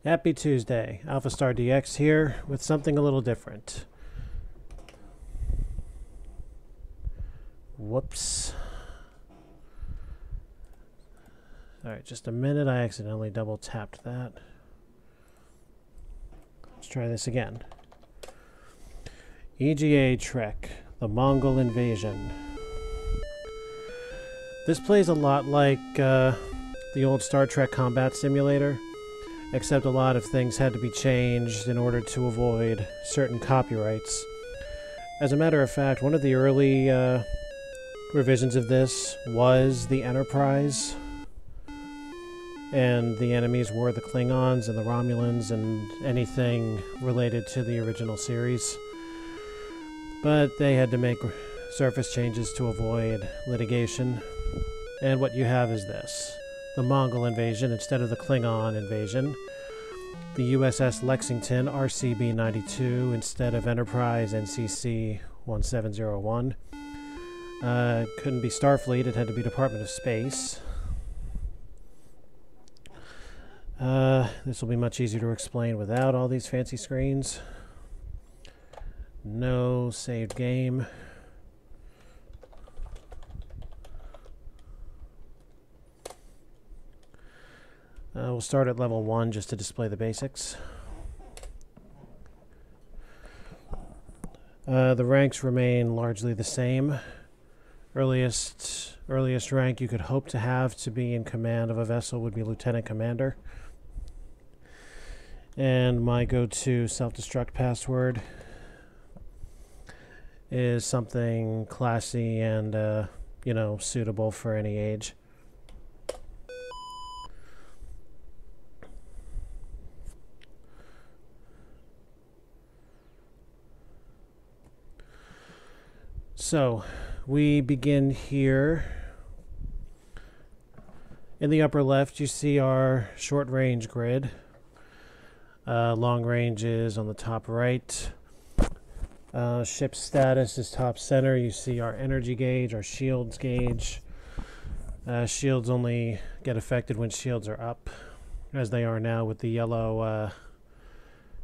Happy Tuesday. AlphaStarDX here with something a little different. Whoops. Alright, just a minute. I accidentally double tapped that. Let's try this again. EGA Trek, the Mongol Invasion. This plays a lot like the old Star Trek combat simulator, except a lot of things had to be changed in order to avoid certain copyrights. As a matter of fact, one of the early revisions of this was the Enterprise, and the enemies were the Klingons and the Romulans and anything related to the original series. But they had to make surface changes to avoid litigation, and what you have is this. The Mongol invasion instead of the Klingon invasion. The USS Lexington RCB-92 instead of Enterprise NCC-1701. Couldn't be Starfleet, it had to be Department of Space. This will be much easier to explain without all these fancy screens. No saved game. We'll start at level 1 just to display the basics. The ranks remain largely the same. Earliest rank you could hope to have to be in command of a vessel would be Lieutenant Commander. And my go-to self-destruct password is something classy and, you know, suitable for any age. So, we begin here. In the upper left, you see our short-range grid. Long range is on the top right. Ship status is top center. You see our energy gauge, our shields gauge. Shields only get affected when shields are up, as they are now with the yellow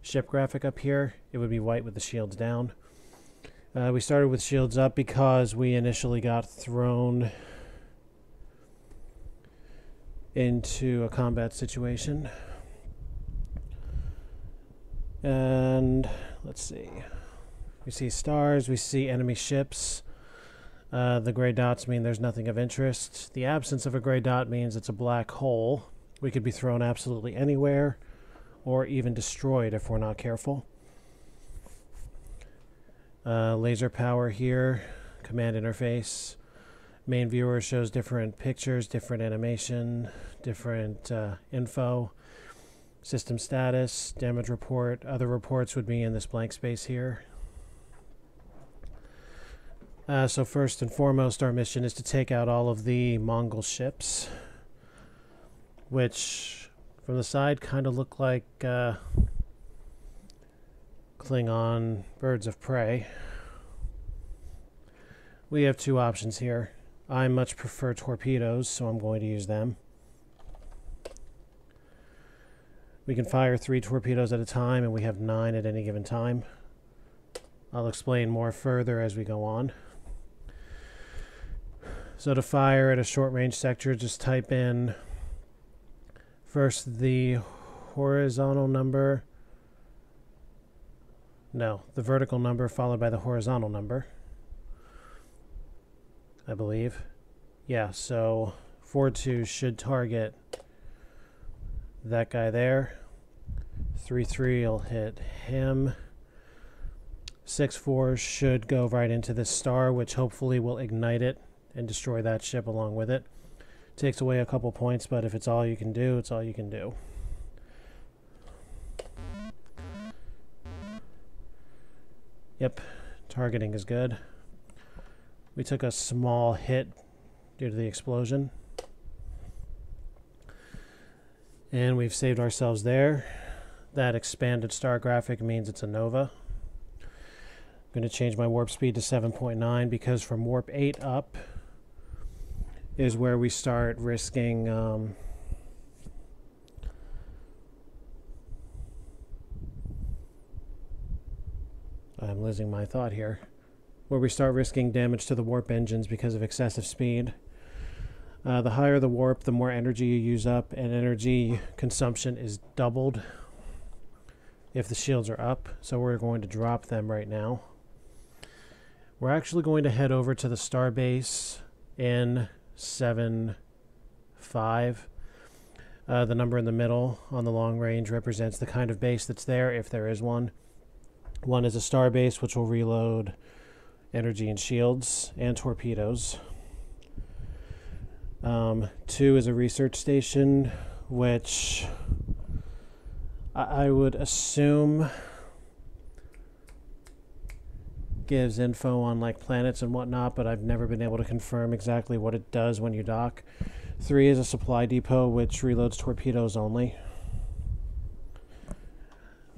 ship graphic up here. It would be white with the shields down. We started with shields up because we initially got thrown into a combat situation. And let's see. We see stars, we see enemy ships. The gray dots mean there's nothing of interest. The absence of a gray dot means it's a black hole. We could be thrown absolutely anywhere, or even destroyed if we're not careful. Laser power here, command interface. Main viewer shows different pictures, different animation, different info. System status, damage report. Other reports would be in this blank space here. So first and foremost, our mission is to take out all of the Mongol ships, which from the side kind of look like Klingon birds of prey. We have two options here. I much prefer torpedoes, so I'm going to use them. We can fire 3 torpedoes at a time, and we have 9 at any given time. I'll explain more further as we go on. So to fire at a short-range sector, just type in first the horizontal number. No, the vertical number followed by the horizontal number, I believe. Yeah, so 4-2 should target that guy there. 3-3 will hit him. 6-4 should go right into this star, which hopefully will ignite it and destroy that ship along with it. Takes away a couple points, but if it's all you can do, it's all you can do. Yep, targeting is good. We took a small hit due to the explosion. And we've saved ourselves there. That expanded star graphic means it's a nova. I'm going to change my warp speed to 7.9 because from warp 8 up is where we start risking I'm losing my thought here. Where we start risking damage to the warp engines because of excessive speed. The higher the warp, the more energy you use up, and energy consumption is doubled if the shields are up, so we're going to drop them right now. We're actually going to head over to the starbase in 7-5. The number in the middle on the long range represents the kind of base that's there, if there is one. 1 is a starbase, which will reload energy and shields and torpedoes. 2 is a research station, which I would assume gives info on like planets and whatnot, but I've never been able to confirm exactly what it does when you dock. 3 is a supply depot, which reloads torpedoes only.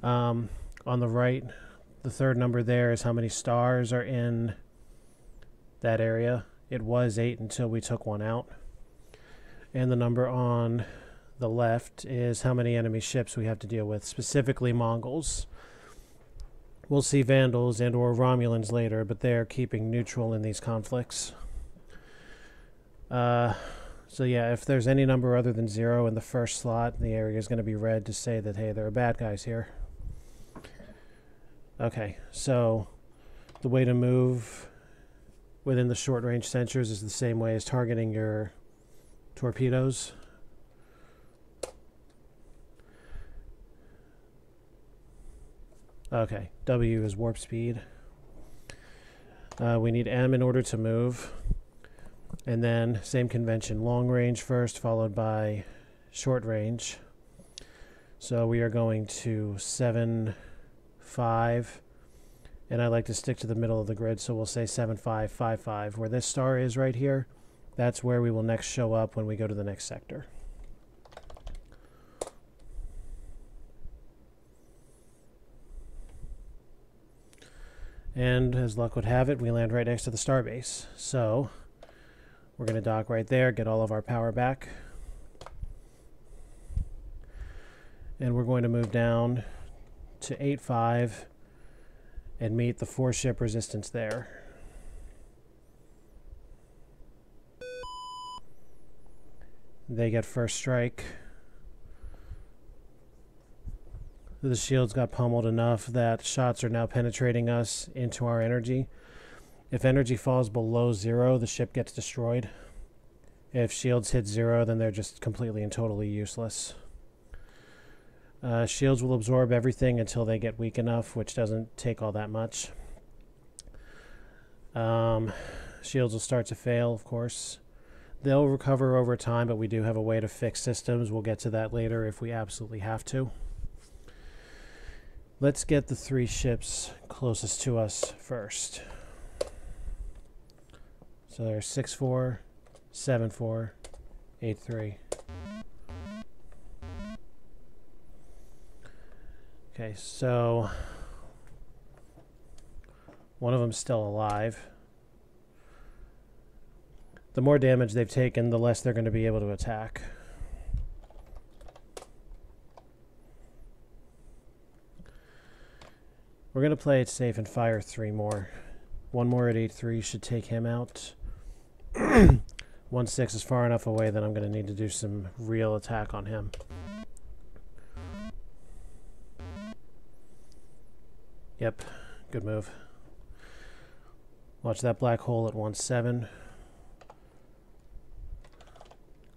On the right, the third number there is how many stars are in that area. It was 8 until we took one out. And the number on the left is how many enemy ships we have to deal with, specifically Mongols. We'll see Vandals and or Romulans later, but they're keeping neutral in these conflicts. So yeah, if there's any number other than 0 in the first slot, the area is going to be red to say that, hey, there are bad guys here. Okay, so the way to move within the short-range sensors is the same way as targeting your torpedoes. Okay, W is warp speed. We need M in order to move. And then, same convention, long range first, followed by short range. So we are going to 7-5. And I like to stick to the middle of the grid, so we'll say 7-5-5-5. Where this star is right here, that's where we will next show up when we go to the next sector. And as luck would have it, we land right next to the starbase. So we're going to dock right there, get all of our power back. And we're going to move down to 8-5 and meet the 4-ship resistance there. They get first strike. The shields got pummeled enough that shots are now penetrating us into our energy. If energy falls below 0, the ship gets destroyed. If shields hit 0, then they're just completely and totally useless. Shields will absorb everything until they get weak enough, which doesn't take all that much. Shields will start to fail, of course. They'll recover over time, but we do have a way to fix systems. We'll get to that later if we absolutely have to. Let's get the 3 ships closest to us first. So there's 6-4, 7-4, 8-3. Okay, so one of them's still alive. The more damage they've taken, the less they're going to be able to attack. We're going to play it safe and fire 3 more. 1 more at 8-3 should take him out. 1-6 is far enough away that I'm going to need to do some real attack on him. Yep, good move. Watch that black hole at 1-7.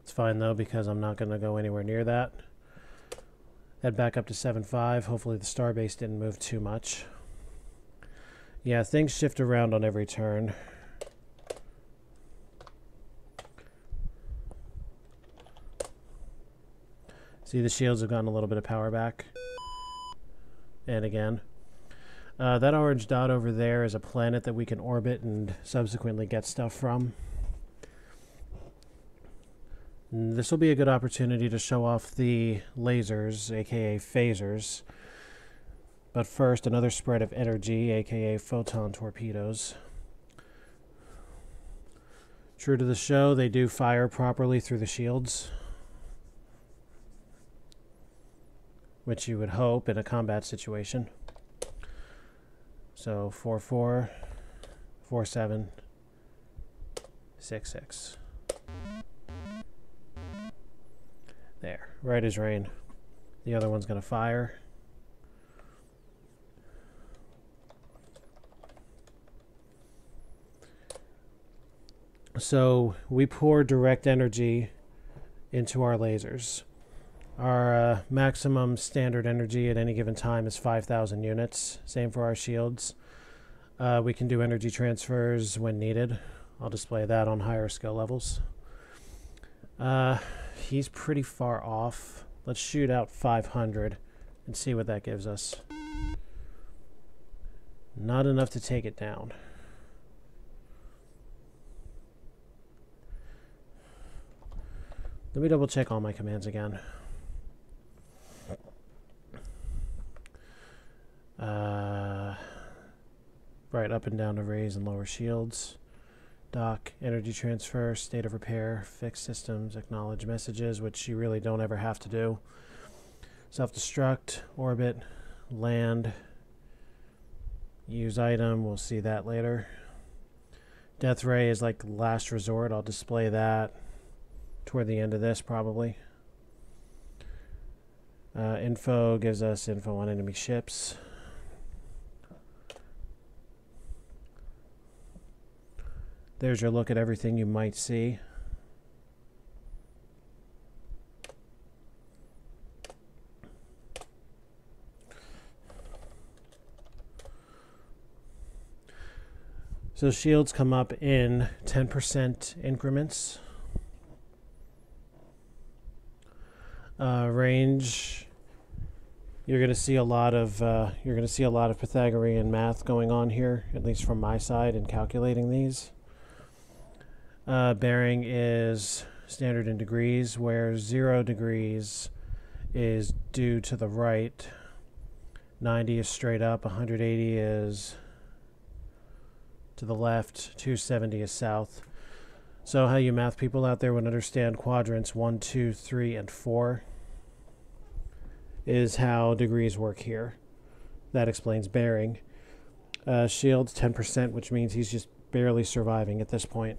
It's fine though, because I'm not going to go anywhere near that. Head back up to 7-5. Hopefully the starbase didn't move too much. Yeah, things shift around on every turn. See, the shields have gotten a little bit of power back. And again. That orange dot over there is a planet that we can orbit and subsequently get stuff from. This will be a good opportunity to show off the lasers, aka phasers. But first, another spread of energy, aka photon torpedoes. True to the show, they do fire properly through the shields, which you would hope in a combat situation. So 44, 47, 66. There, right as rain. The other one's going to fire. So we pour direct energy into our lasers. Our maximum standard energy at any given time is 5,000 units. Same for our shields. We can do energy transfers when needed. I'll display that on higher skill levels. He's pretty far off. Let's shoot out 500 and see what that gives us. Not enough to take it down. Let me double check all my commands again. Right, up and down to raise and lower shields. Dock, energy transfer, state of repair, fix systems, acknowledge messages, which you really don't ever have to do. Self-destruct, orbit, land, use item, we'll see that later. Death ray is like last resort, I'll display that toward the end of this probably. Info gives us info on enemy ships. There's your look at everything you might see. So shields come up in 10% increments. Range, you're going to see a lot of Pythagorean math going on here, at least from my side in calculating these. Bearing is standard in degrees, where 0 degrees is due to the right, 90 is straight up, 180 is to the left, 270 is south. So how you math people out there would understand quadrants 1, 2, 3, and 4 is how degrees work here. That explains bearing. Shields 10%, which means he's just barely surviving at this point.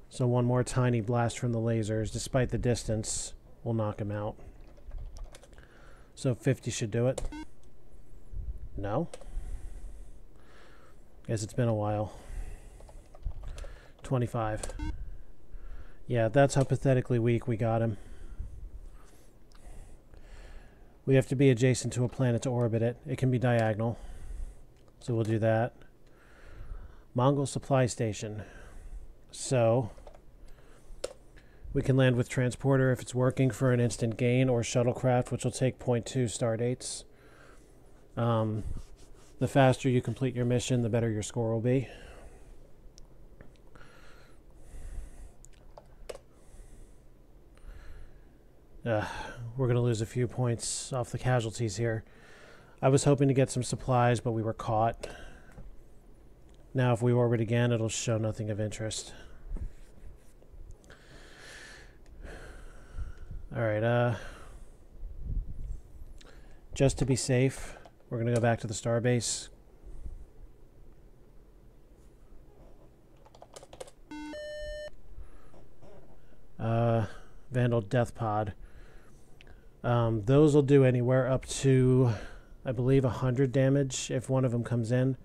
So one more tiny blast from the lasers, despite the distance, will knock him out. So 50 should do it. No? Guess it's been a while. 25. Yeah, that's how pathetically weak we got him. We have to be adjacent to a planet to orbit it. It can be diagonal. So we'll do that. Mongol supply station. So we can land with transporter if it's working for an instant gain, or shuttlecraft, which will take 0.2 star dates. The faster you complete your mission, the better your score will be. We're going to lose a few points off the casualties here. I was hoping to get some supplies, but we were caught. Now if we orbit again, it'll show nothing of interest. Alright, just to be safe, we're going to go back to the starbase. Vandal Death Pod. Those will do anywhere up to, I believe, 100 damage if one of them comes in.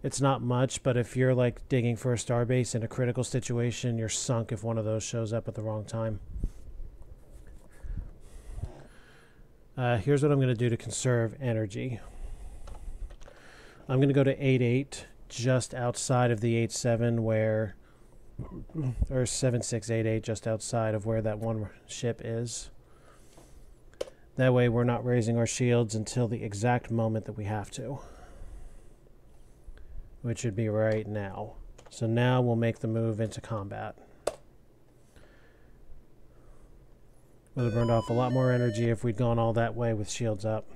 It's not much, but if you're like digging for a starbase in a critical situation, you're sunk if one of those shows up at the wrong time. Here's what I'm going to do to conserve energy. I'm going to go to 8.8, just outside of the 8.7 where, or 7.688, just outside of where that one ship is. That way we're not raising our shields until the exact moment that we have to, which should be right now. So now we'll make the move into combat. Would have burned off a lot more energy if we'd gone all that way with shields up.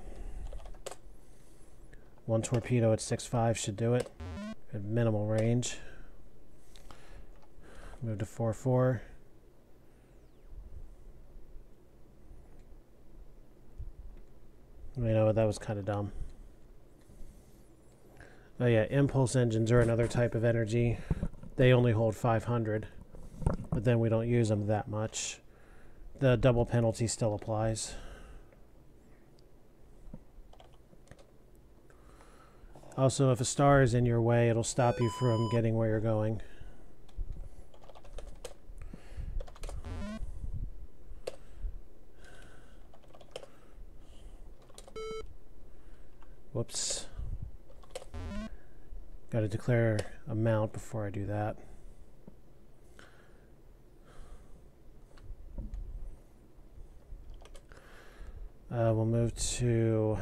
One torpedo at 6.5 should do it at minimal range. Move to 4.4. You know what, that was kind of dumb. Oh yeah, impulse engines are another type of energy. They only hold 500, but then we don't use them that much. The double penalty still applies. Also, if a star is in your way, it'll stop you from getting where you're going. Whoops. Got to declare a mount before I do that. We'll move to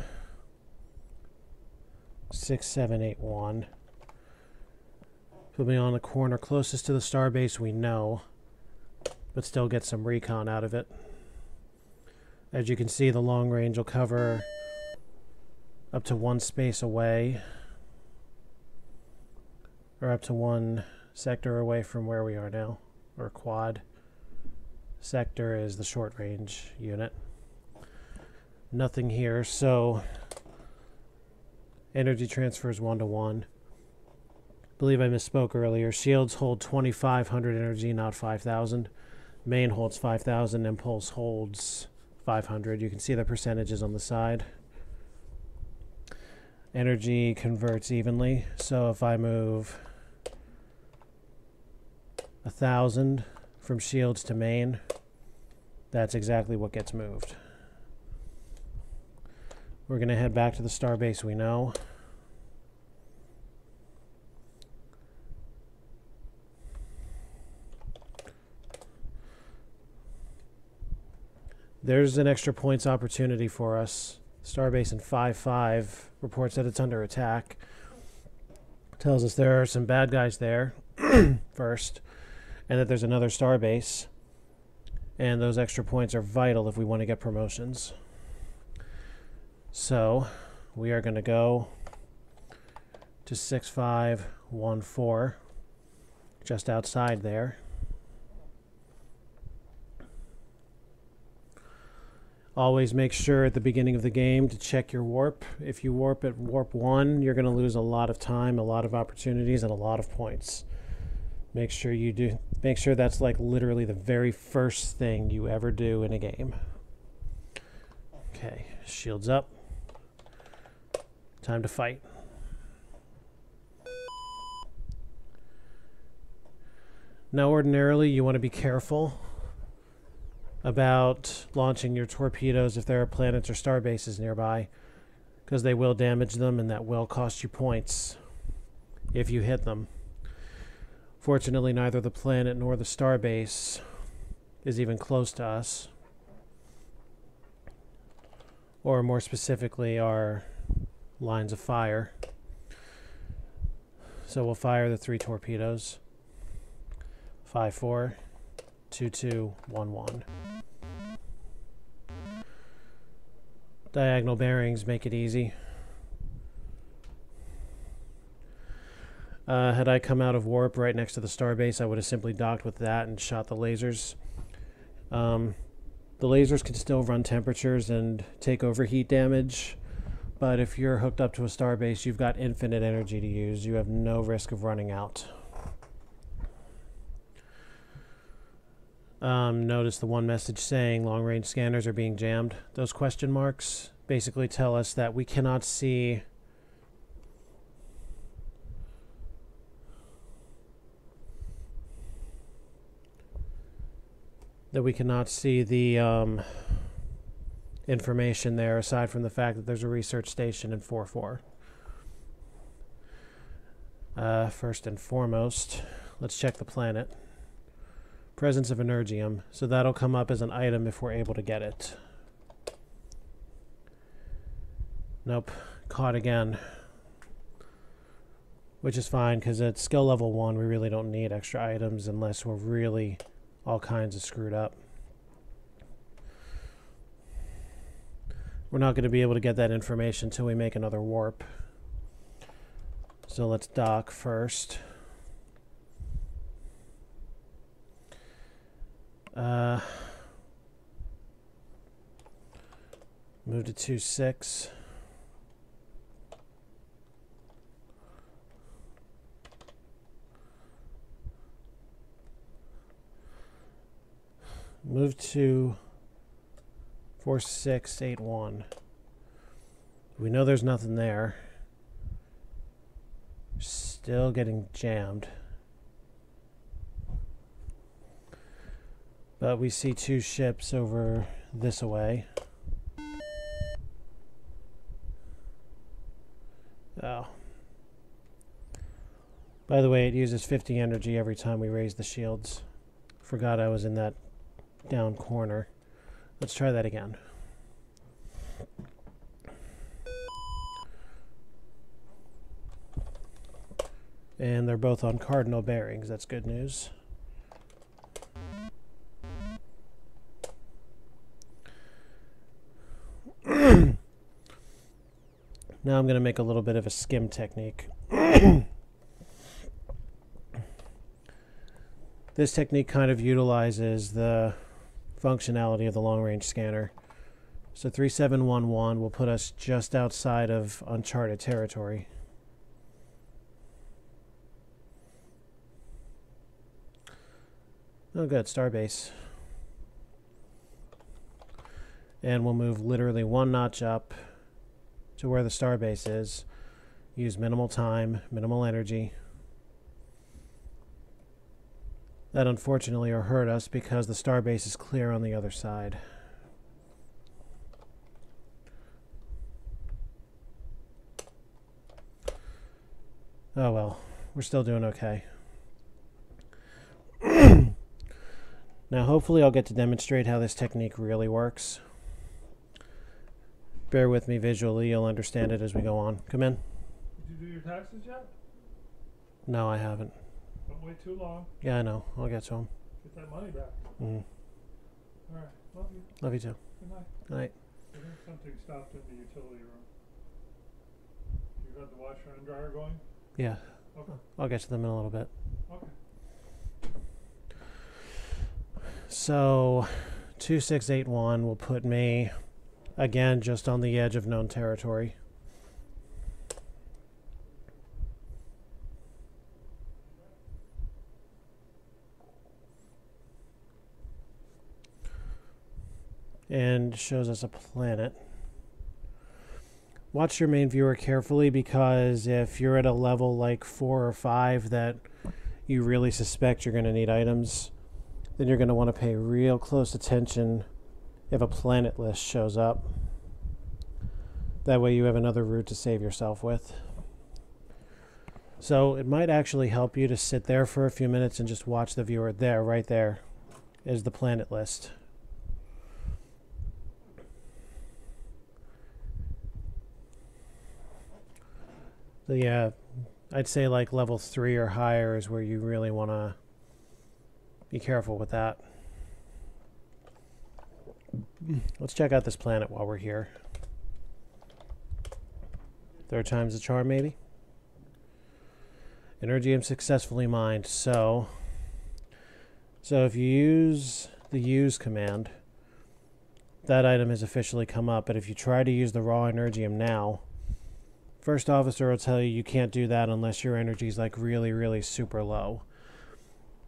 6781. Put me on the corner closest to the starbase we know, but still get some recon out of it. As you can see, the long range will cover up to one space away, or up to one sector away from where we are now, or quad. Sector is the short range unit. Nothing here, so energy transfer is 1-to-1. Believe I misspoke earlier. Shields hold 2,500 energy, not 5,000. Main holds 5,000. Impulse holds 500. You can see the percentages on the side. Energy converts evenly, so if I move 1,000 from shields to main, that's exactly what gets moved. We're going to head back to the starbase we know. There's an extra points opportunity for us. Starbase in 5-5 reports that it's under attack. Tells us there are some bad guys there first, and that there's another starbase. And those extra points are vital if we want to get promotions. So we are going to go to 6514, just outside there. Always make sure at the beginning of the game to check your warp. If you warp at warp 1, you're going to lose a lot of time, a lot of opportunities, and a lot of points. Make sure you do. Make sure that's like literally the very first thing you ever do in a game. Okay, shields up. Time to fight. Now, ordinarily, you want to be careful about launching your torpedoes if there are planets or star bases nearby, because they will damage them and that will cost you points if you hit them. Fortunately, neither the planet nor the star base is even close to us, or more specifically our lines of fire. So we'll fire the 3 torpedoes. 5-4, 2-2, 1-1. Diagonal bearings make it easy. Had I come out of warp right next to the starbase, I would have simply docked with that and shot the lasers. The lasers can still run temperatures and take overheat damage, but if you're hooked up to a starbase, you've got infinite energy to use. You have no risk of running out. Notice the one message saying long-range scanners are being jammed. Those question marks basically tell us that we cannot see the information there, aside from the fact that there's a research station in 4-4. First and foremost, let's check the planet. Presence of energium, so that'll come up as an item if we're able to get it. Nope, caught again. Which is fine, because at skill level 1 we really don't need extra items unless we're really all kinds of screwed up. We're not going to be able to get that information until we make another warp. So let's dock first. Move to 2-6. Move to 4681. We know there's nothing there. Still getting jammed. But we see two ships over this away. Oh. By the way, it uses 50 energy every time we raise the shields. Forgot I was in that down corner. Let's try that again. And they're both on cardinal bearings. That's good news. Now I'm going to make a little bit of a skim technique. This technique kind of utilizes the functionality of the long-range scanner. So 3711 will put us just outside of uncharted territory. Oh good, starbase. And we'll move literally one notch up to where the starbase is. Use minimal time, minimal energy. That unfortunately will hurt us because the starbase is clear on the other side. Oh well, we're still doing okay. Now hopefully I'll get to demonstrate how this technique really works. Bear with me visually, you'll understand it as we go on. Come in. Did you do your taxes yet? No, I haven't. Don't wait too long. Yeah, I know. I'll get to them. Get that money back. Mm. All right. Love you. Love you too. Good night. Good night. I think something stopped in the utility room. You got the washer and dryer going? Yeah. Okay. I'll get to them in a little bit. Okay. So 2681 will put me again just on the edge of known territory. And shows us a planet. Watch your main viewer carefully, because if you're at a level like 4 or 5 that you really suspect you're going to need items, then you're going to want to pay real close attention if a planet list shows up. That way you have another route to save yourself with. So it might actually help you to sit there for a few minutes and just watch the viewer. There, right there, is the planet list. So yeah, I'd say like level 3 or higher is where you really want to be careful with that. Let's check out this planet while we're here. Third time's the charm, maybe? Energium successfully mined. So if you use the use command, that item has officially come up. But if you try to use the raw energium now, first officer will tell you you can't do that unless your energy is like really, really super low.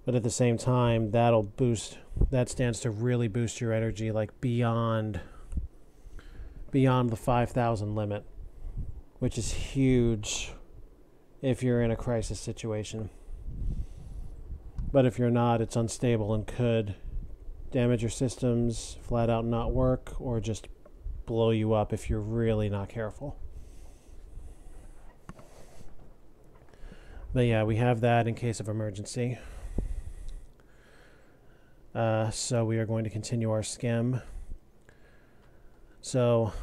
But at the same time, that stands to really boost your energy like beyond the 5,000 limit, which is huge if you're in a crisis situation. But if you're not, it's unstable and could damage your systems, flat out not work, or just blow you up if you're really not careful. But yeah, we have that in case of emergency. So we are going to continue our skim. So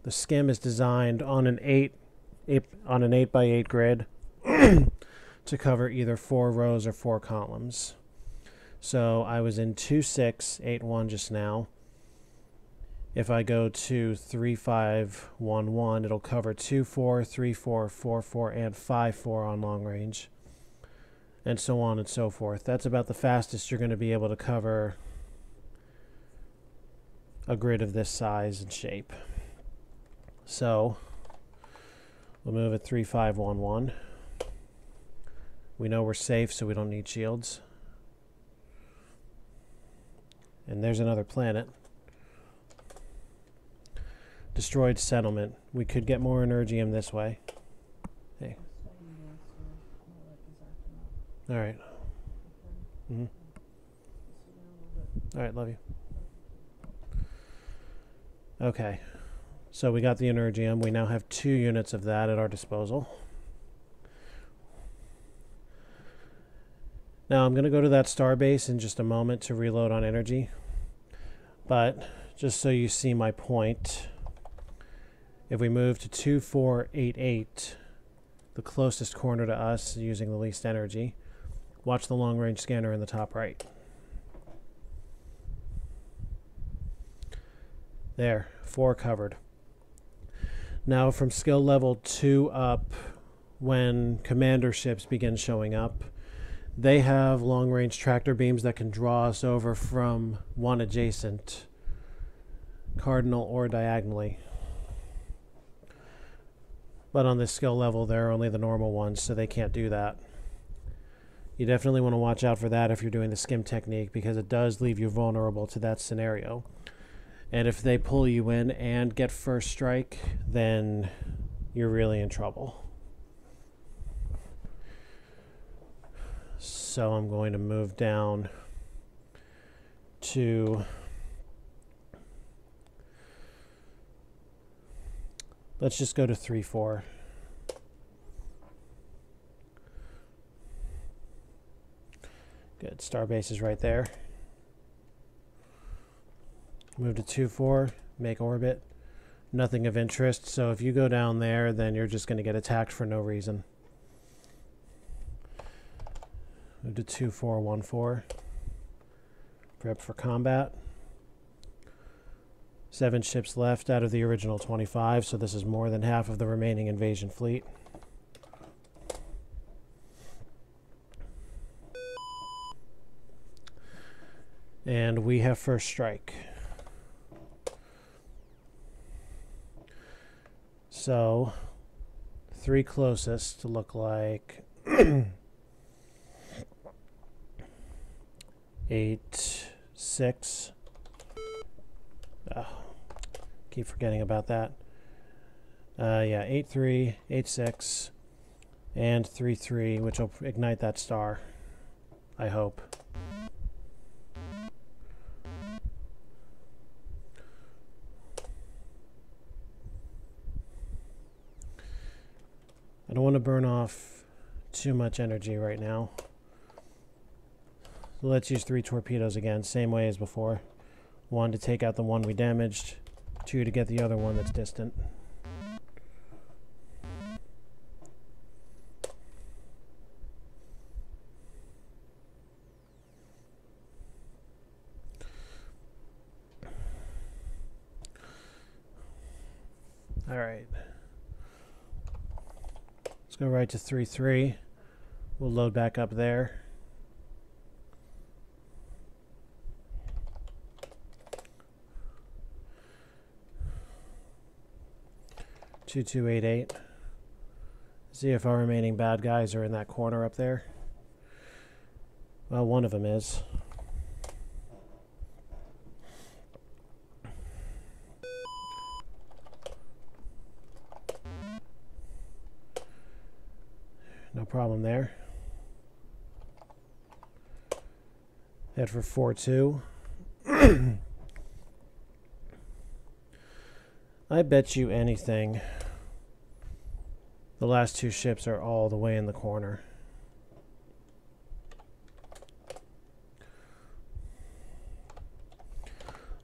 the skim is designed on an 8x8 grid to cover either 4 rows or 4 columns. So I was in 2681 just now. If I go to 3511, it'll cover 2-4, 3-4, 4-4, and 5-4 on long range, and so on and so forth. That's about the fastest you're going to be able to cover a grid of this size and shape. So we'll move at 3511. We know we're safe, so we don't need shields. And there's another planet. Destroyed settlement. We could get more energium this way. Hey. All right. Mm-hmm. All right, love you. Okay. So we got the energium. We now have 2 units of that at our disposal. Now I'm going to go to that starbase in just a moment to reload on energy. But just so you see my point, if we move to 2488, the closest corner to us using the least energy, watch the long-range scanner in the top right. There, 4 covered. Now from skill level 2 up, when commander ships begin showing up, they have long-range tractor beams that can draw us over from one adjacent, cardinal or diagonally. But on this skill level, there are only the normal ones, so they can't do that. You definitely want to watch out for that if you're doing the skim technique, because it does leave you vulnerable to that scenario. And if they pull you in and get first strike, then you're really in trouble. So I'm going to move down to... Let's just go to 3-4. Good. Starbase is right there. Move to 2-4. Make orbit. Nothing of interest. So if you go down there, then you're just going to get attacked for no reason. Move to 2-4-1-4. Prep for combat. 7 ships left out of the original 25, so this is more than half of the remaining invasion fleet. And we have first strike. So, 3 closest to look like 8, 6. Oh, keep forgetting about that. Yeah, 8-3, 8-6, and 3-3, which will ignite that star, I hope. I don't want to burn off too much energy right now. So let's use 3 torpedoes again, same way as before. 1 to take out the one we damaged, 2 to get the other one that's distant. All right. Let's go right to 3-3. We'll load back up there. Two, 2-8-8. See if our remaining bad guys are in that corner up there. Well, one of them is. No problem there. Head for 4-2. I bet you anything the last 2 ships are all the way in the corner.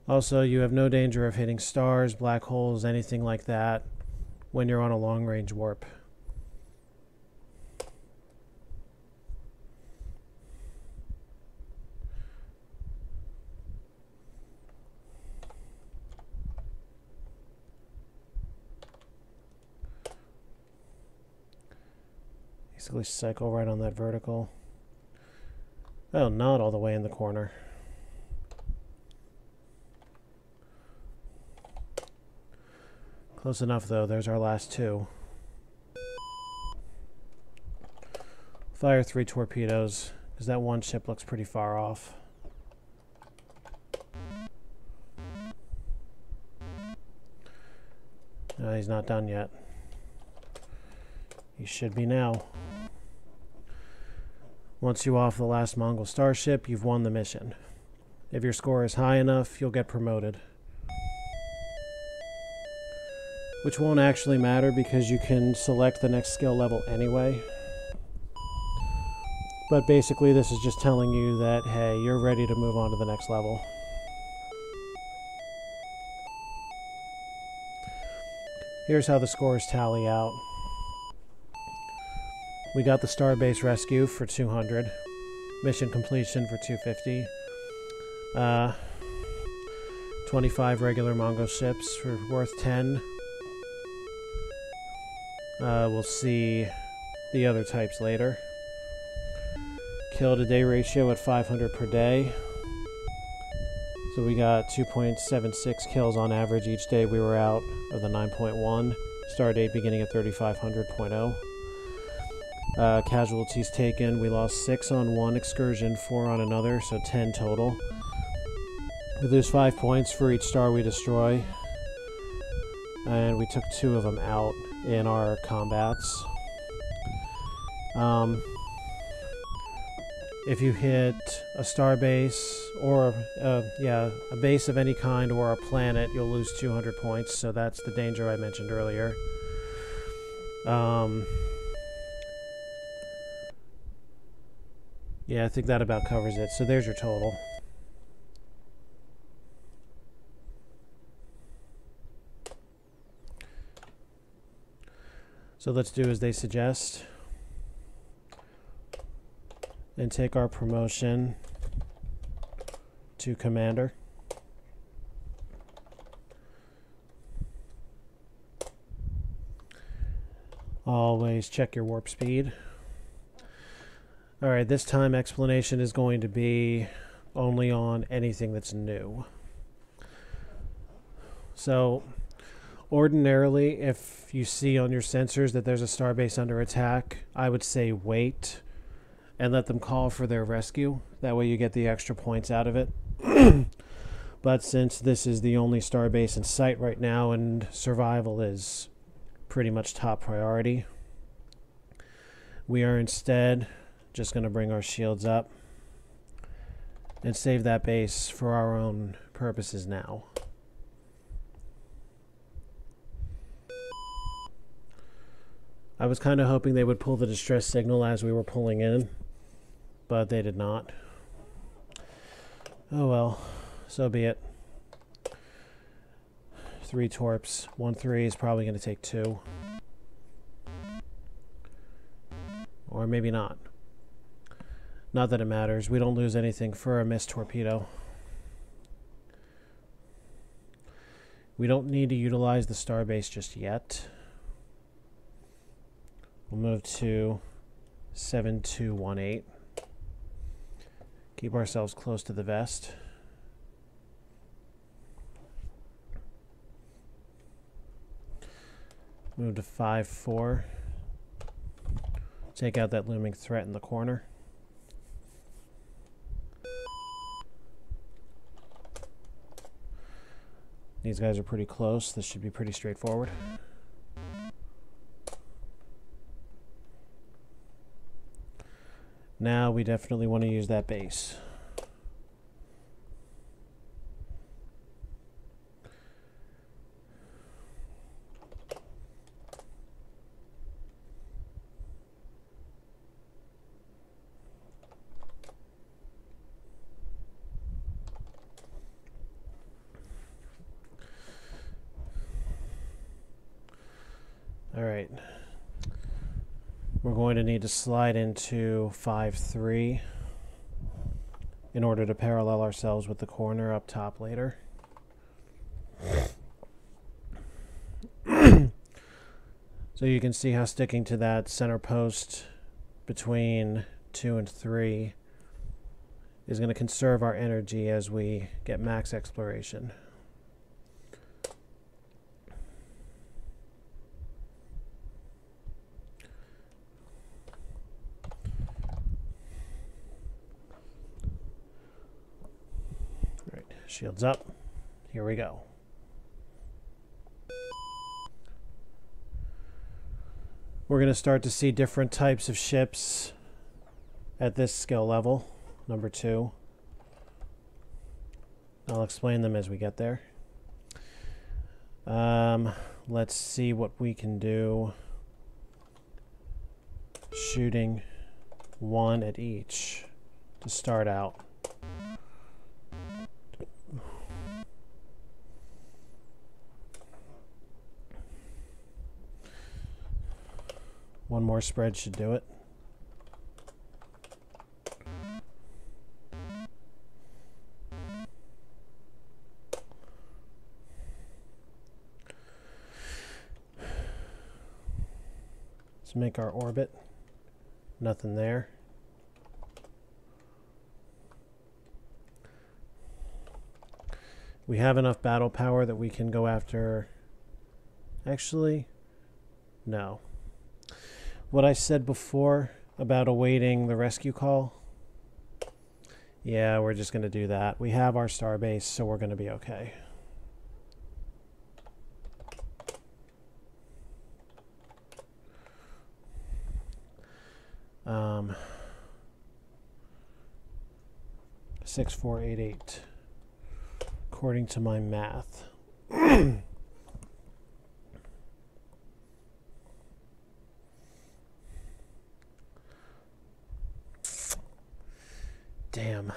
Also, you have no danger of hitting stars, black holes, anything like that when you're on a long-range warp. Basically cycle right on that vertical. Oh, not all the way in the corner. Close enough though, there's our last 2. Fire 3 torpedoes, because that one ship looks pretty far off. He's not done yet. He should be now. Once you off the last Mongol starship, you've won the mission. If your score is high enough, you'll get promoted. Which won't actually matter because you can select the next skill level anyway. But basically this is just telling you that, hey, you're ready to move on to the next level. Here's how the scores tally out. We got the Starbase Rescue for 200. Mission completion for 250. 25 regular Mongol ships for worth 10. We'll see the other types later. Kill to day ratio at 500 per day. So we got 2.76 kills on average each day we were out of the 9.1. Star date beginning at 3500.0. Casualties taken, we lost 6 on one excursion, 4 on another, so 10 total. We lose 5 points for each star we destroy. And we took 2 of them out in our combats. If you hit a star base or a base of any kind or a planet, you'll lose 200 points. So that's the danger I mentioned earlier. Yeah, I think that about covers it. So there's your total. So let's do as they suggest and take our promotion to Commander. Always check your warp speed. Alright, this time explanation is going to be only on anything that's new. So, ordinarily, if you see on your sensors that there's a starbase under attack, I would say wait and let them call for their rescue. That way you get the extra points out of it. But since this is the only starbase in sight right now and survival is pretty much top priority, we are instead just going to bring our shields up and save that base for our own purposes now. I was kind of hoping they would pull the distress signal as we were pulling in, but they did not. Oh well, so be it. 3 torps. 1-3 is probably going to take 2. Or maybe not. Not that it matters. We don't lose anything for a missed torpedo. We don't need to utilize the starbase just yet. We'll move to 7218. Keep ourselves close to the vest. Move to 5-4. Take out that looming threat in the corner. These guys are pretty close. This should be pretty straightforward. Now we definitely want to use that base. All right. We're going to need to slide into 5-3 in order to parallel ourselves with the corner up top later. So you can see how sticking to that center post between 2 and 3 is going to conserve our energy as we get max exploration. Shields up. Here we go. We're going to start to see different types of ships at this skill level, number 2. I'll explain them as we get there. Let's see what we can do shooting 1 at each to start out. One more spread should do it. Let's make our orbit. Nothing there. We have enough battle power that we can go after... Actually, no. What I said before about awaiting the rescue call, yeah, we're just going to do that. We have our starbase, so we're going to be okay. Um, 6488, according to my math. Damn.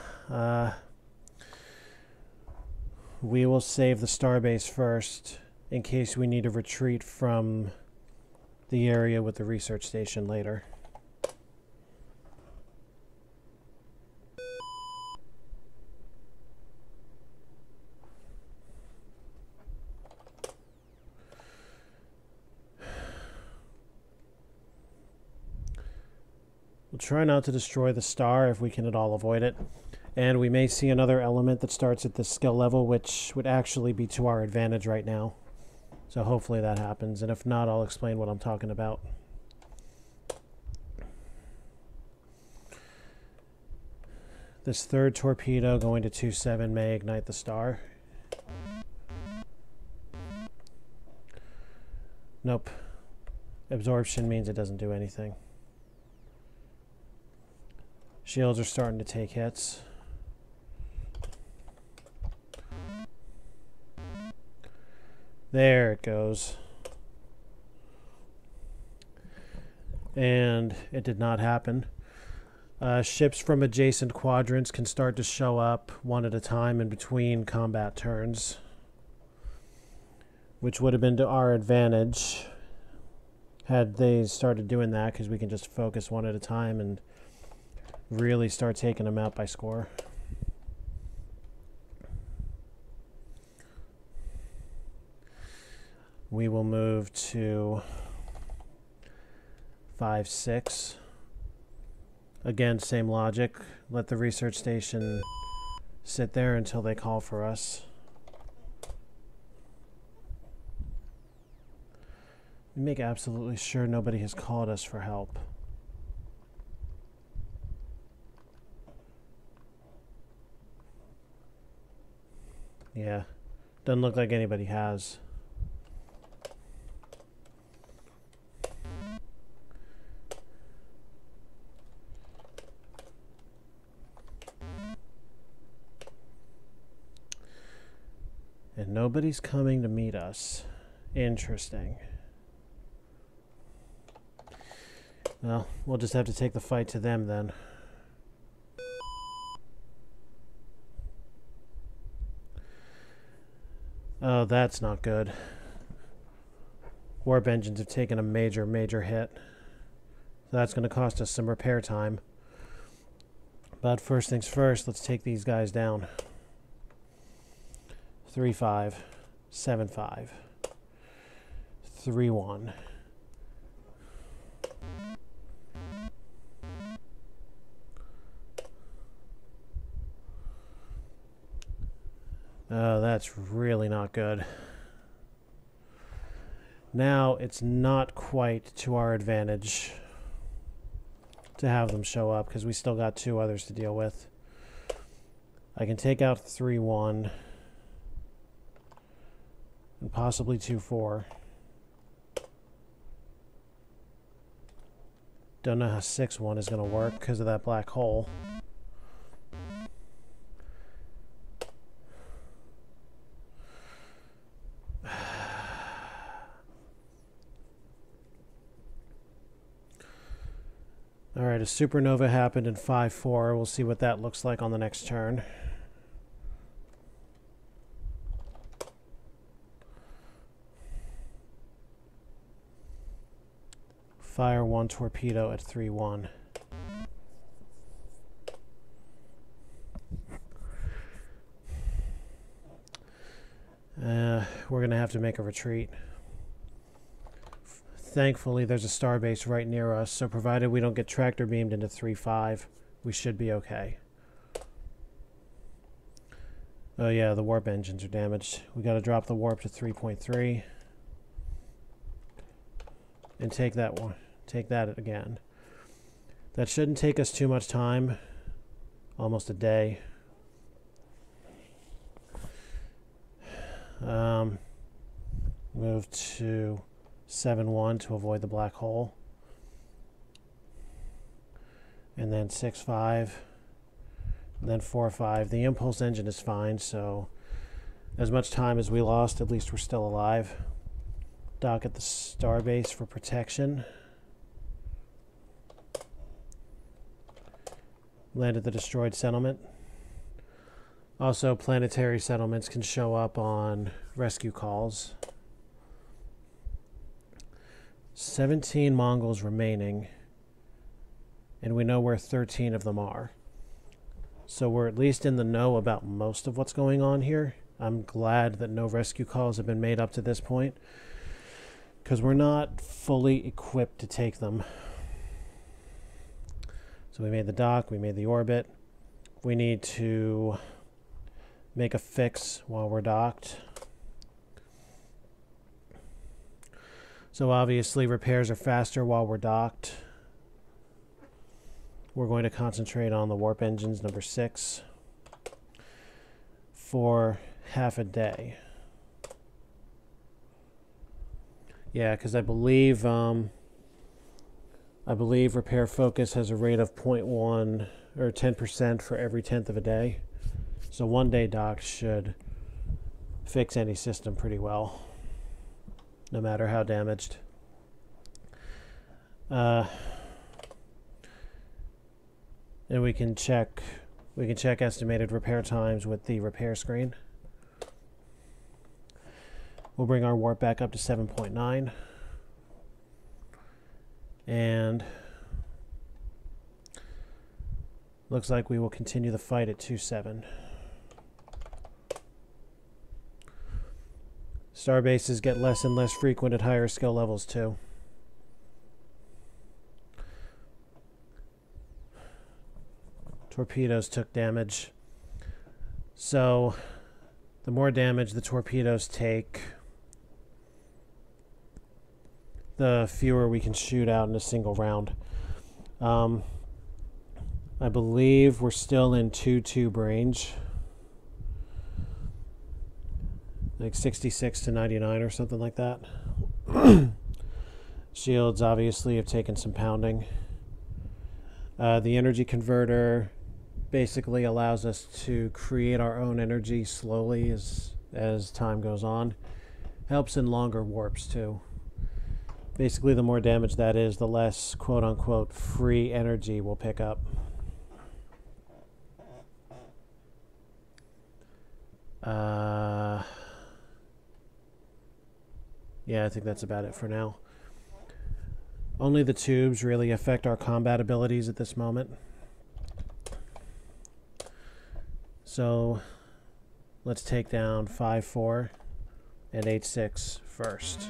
We will save the starbase first in case we need to retreat from the area with the research station later. We'll try not to destroy the star if we can at all avoid it. And we may see another element that starts at this skill level, which would actually be to our advantage right now. So hopefully that happens. And if not, I'll explain what I'm talking about. This third torpedo going to 2-7 may ignite the star. Nope. Absorption means it doesn't do anything. Shields are starting to take hits. There it goes. And it did not happen. Ships from adjacent quadrants can start to show up one at a time in between combat turns, which would have been to our advantage had they started doing that, because we can just focus one at a time and really start taking them out by score. We will move to 5-6. Again, same logic. Let the research station sit there until they call for us. We make absolutely sure nobody has called us for help. Yeah, doesn't look like anybody has. And nobody's coming to meet us. Interesting. Well, we'll just have to take the fight to them then. Oh, that's not good. Warp engines have taken a major hit. So that's going to cost us some repair time. But first things first, let's take these guys down. 3-5, 7-5, 3-1. Oh, that's really not good. Now, it's not quite to our advantage to have them show up, because we still got 2 others to deal with. I can take out 3-1 and possibly 2-4. Don't know how 6-1 is going to work because of that black hole. Alright, a supernova happened in 5-4. We'll see what that looks like on the next turn. Fire 1 torpedo at 3-1. We're going to have to make a retreat. Thankfully, there's a starbase right near us, so provided we don't get tractor beamed into 3-5, we should be okay. Oh yeah, the warp engines are damaged. We got to drop the warp to 3.3 and take that one. Take that again. That shouldn't take us too much time. Almost a day. Move to 7-1 to avoid the black hole. And then 6-5. And then 4-5. The impulse engine is fine, so as much time as we lost, at least we're still alive. Dock at the starbase for protection. Land at the destroyed settlement. Also, planetary settlements can show up on rescue calls. 17 Mongols remaining, and we know where 13 of them are. So we're at least in the know about most of what's going on here. I'm glad that no rescue calls have been made up to this point, because we're not fully equipped to take them. So we made the dock, we made the orbit. We need to make a fix while we're docked. So obviously repairs are faster while we're docked. We're going to concentrate on the warp engines, number 6, for half a day. Yeah, because I believe repair focus has a rate of 0.1 or 10% for every 10th of a day. So 1 day dock should fix any system pretty well, no matter how damaged. And we can check estimated repair times with the repair screen. We'll bring our warp back up to 7.9. And looks like we will continue the fight at 2-7. Starbases get less and less frequent at higher skill levels too. Torpedoes took damage. So the more damage the torpedoes take, the fewer we can shoot out in a single round. I believe we're still in 2-tube range. Like 66 to 99 or something like that. Shields obviously have taken some pounding. The energy converter basically allows us to create our own energy slowly as time goes on. Helps in longer warps too. Basically, the more damage that is, the less quote-unquote free energy we'll pick up. Yeah, I think that's about it for now. Only the tubes really affect our combat abilities at this moment. So let's take down 5-4 and 8-6 first.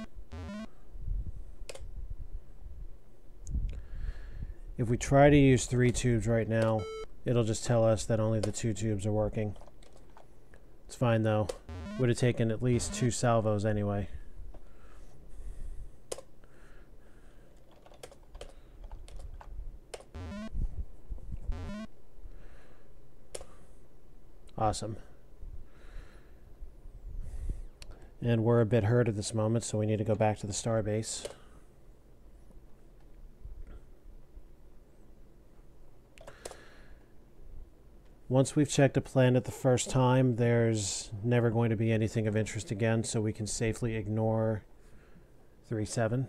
If we try to use 3 tubes right now, it'll just tell us that only the 2 tubes are working. It's fine though. Would have taken at least 2 salvos anyway. Awesome. And we're a bit hurt at this moment, so we need to go back to the starbase. Once we've checked a planet the first time, there's never going to be anything of interest again, so we can safely ignore 3-7.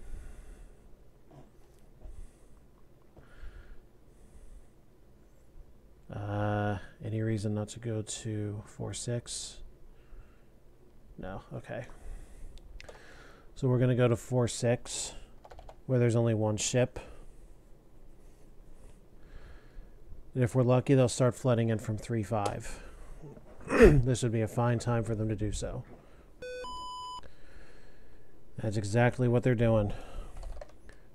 Any reason not to go to 4-6? No, okay. So we're going to go to 4-6, where there's only one ship. And if we're lucky, they'll start flooding in from 3-5. This would be a fine time for them to do so. That's exactly what they're doing.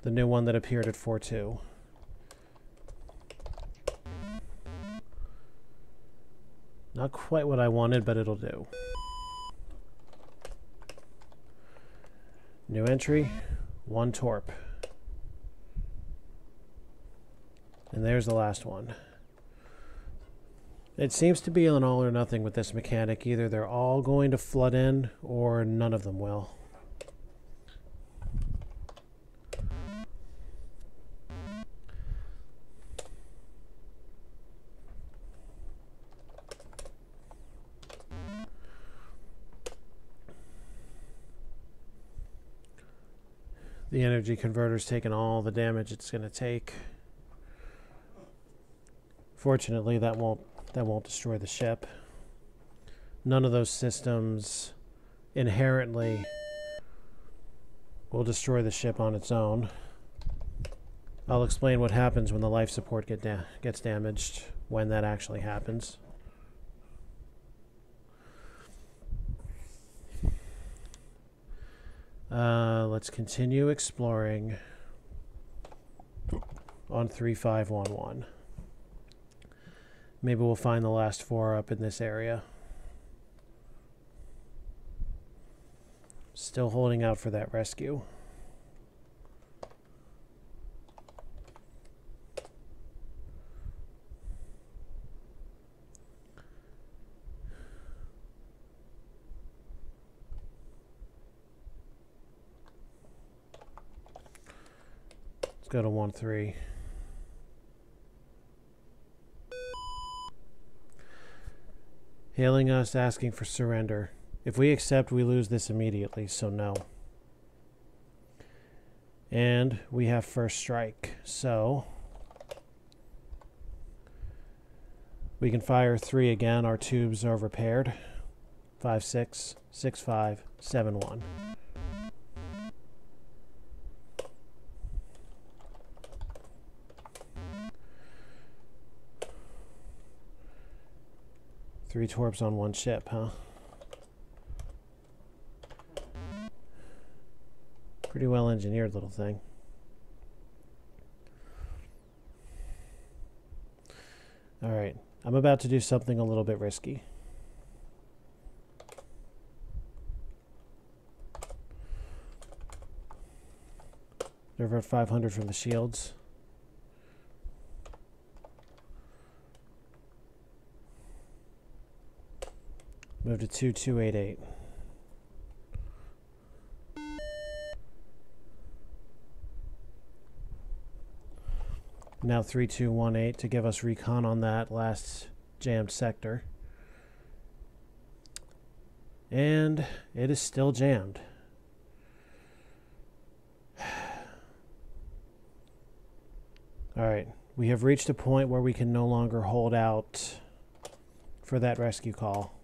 The new one that appeared at 4-2. Not quite what I wanted, but it'll do. New entry, 1 torp. And there's the last one. It seems to be an all or nothing with this mechanic. Either they're all going to flood in, or none of them will. The energy converter's taking all the damage it's going to take. Fortunately, that won't destroy the ship. None of those systems inherently will destroy the ship on its own. I'll explain what happens when the life support gets damaged, when that actually happens. Let's continue exploring on 3511. Maybe we'll find the last 4 up in this area. Still holding out for that rescue. Let's go to 1-3. Hailing us, asking for surrender. If we accept, we lose this immediately, so no. And we have first strike, so we can fire 3 again. Our tubes are repaired. 5-6, 6-5, 7-1. Three torps on 1 ship, huh? Pretty well engineered little thing. Alright, I'm about to do something a little bit risky. Divert 500 from the shields. Move to 2288. Now 3218 to give us recon on that last jammed sector. And it is still jammed. Alright, we have reached a point where we can no longer hold out for that rescue call,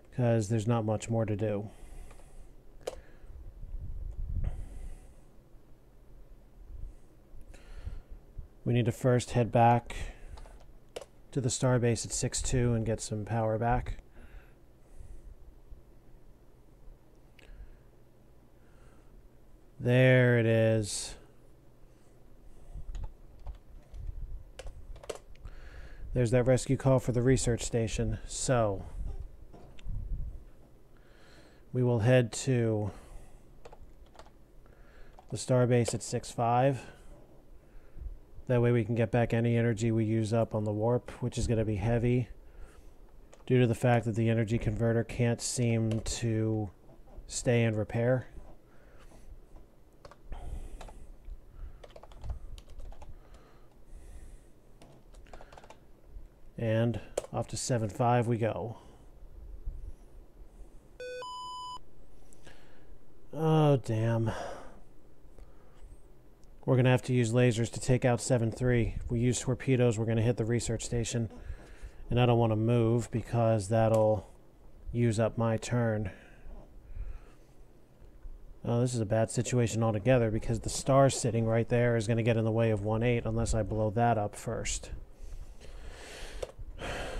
because there's not much more to do. We need to first head back to the starbase at 6-2 and get some power back. There it is. There's that rescue call for the research station. So we will head to the starbase at 6-5. That way we can get back any energy we use up on the warp, which is going to be heavy due to the fact that the energy converter can't seem to stay in repair. And off to 7-5 we go. Oh, damn. We're going to have to use lasers to take out 7-3. If we use torpedoes, we're going to hit the research station. And I don't want to move because that'll use up my turn. Oh, this is a bad situation altogether because the star sitting right there is going to get in the way of 1-8 unless I blow that up first.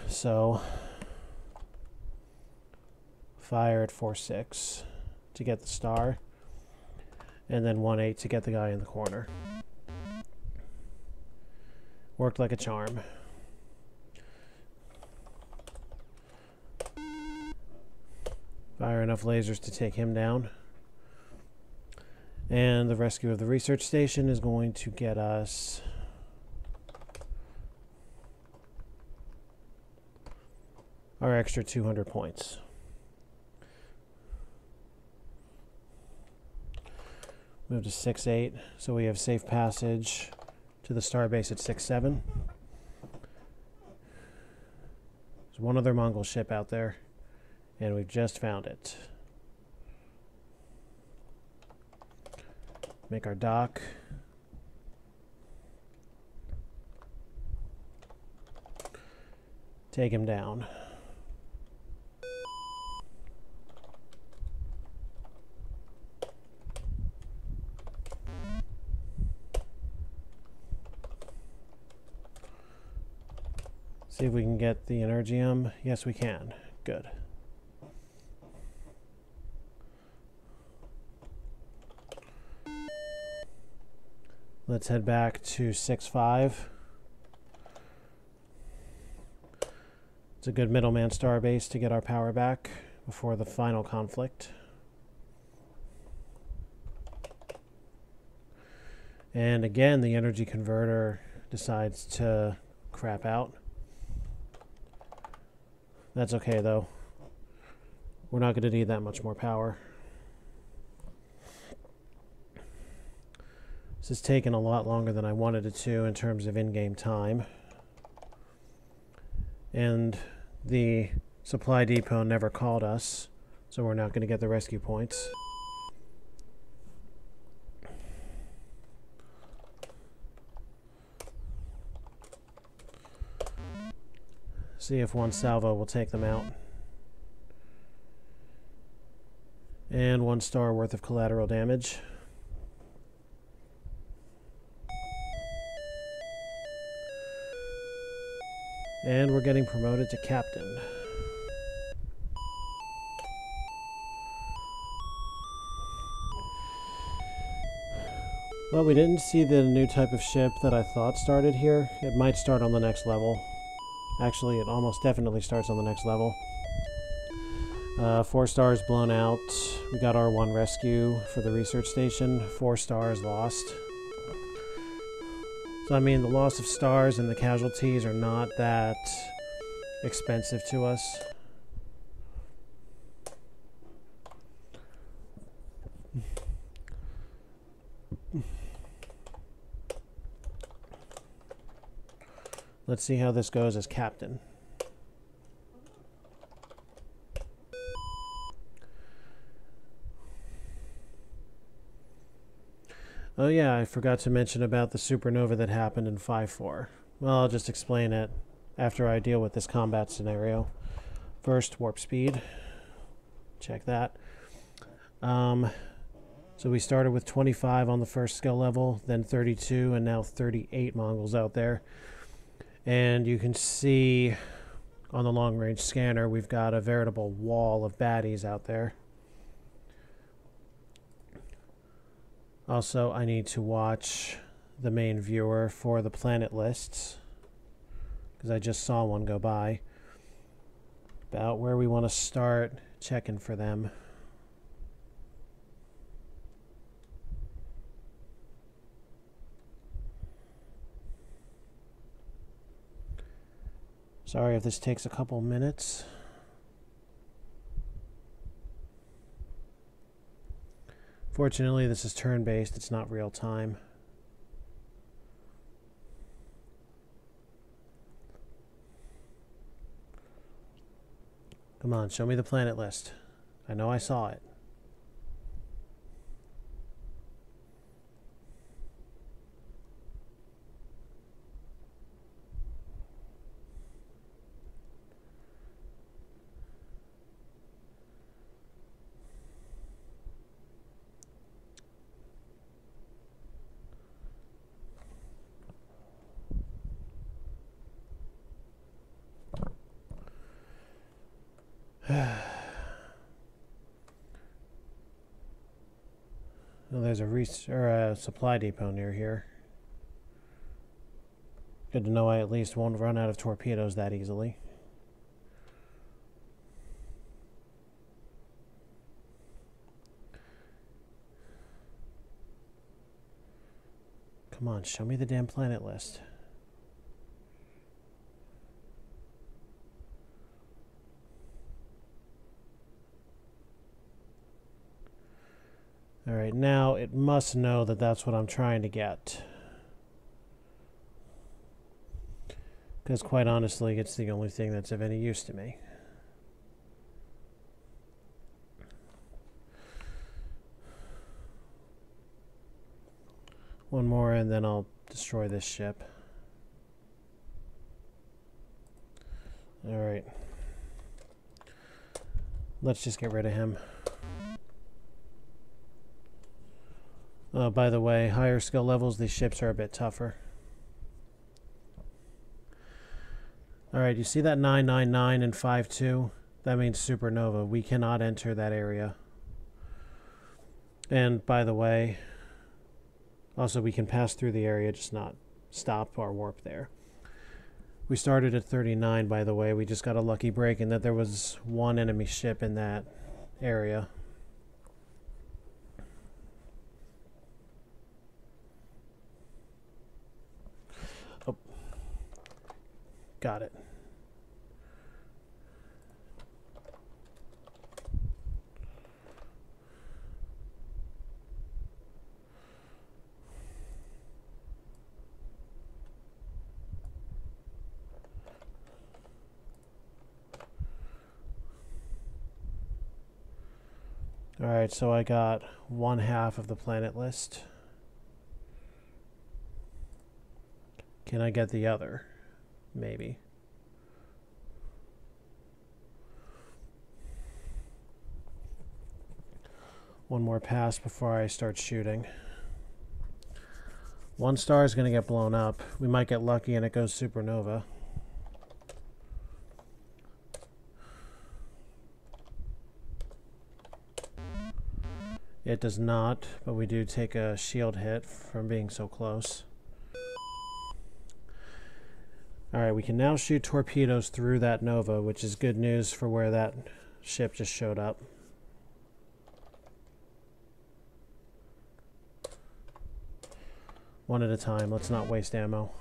So, fire at 4-6 to get the star, and then 1-8 to get the guy in the corner. Worked like a charm. Fire enough lasers to take him down. And the rescue of the research station is going to get us our extra 200 points. Move to 6-8, so we have safe passage to the starbase at 6-7. There's one other Mongol ship out there, and we've just found it. Make our dock. Take him down. See if we can get the Energium. Yes, we can. Good. Let's head back to 6-5. It's a good middleman starbase to get our power back before the final conflict. And again, the energy converter decides to crap out. That's okay, though. We're not going to need that much more power. This has taken a lot longer than I wanted it to in terms of in-game time. And the supply depot never called us, so we're not going to get the rescue points. See if one salvo will take them out. And 1 star worth of collateral damage. And we're getting promoted to captain. Well, we didn't see the new type of ship that I thought started here. It might start on the next level. Actually, it almost definitely starts on the next level. 4 stars blown out. We got our 1 rescue for the research station. 4 stars lost. So, I mean, the loss of stars and the casualties are not that expensive to us. Let's see how this goes as captain. Oh yeah, I forgot to mention about the supernova that happened in 5-4. Well, I'll just explain it after I deal with this combat scenario. First, warp speed. Check that. So we started with 25 on the first skill level, then 32, and now 38 Mongols out there. And you can see on the long-range scanner, we've got a veritable wall of baddies out there. Also, I need to watch the main viewer for the planet lists, because I just saw one go by, about where we want to start checking for them. Sorry if this takes a couple minutes. Fortunately, this is turn-based, it's not real time. Come on, show me the planet list. I know I saw it. Well, there's a supply depot near here. Good to know I at least won't run out of torpedoes that easily. Come on, show me the damn planet list. Alright, now it must know that that's what I'm trying to get. Because quite honestly, it's the only thing that's of any use to me. One more and then I'll destroy this ship. Alright. Let's just get rid of him. Oh, by the way, higher skill levels, these ships are a bit tougher. Alright, you see that 999 and 52? That means supernova. We cannot enter that area. And by the way, also we can pass through the area, just not stop or warp there. We started at 39, by the way. We just got a lucky break in that there was one enemy ship in that area. Oh. Got it. Alright, so I got 1/2 of the planet list. Can I get the other? Maybe. One more pass before I start shooting. One star is going to get blown up. We might get lucky and it goes supernova. It does not, but we do take a shield hit from being so close. Alright, we can now shoot torpedoes through that nova, which is good news for where that ship just showed up. One at a time, let's not waste ammo.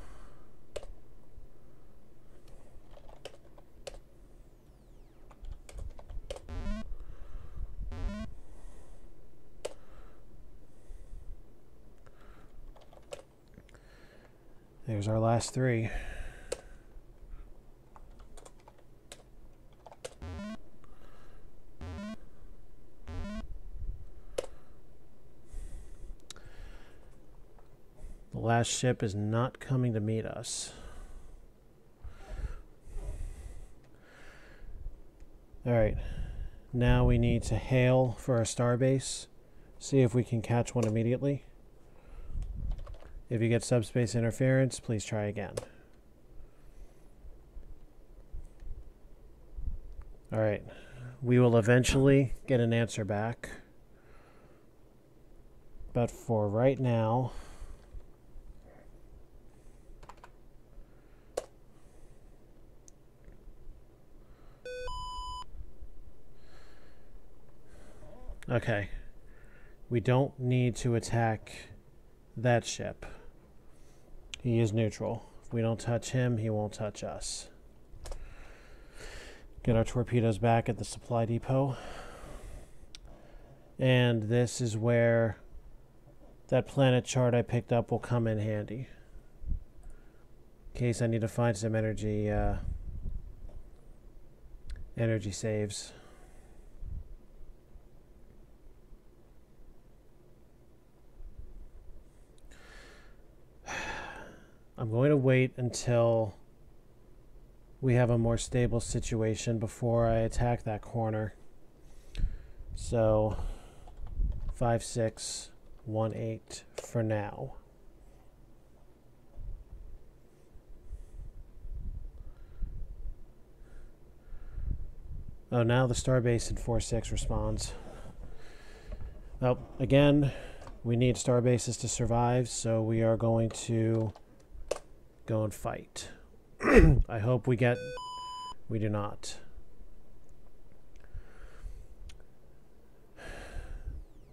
There's our last 3. The last ship is not coming to meet us. Alright, now we need to hail for our starbase. See if we can catch one immediately. If you get subspace interference, please try again. Alright, we will eventually get an answer back. But for right now, okay, we don't need to attack that ship. He is neutral. If we don't touch him, he won't touch us. Get our torpedoes back at the supply depot. And this is where that planet chart I picked up will come in handy. In case I need to find some energy energy saves. I'm going to wait until we have a more stable situation before I attack that corner. So 5, 6, 1, 8 for now. Oh, now the Starbase in 4-6 responds. Well, again, we need Starbases to survive, so we are going to go and fight. I hope we get... We do not.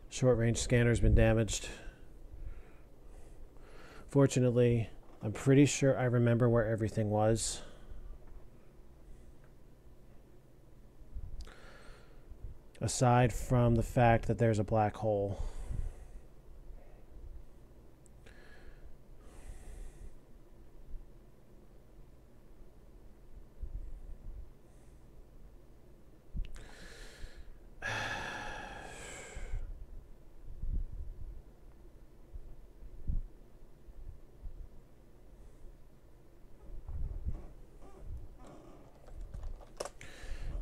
Short-range scanner's been damaged. Fortunately, I'm pretty sure I remember where everything was. Aside from the fact that there's a black hole.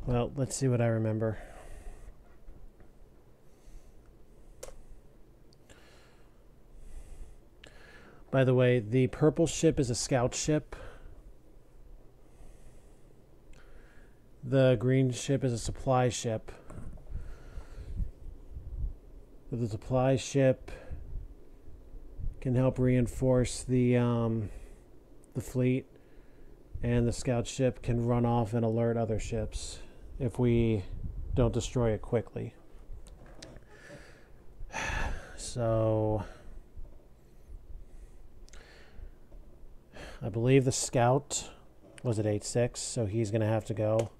Well, let's see what I remember. By the way, the purple ship is a scout ship. The green ship is a supply ship. The supply ship can help reinforce the fleet, and the scout ship can run off and alert other ships if we don't destroy it quickly. So I believe the scout was at 8-6, so he's going to have to go.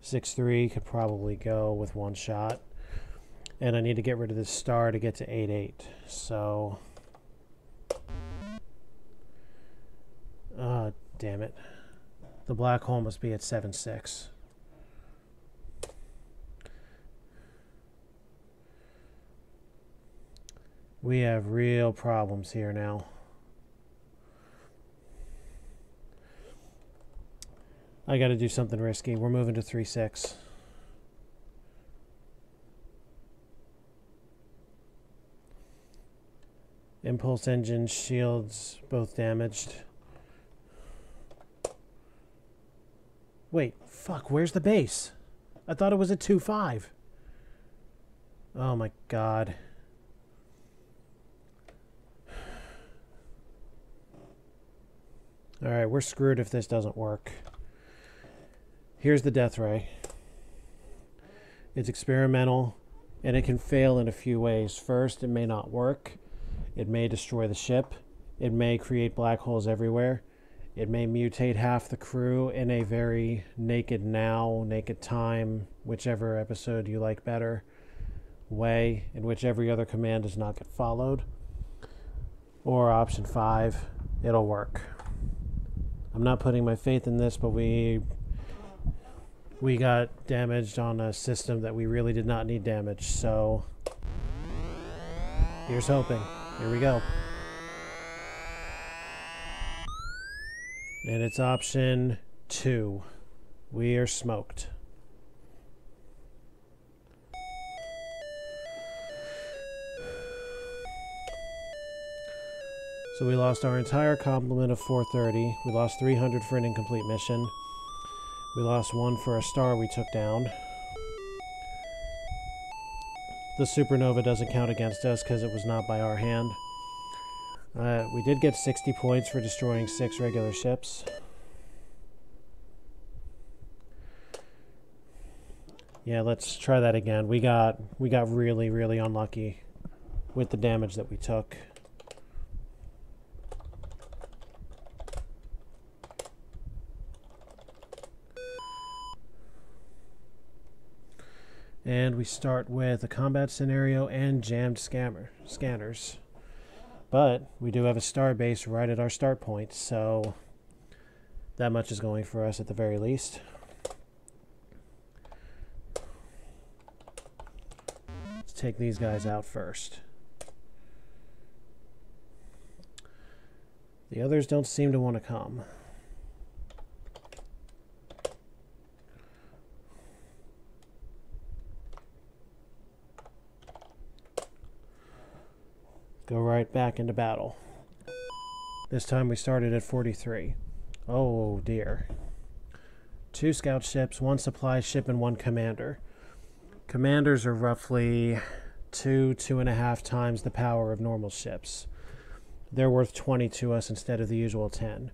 6-3 could probably go with one shot. And I need to get rid of this star to get to 8-8. So... damn it. The black hole must be at 7-6. We have real problems here now. I got to do something risky. We're moving to 3-6. Impulse engine shields both damaged. Wait, fuck, where's the base? I thought it was at 2-5. Oh my god. Alright, we're screwed if this doesn't work. Here's the death ray. It's experimental, and it can fail in a few ways. First, it may not work. It may destroy the ship. It may create black holes everywhere. It may mutate half the crew in a very naked now, naked time, whichever episode you like better, way, in which every other command does not get followed. Or option 5, it'll work. I'm not putting my faith in this, but we got damaged on a system that we really did not need damage, so here's hoping. Here we go. And it's option 2. We are smoked. So we lost our entire complement of 430. We lost 300 for an incomplete mission. We lost 1 for a star we took down. The supernova doesn't count against us because it was not by our hand. We did get 60 points for destroying 6 regular ships. Yeah, let's try that again. We got really, really unlucky with the damage that we took. And we start with a combat scenario and jammed scanners. But we do have a star base right at our start point, so that much is going for us at the very least. take these guys out first. The others don't seem to want to come. Go right back into battle. This time we started at 43. Oh dear. 2 scout ships, 1 supply ship, and 1 commander. Commanders are roughly 2.5 times the power of normal ships. They're worth 20 to us instead of the usual 10.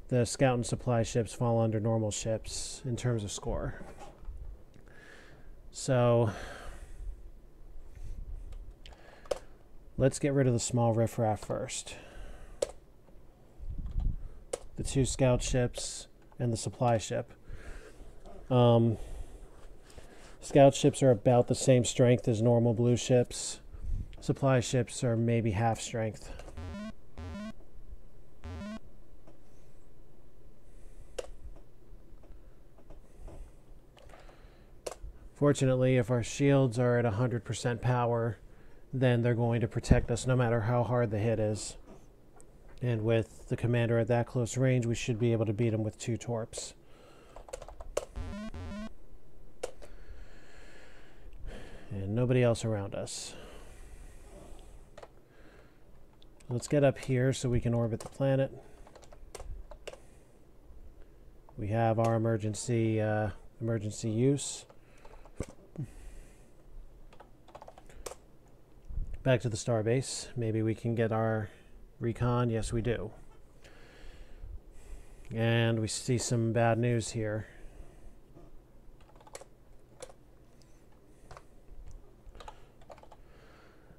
The scout and supply ships fall under normal ships in terms of score. So let's get rid of the small riffraff first. The 2 scout ships and the supply ship. Scout ships are about the same strength as normal blue ships. Supply ships are maybe half strength. Fortunately, if our shields are at 100% power, then they're going to protect us no matter how hard the hit is. And with the commander at that close range, we should be able to beat him with 2 torps. And nobody else around us. Let's get up here so we can orbit the planet. We have our emergency use. Back to the starbase. Maybe we can get our recon. Yes, we do. And we see some bad news here.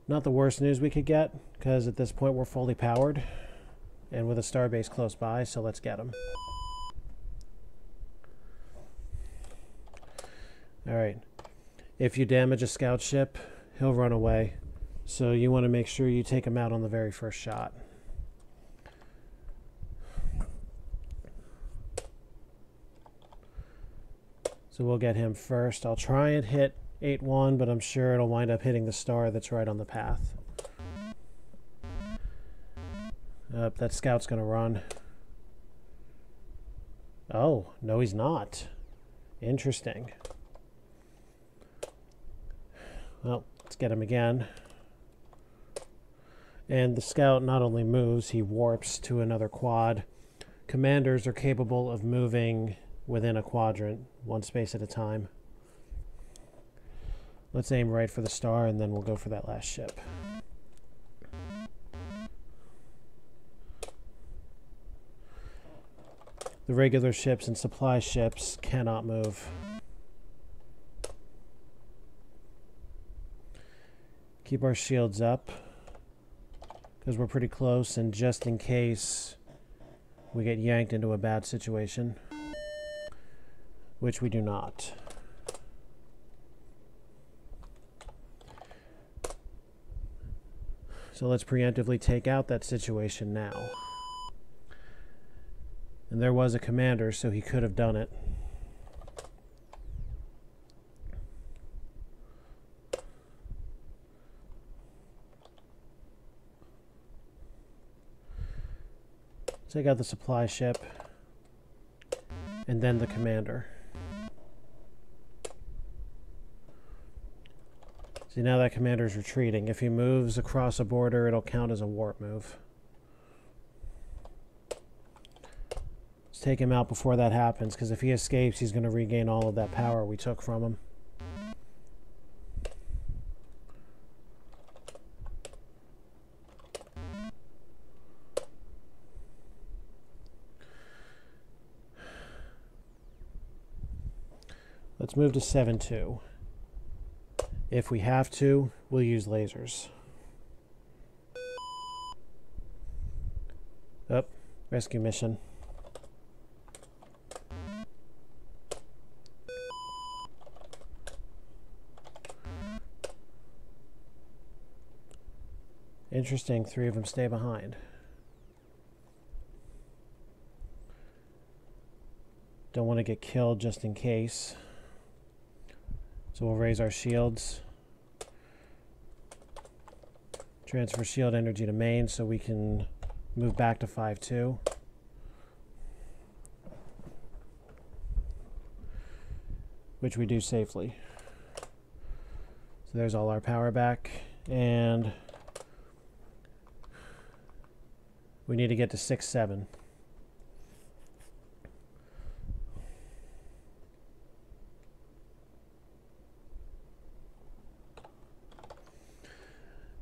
Not the worst news we could get, because at this point we're fully powered and with a starbase close by, so let's get them. Alright. If you damage a scout ship, he'll run away. So you want to make sure you take him out on the very first shot. So we'll get him first. I'll try and hit 8-1, but I'm sure it'll wind up hitting the star that's right on the path. That scout's going to run. Oh, no he's not. Interesting. Well, let's get him again. And the scout not only moves, he warps to another quad. Commanders are capable of moving within a quadrant, 1 space at a time. Let's aim right for the star, and then we'll go for that last ship. The regular ships and supply ships cannot move. Keep our shields up, because we're pretty close, and just in case we get yanked into a bad situation, which we do not. So let's preemptively take out that situation now. And there was a commander, so he could have done it. Take out the supply ship, and then the commander. See, now that commander's retreating. If he moves across a border, it'll count as a warp move. Let's take him out before that happens, because if he escapes, he's going to regain all of that power we took from him. Let's move to 7-2. If we have to, we'll use lasers. Oh, rescue mission. Interesting, 3 of them stay behind. Don't want to get killed just in case. So we'll raise our shields. Transfer shield energy to main so we can move back to 5-2. Which we do safely. So there's all our power back. And we need to get to 6-7.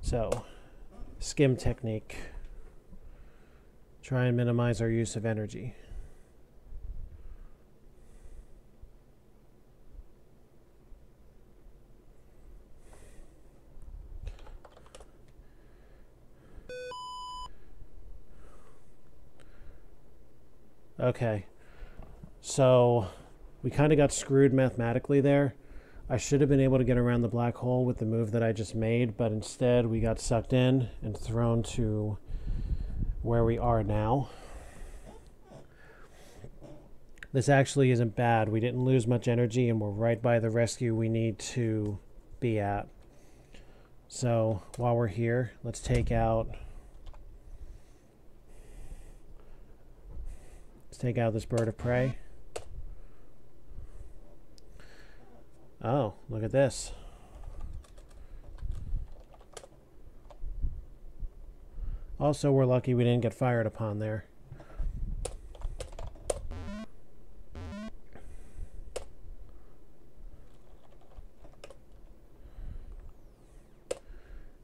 So, skim technique. Try and minimize our use of energy. Okay, so we kind of got screwed mathematically there. I should have been able to get around the black hole with the move that I just made, but instead we got sucked in and thrown to where we are now. This actually isn't bad. We didn't lose much energy and we're right by the rescue we need to be at. So while we're here, let's take out this bird of prey. Oh, look at this. Also, we're lucky we didn't get fired upon there.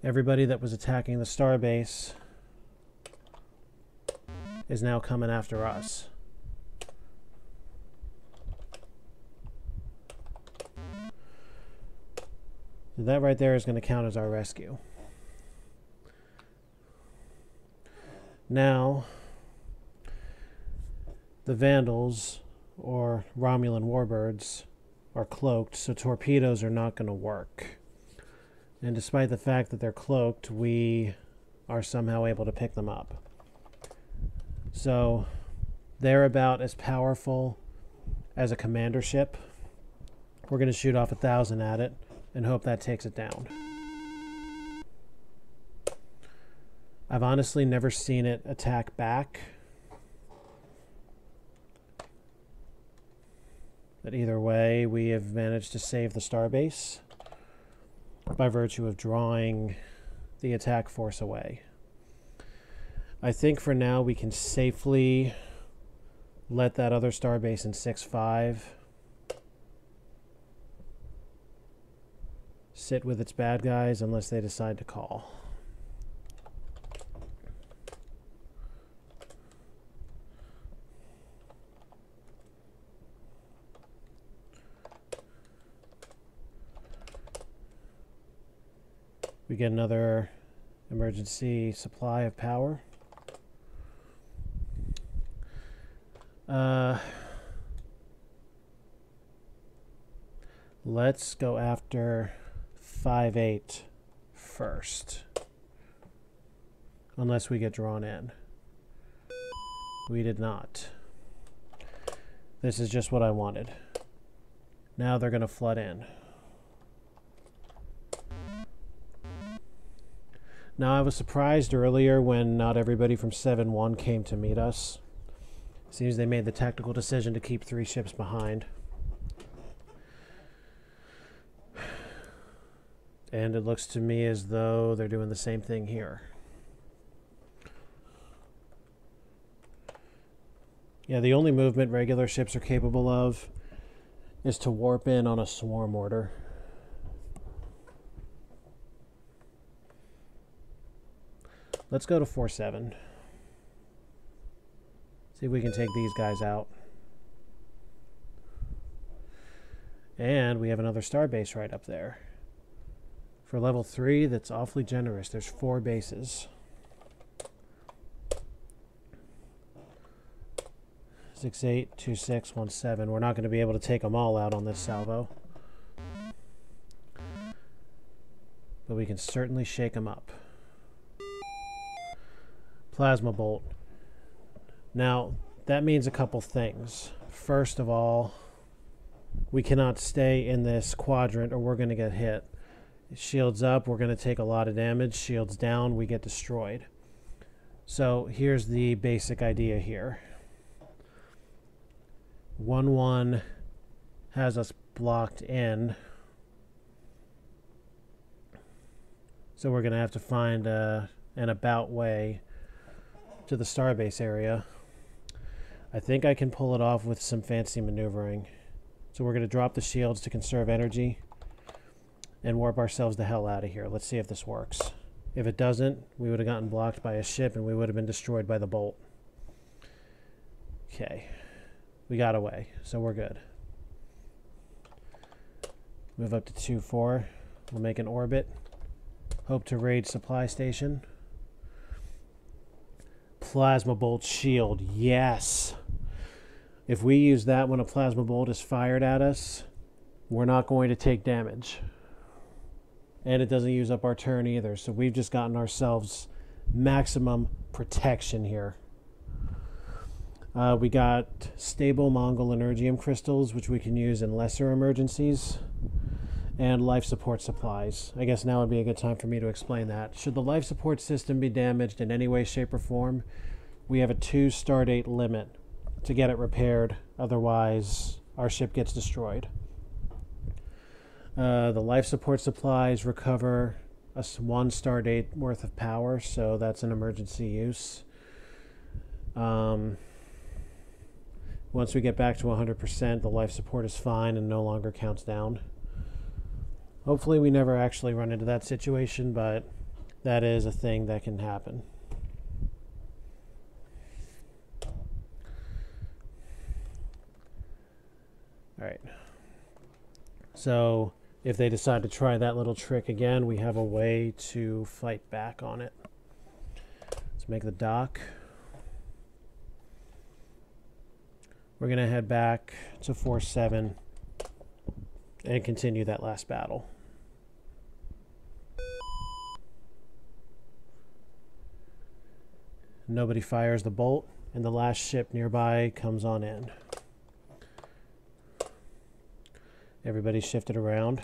Everybody that was attacking the starbase is now coming after us. So that right there is going to count as our rescue. Now, the Vandals, or Romulan warbirds, are cloaked, so torpedoes are not going to work. And despite the fact that they're cloaked, we are somehow able to pick them up. So, they're about as powerful as a commander ship. We're going to shoot off 1,000 at it and hope that takes it down. I've honestly never seen it attack back. But either way, we have managed to save the starbase by virtue of drawing the attack force away. I think for now we can safely let that other starbase in 6-5 sit with its bad guys unless they decide to call. We get another emergency supply of power. Let's go after 5-8 first. Unless we get drawn in. We did not. This is just what I wanted. Now they're going to flood in. Now, I was surprised earlier when not everybody from 7-1 came to meet us. Seems they made the tactical decision to keep 3 ships behind. And it looks to me as though they're doing the same thing here. Yeah, the only movement regular ships are capable of is to warp in on a swarm order. Let's go to 4-7. See if we can take these guys out. And we have another starbase right up there. For level 3, that's awfully generous. There's 4 bases. 6-8, 2-6, 1-7. We're not going to be able to take them all out on this salvo. But we can certainly shake them up. Plasma bolt. Now, that means a couple things. First of all, we cannot stay in this quadrant or we're going to get hit. Shields up, we're going to take a lot of damage. Shields down, we get destroyed. So here's the basic idea here. 1-1 has us blocked in. So we're going to have to find an about way to the starbase area. I think I can pull it off with some fancy maneuvering. So we're going to drop the shields to conserve energy and warp ourselves the hell out of here. Let's see if this works. If it doesn't, we would have gotten blocked by a ship and we would have been destroyed by the bolt. Okay. We got away, so we're good. Move up to 2-4. We'll make an orbit. Hope to raid supply station. Plasma bolt shield, yes. If we use that when a plasma bolt is fired at us, we're not going to take damage. And it doesn't use up our turn either, so we've just gotten ourselves maximum protection here. We got stable Mongol Energium crystals, which we can use in lesser emergencies, and life support supplies. I guess now would be a good time for me to explain that. Should the life support system be damaged in any way, shape, or form, we have a 2 stardate limit to get it repaired. Otherwise, our ship gets destroyed. The life support supplies recover a 1 stardate worth of power, so that's an emergency use. Once we get back to 100%, the life support is fine and no longer counts down. Hopefully we never actually run into that situation, but that is a thing that can happen. Alright. So, if they decide to try that little trick again, we have a way to fight back on it. Let's make the dock. We're going to head back to 4-7 and continue that last battle. Nobody fires the bolt, and the last ship nearby comes on in. Everybody's shifted around,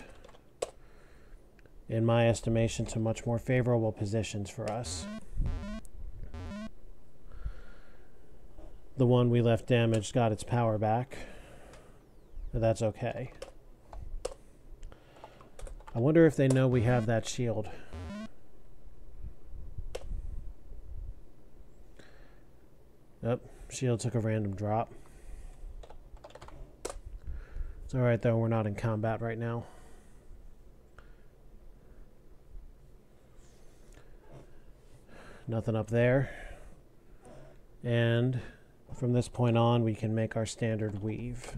in my estimation, to much more favorable positions for us. The one we left damaged got its power back. That's okay. I wonder if they know we have that shield. Oh, shield took a random drop. It's alright though, we're not in combat right now. Nothing up there. And from this point on, we can make our standard weave.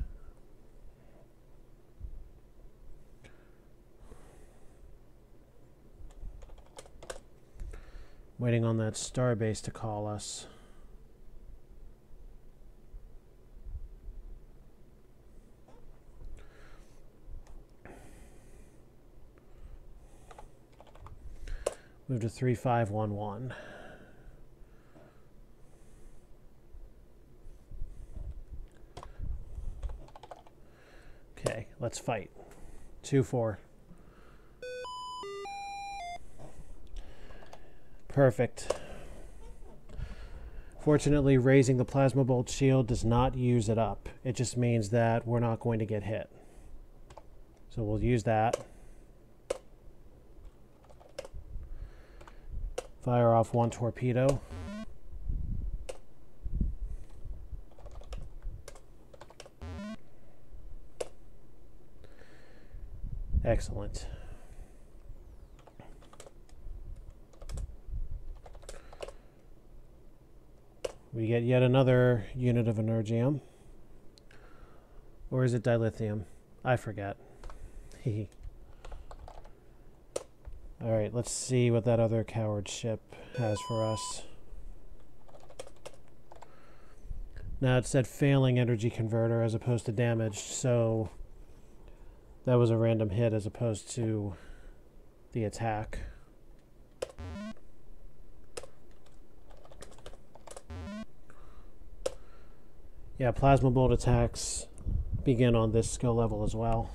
Waiting on that starbase to call us. Move to 3511. Okay, let's fight. 2-4. Perfect. Fortunately, raising the plasma bolt shield does not use it up. It just means that we're not going to get hit. So we'll use that. Fire off 1 torpedo. Excellent. We get yet another unit of energium. Or is it dilithium? I forget. Hehe. Alright, let's see what that other coward ship has for us. Now it said failing energy converter as opposed to damaged, so that was a random hit as opposed to the attack. Yeah, plasma bolt attacks begin on this skill level as well.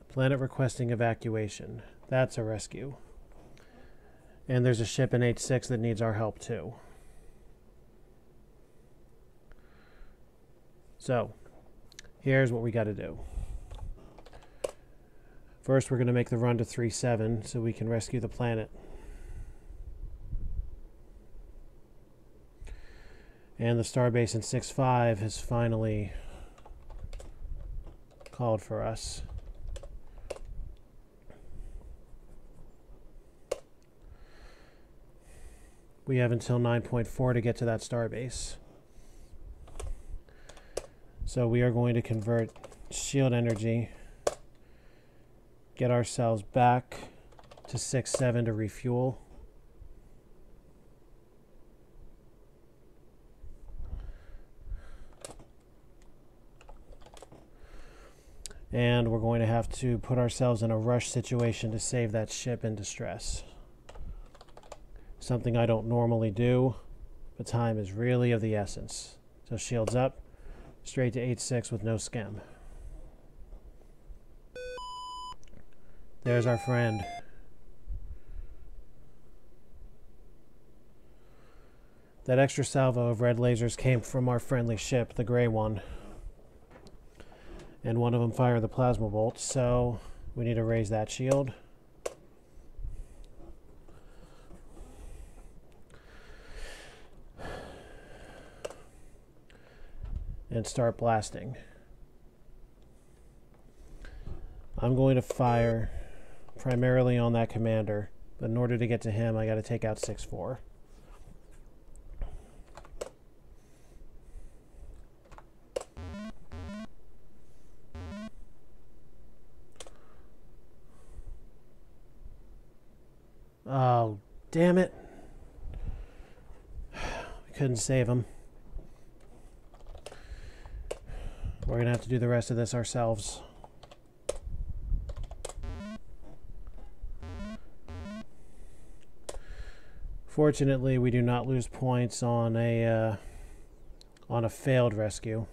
Planet requesting evacuation. That's a rescue. And there's a ship in H6 that needs our help too. So, here's what we got to do. First, we're going to make the run to 3-7 so we can rescue the planet. And the starbase in 6-5 has finally called for us. We have until 9.4 to get to that starbase. So we are going to convert shield energy, get ourselves back to 6-7 to refuel. And we're going to have to put ourselves in a rush situation to save that ship in distress. Something I don't normally do, but time is really of the essence. So shields up, straight to H6 with no skim. There's our friend. That extra salvo of red lasers came from our friendly ship, the gray one. And one of them fired the plasma bolt, so we need to raise that shield. And start blasting. I'm going to fire primarily on that commander, but in order to get to him, I got to take out 6-4. Oh, damn it. We couldn't save him. We're going to have to do the rest of this ourselves. Fortunately, we do not lose points on a failed rescue.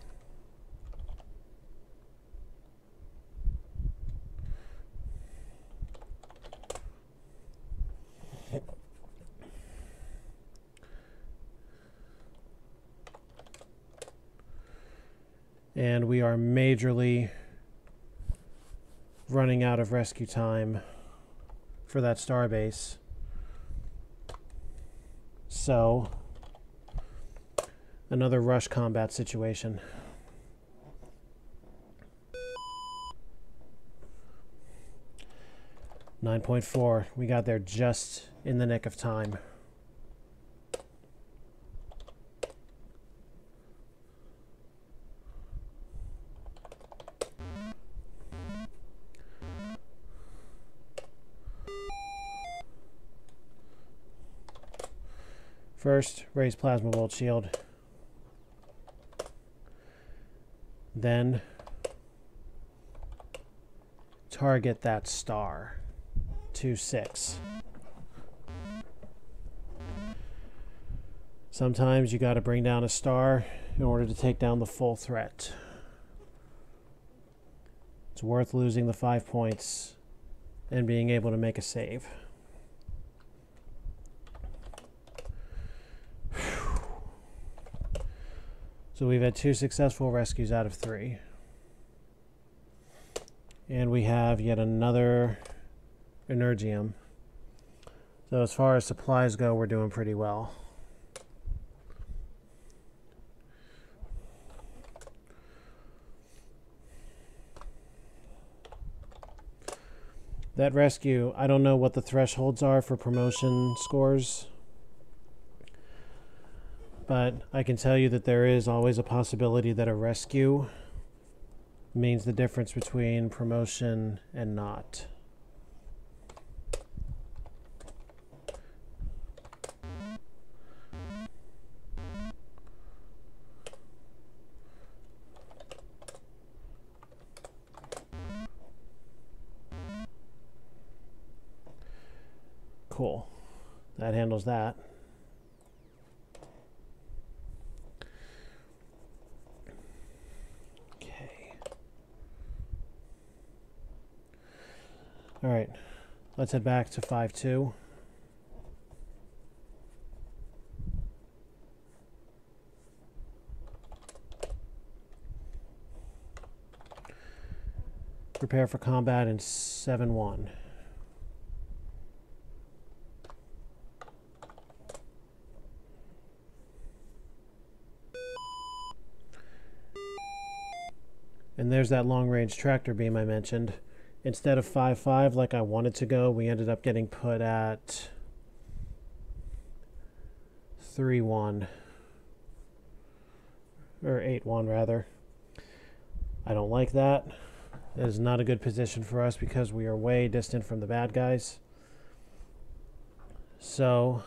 And we are majorly running out of rescue time for that starbase. So, another rush combat situation. $9.4. We got there just in the nick of time. First, raise plasma bolt shield. Then, target that star. 2-6. Sometimes you got to bring down a star in order to take down the full threat. It's worth losing the 5 points and being able to make a save. So we've had 2 successful rescues out of 3. And we have yet another Energium. So as far as supplies go, we're doing pretty well. That rescue, I don't know what the thresholds are for promotion scores. But I can tell you that there is always a possibility that a rescue means the difference between promotion and not. Cool. That handles that. Alright, let's head back to 5-2. Prepare for combat in 7-1. And there's that long-range tractor beam I mentioned. Instead of 5-5 like I wanted to go, we ended up getting put at 3-1. Or 8-1 rather. I don't like that. That is not a good position for us because we are way distant from the bad guys. So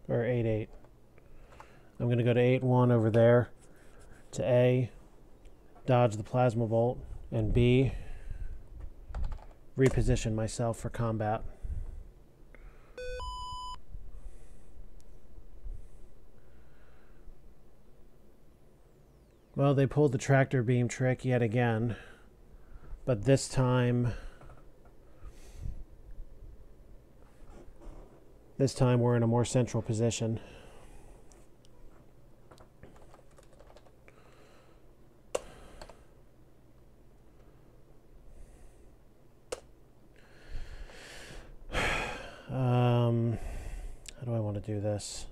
or 8-8. I'm going to go to 8-1 over there to A, dodge the plasma bolt, and B, reposition myself for combat. Well, they pulled the tractor beam trick yet again, but this time we're in a more central position. How do I want to do this?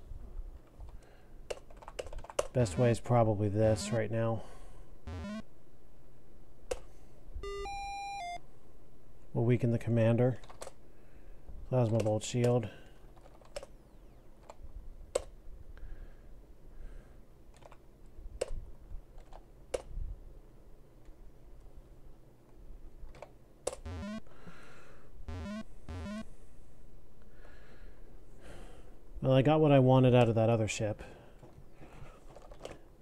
Best way is probably this right now. We'll weaken the commander. Plasma bolt shield. Well, I got what I wanted out of that other ship.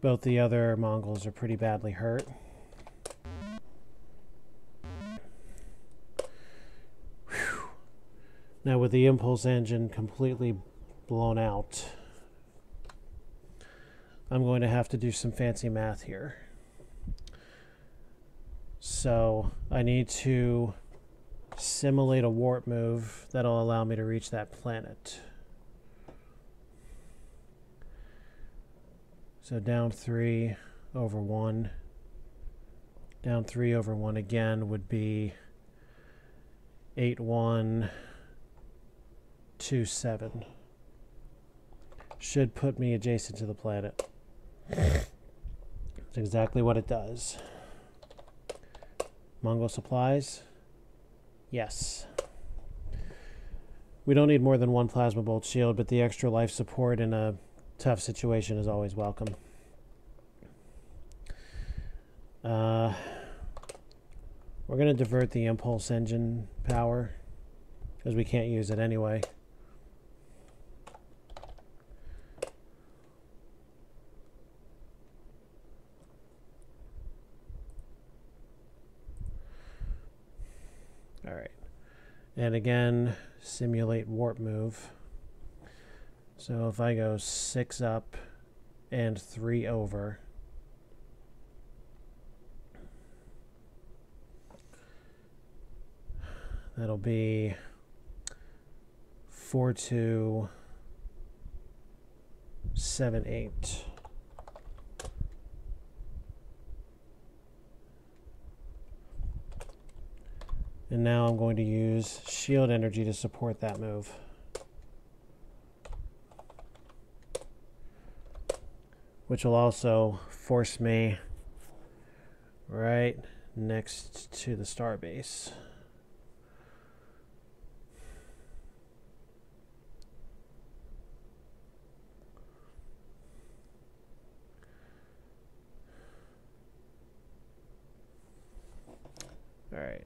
Both the other Mongols are pretty badly hurt. Whew. Now with the impulse engine completely blown out, I'm going to have to do some fancy math here. So I need to simulate a warp move that'll allow me to reach that planet. So down 3 over 1. Down 3 over 1 again would be 8-1, 2-7. Should put me adjacent to the planet. That's exactly what it does. Mongol supplies? Yes. We don't need more than one plasma bolt shield, but the extra life support in a tough situation is always welcome. We're going to divert the impulse engine power because we can't use it anyway. All right. And again, simulate warp move. So if I go 6 up and 3 over, that'll be 4-2, 7-8. And now I'm going to use shield energy to support that move. Which will also force me right next to the starbase. All right.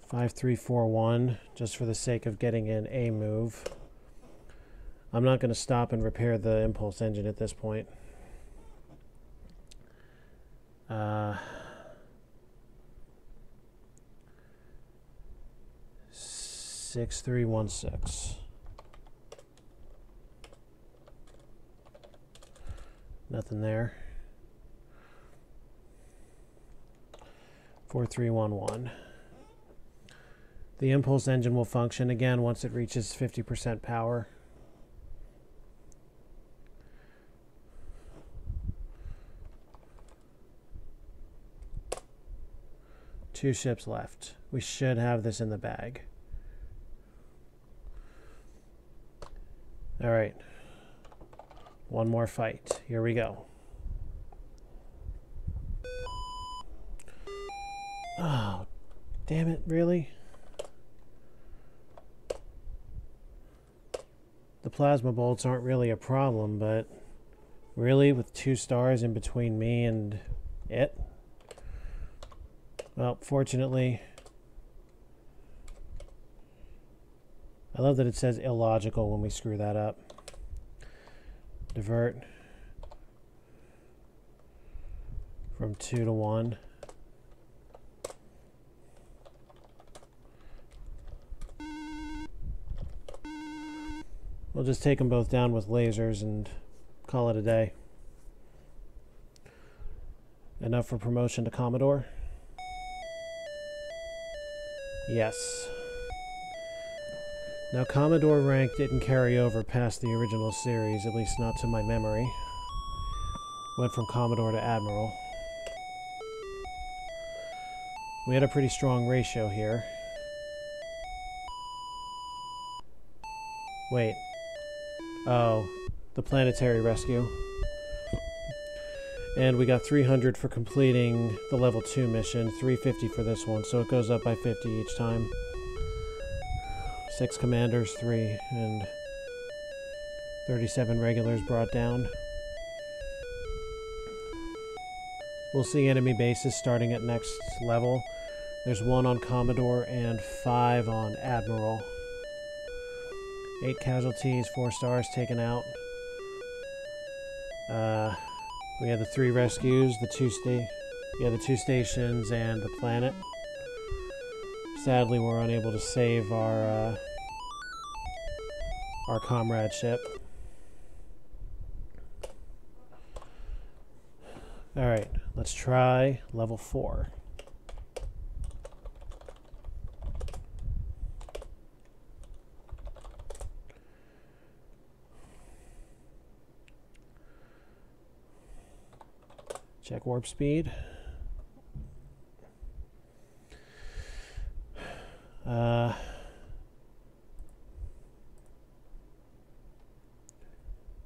5-3-4-1, just for the sake of getting in a move. I'm not going to stop and repair the impulse engine at this point. 6-3-1-6. Nothing there. 4311. The impulse engine will function again once it reaches 50% power. Two ships left. We should have this in the bag. All right. One more fight. Here we go. Oh, damn it, really? The plasma bolts aren't really a problem, but really, with 2 stars in between me and it? Well, fortunately, I love that it says illogical when we screw that up. Divert from 2 to 1. We'll just take them both down with lasers and call it a day. Enough for promotion to Commodore? Yes. Now, Commodore rank didn't carry over past the original series, at least not to my memory. Went from Commodore to Admiral. We had a pretty strong ratio here. Wait. Oh, the planetary rescue. And we got 300 for completing the level 2 mission, 350 for this one, so it goes up by 50 each time. 6 commanders, 3, and 37 regulars brought down. We'll see enemy bases starting at next level. There's 1 on Commodore and 5 on Admiral. 8 casualties, 4 stars taken out. We had the 3 rescues, the 2 stations, and the planet. Sadly, we're unable to save our comrade ship. All right, let's try level 4. Check warp speed. All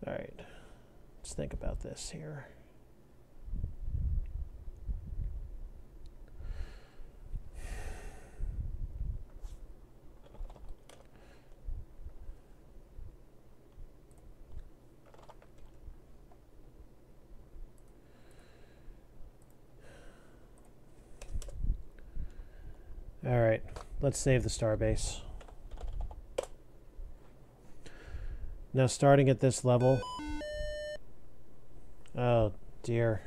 right, let's think about this here. All right, let's save the starbase. Now, starting at this level. Oh dear.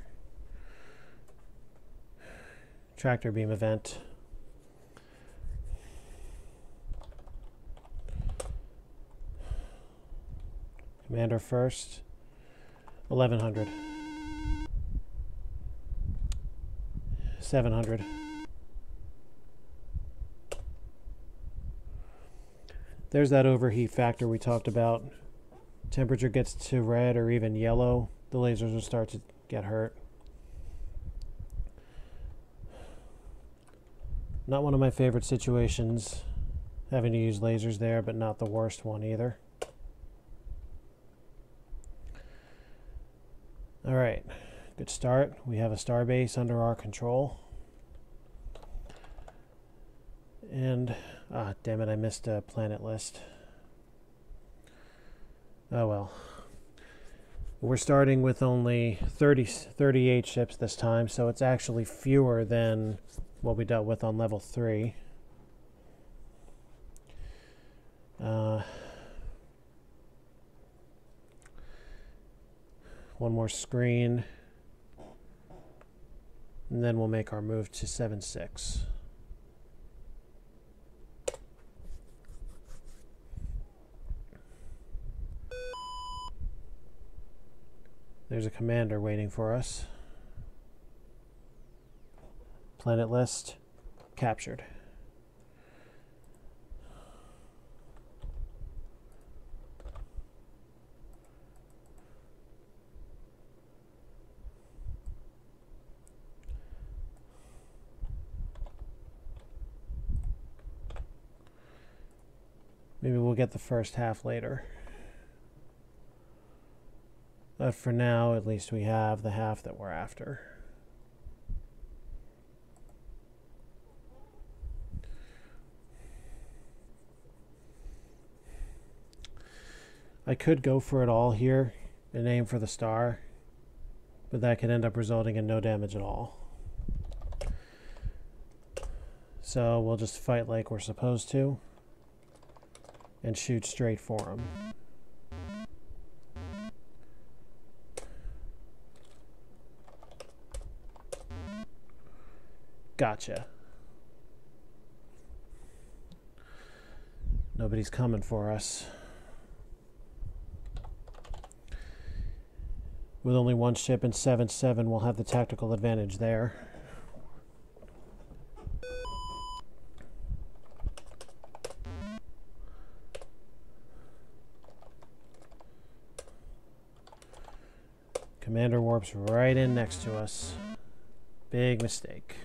Tractor beam event. Commander first. 1100. 700. There's that overheat factor we talked about. Temperature gets to red or even yellow, the lasers will start to get hurt. Not one of my favorite situations, having to use lasers there, but not the worst one either. All right, good start. We have a starbase under our control. And, damn it, I missed a planet list. Oh well. We're starting with only 38 ships this time, so it's actually fewer than what we dealt with on level 3. One more screen, and then we'll make our move to 7-6. There's a commander waiting for us. Planet list captured. Maybe we'll get the first half later. But for now, at least we have the half that we're after. I could go for it all here and aim for the star, but that could end up resulting in no damage at all. So we'll just fight like we're supposed to and shoot straight for him. Gotcha. Nobody's coming for us. With only one ship and 7-7, we'll have the tactical advantage there. Commander warps right in next to us. Big mistake.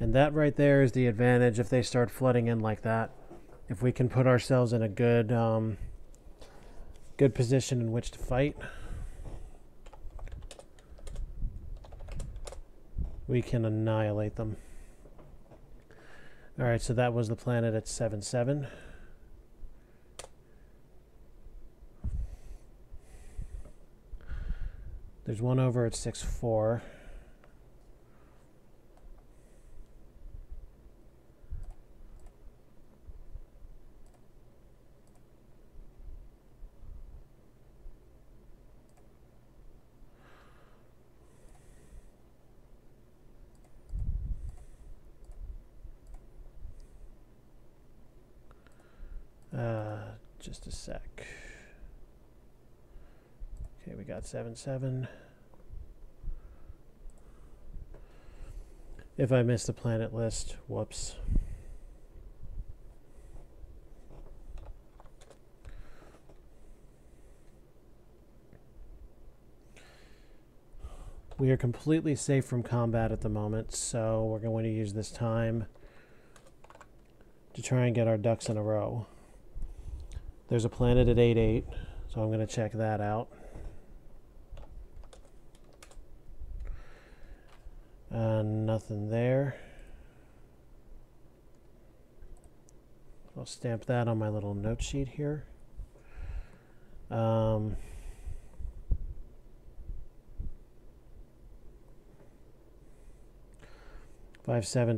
And that right there is the advantage if they start flooding in like that. If we can put ourselves in a good good position in which to fight, we can annihilate them. Alright, so that was the planet at 7-7. There's one over at 6-4. Just a sec. Okay, we got 7-7. If I missed the planet list, whoops. We are completely safe from combat at the moment, so we're going to use this time to try and get our ducks in a row. There's a planet at 8-8, so I'm going to check that out. Nothing there. I'll stamp that on my little note sheet here. 5-7's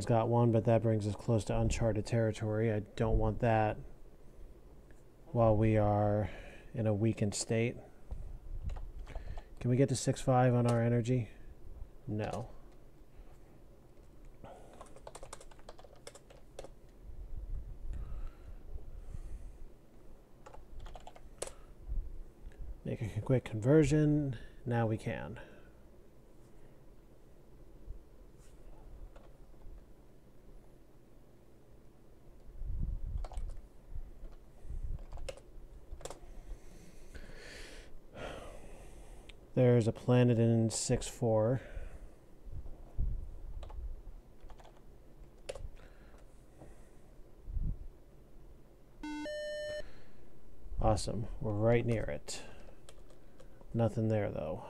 got one, but that brings us close to uncharted territory. I don't want that while we are in a weakened state. Can we get to 6-5 on our energy? No. Make a quick conversion. Now we can. There's a planet in 6-4. Awesome. We're right near it. Nothing there, though.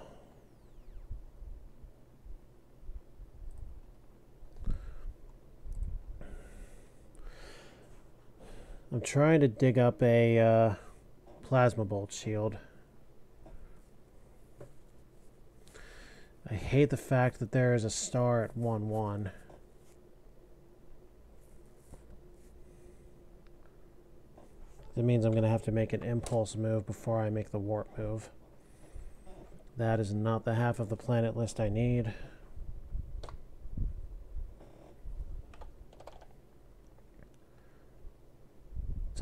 I'm trying to dig up a plasma bolt shield. I hate the fact that there is a star at 1-1. That means I'm going to have to make an impulse move before I make the warp move. That is not the half of the planet list I need.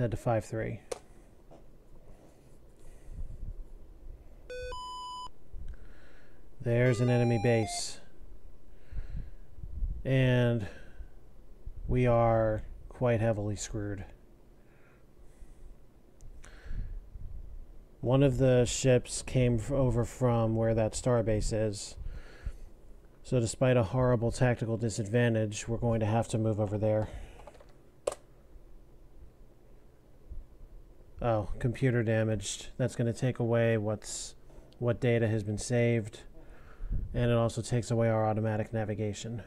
head to 5-3. There's an enemy base. And we are quite heavily screwed. One of the ships came over from where that starbase is. So despite a horrible tactical disadvantage, we're going to have to move over there. Oh, computer damaged. That's going to take away what data has been saved. And it also takes away our automatic navigation.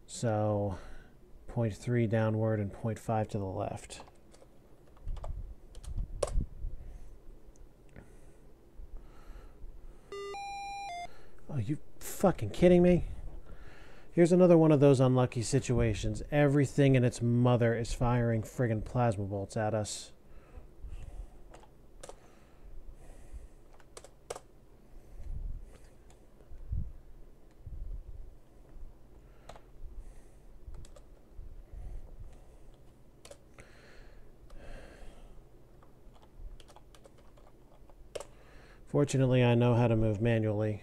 So 0.3 downward and 0.5 to the left. Oh, you fucking kidding me? Here's another one of those unlucky situations. Everything in its mother is firing friggin' plasma bolts at us. Fortunately, I know how to move manually.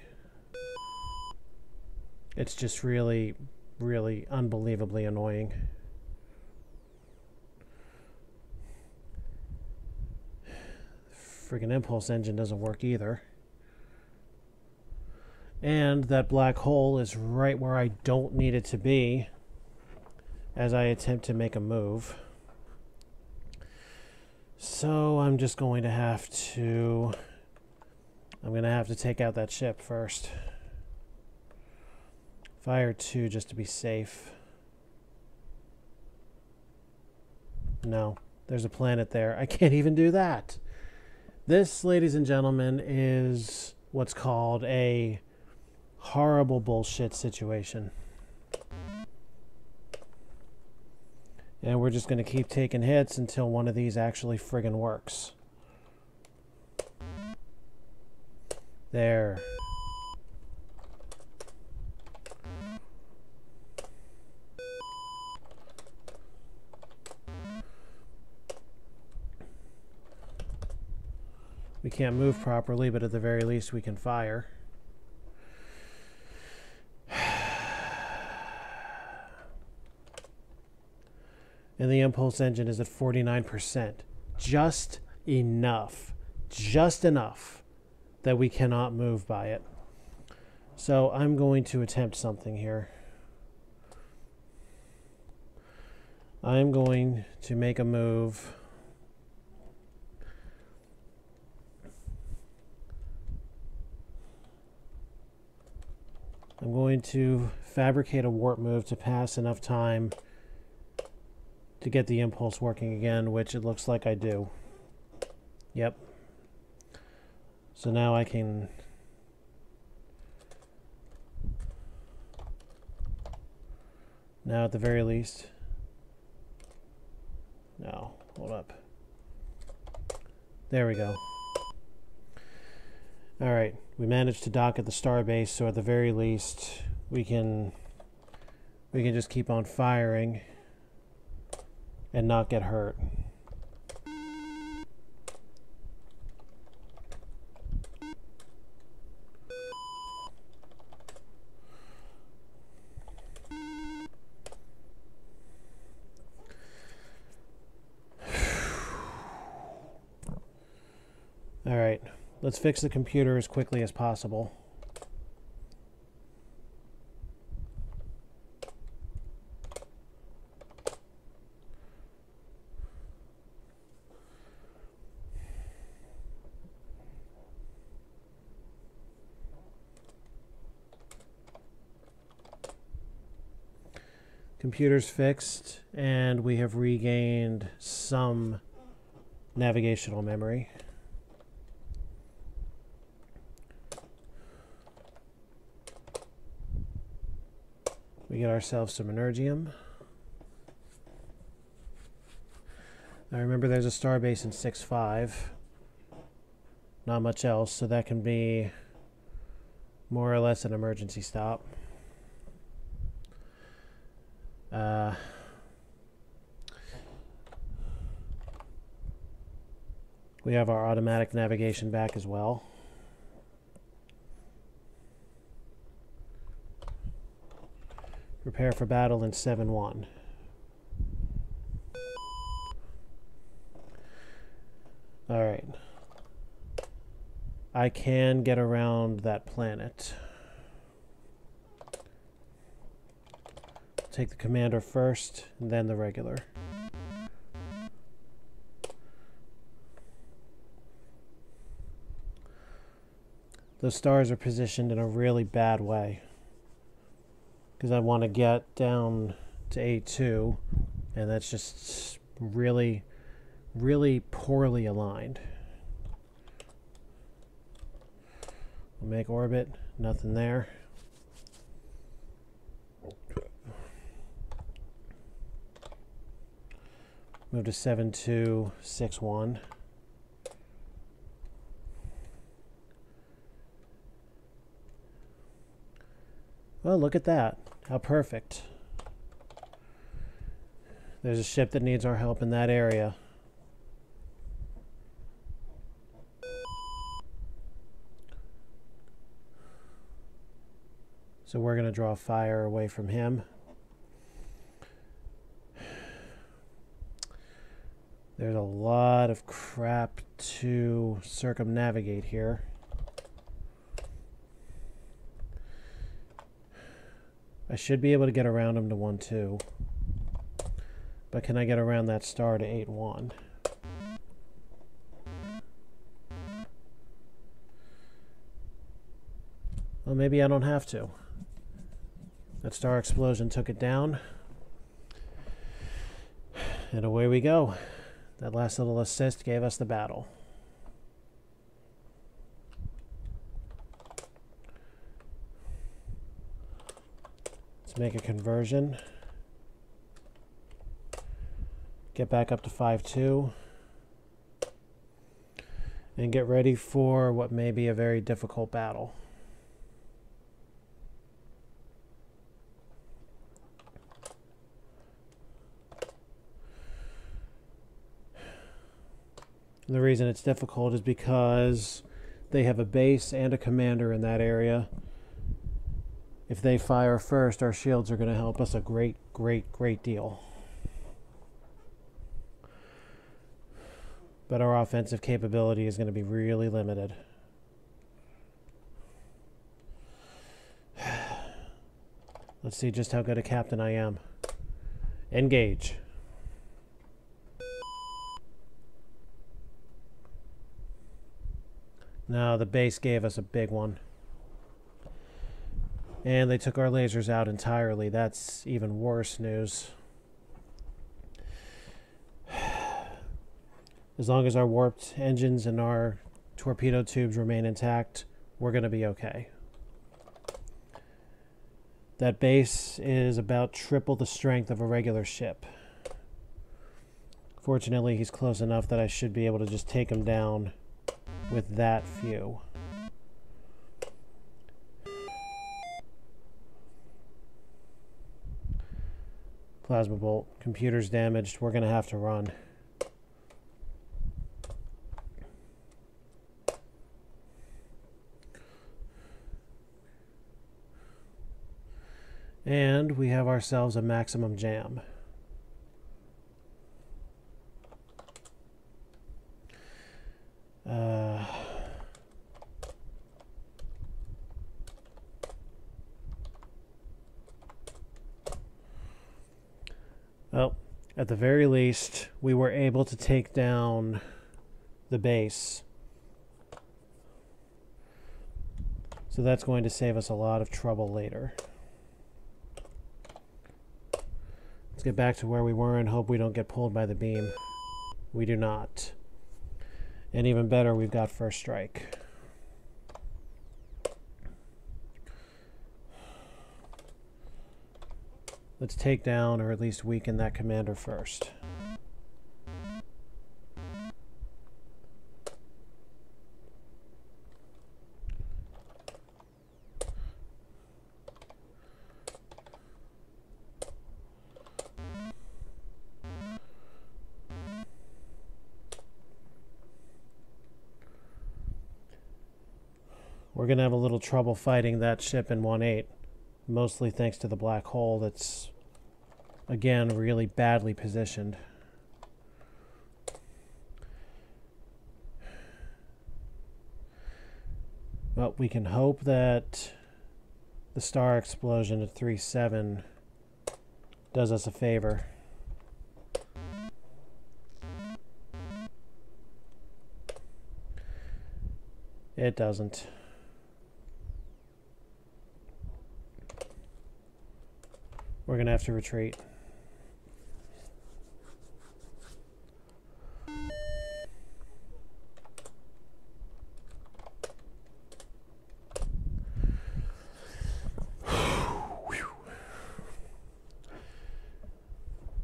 It's just really, really unbelievably annoying. Friggin' impulse engine doesn't work either. And that black hole is right where I don't need it to be as I attempt to make a move. So I'm just going to have to... I'm going to have to take out that ship first. Fire 2 just to be safe. No, there's a planet there. I can't even do that. This, ladies and gentlemen, is what's called a horrible bullshit situation. And we're just going to keep taking hits until one of these actually friggin' works. There. We can't move properly, but at the very least we can fire. And the impulse engine is at 49%. Just enough. Just enough that we cannot move by it. So I'm going to attempt something here. I'm going to make a move. I'm going to fabricate a warp move to pass enough time to get the impulse working again, which it looks like I do. Yep. So now I can... Now at the very least... No, hold up. There we go. Alright, we managed to dock at the starbase, so at the very least we can just keep on firing and not get hurt. Alright, let's fix the computer as quickly as possible. Computer's fixed, and we have regained some navigational memory. We get ourselves some energium. Now remember, there's a starbase in 6.5. Not much else, so that can be more or less an emergency stop. We have our automatic navigation back as well. Prepare for battle in 7-1. Alright. I can get around that planet. Take the commander first, and then the regular. Those stars are positioned in a really bad way, because I want to get down to A2, and that's just really, really poorly aligned. We'll make orbit, nothing there. Move to 7-2, 6-1. Well, look at that. How perfect. There's a ship that needs our help in that area. So we're going to draw fire away from him. There's a lot of crap to circumnavigate here. I should be able to get around him to 1-2. But can I get around that star to 8-1? Well, maybe I don't have to. That star explosion took it down. And away we go. That last little assist gave us the battle. Let's make a conversion. Get back up to 5-2. And get ready for what may be a very difficult battle. And the reason it's difficult is because they have a base and a commander in that area. If they fire first, our shields are going to help us a great, great, great deal. But our offensive capability is going to be really limited. Let's see just how good a captain I am. Engage. No, the base gave us a big one. And they took our lasers out entirely. That's even worse news. As long as our warped engines and our torpedo tubes remain intact, we're going to be okay. That base is about triple the strength of a regular ship. Fortunately, he's close enough that I should be able to just take him down with that few. Plasma bolt. Computer's damaged. We're going to have to run. And we have ourselves a maximum jam. Well, at the very least, we were able to take down the base. So that's going to save us a lot of trouble later. Let's get back to where we were and hope we don't get pulled by the beam. We do not. And even better, we've got first strike. Let's take down, or at least weaken, that commander first. we're going to have a little trouble fighting that ship in 1/8, mostly thanks to the black hole that's, again, really badly positioned. But we can hope that the star explosion at 3/7 does us a favor. It doesn't. We're going to have to retreat.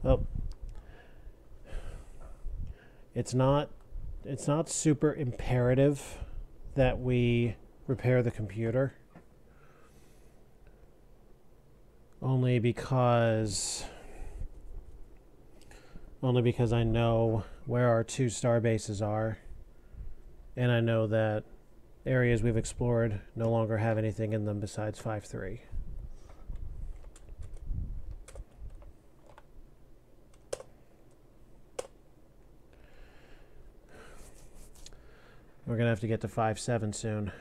Oh. It's not super imperative that we repair the computer. Only because I know where our 2 star bases are, and I know that areas we've explored no longer have anything in them besides 5-3. We're going to have to get to 5-7 soon.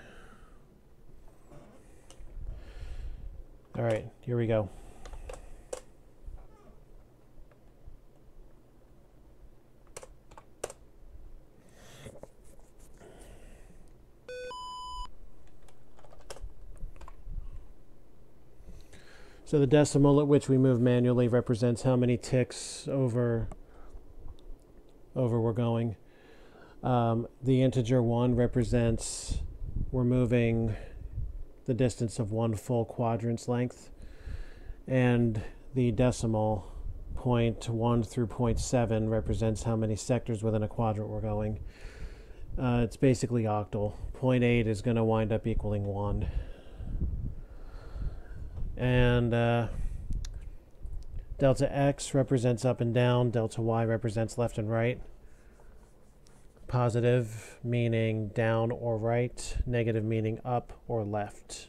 All right, here we go. So the decimal at which we move manually represents how many ticks over we're going. The integer 1 represents we're moving the distance of 1 full quadrant's length, and the decimal 0.1 through 0.7 represents how many sectors within a quadrant we're going. It's basically octal. 0.8 is going to wind up equaling 1. And delta x represents up and down, delta y represents left and right. Positive meaning down or right, negative meaning up or left,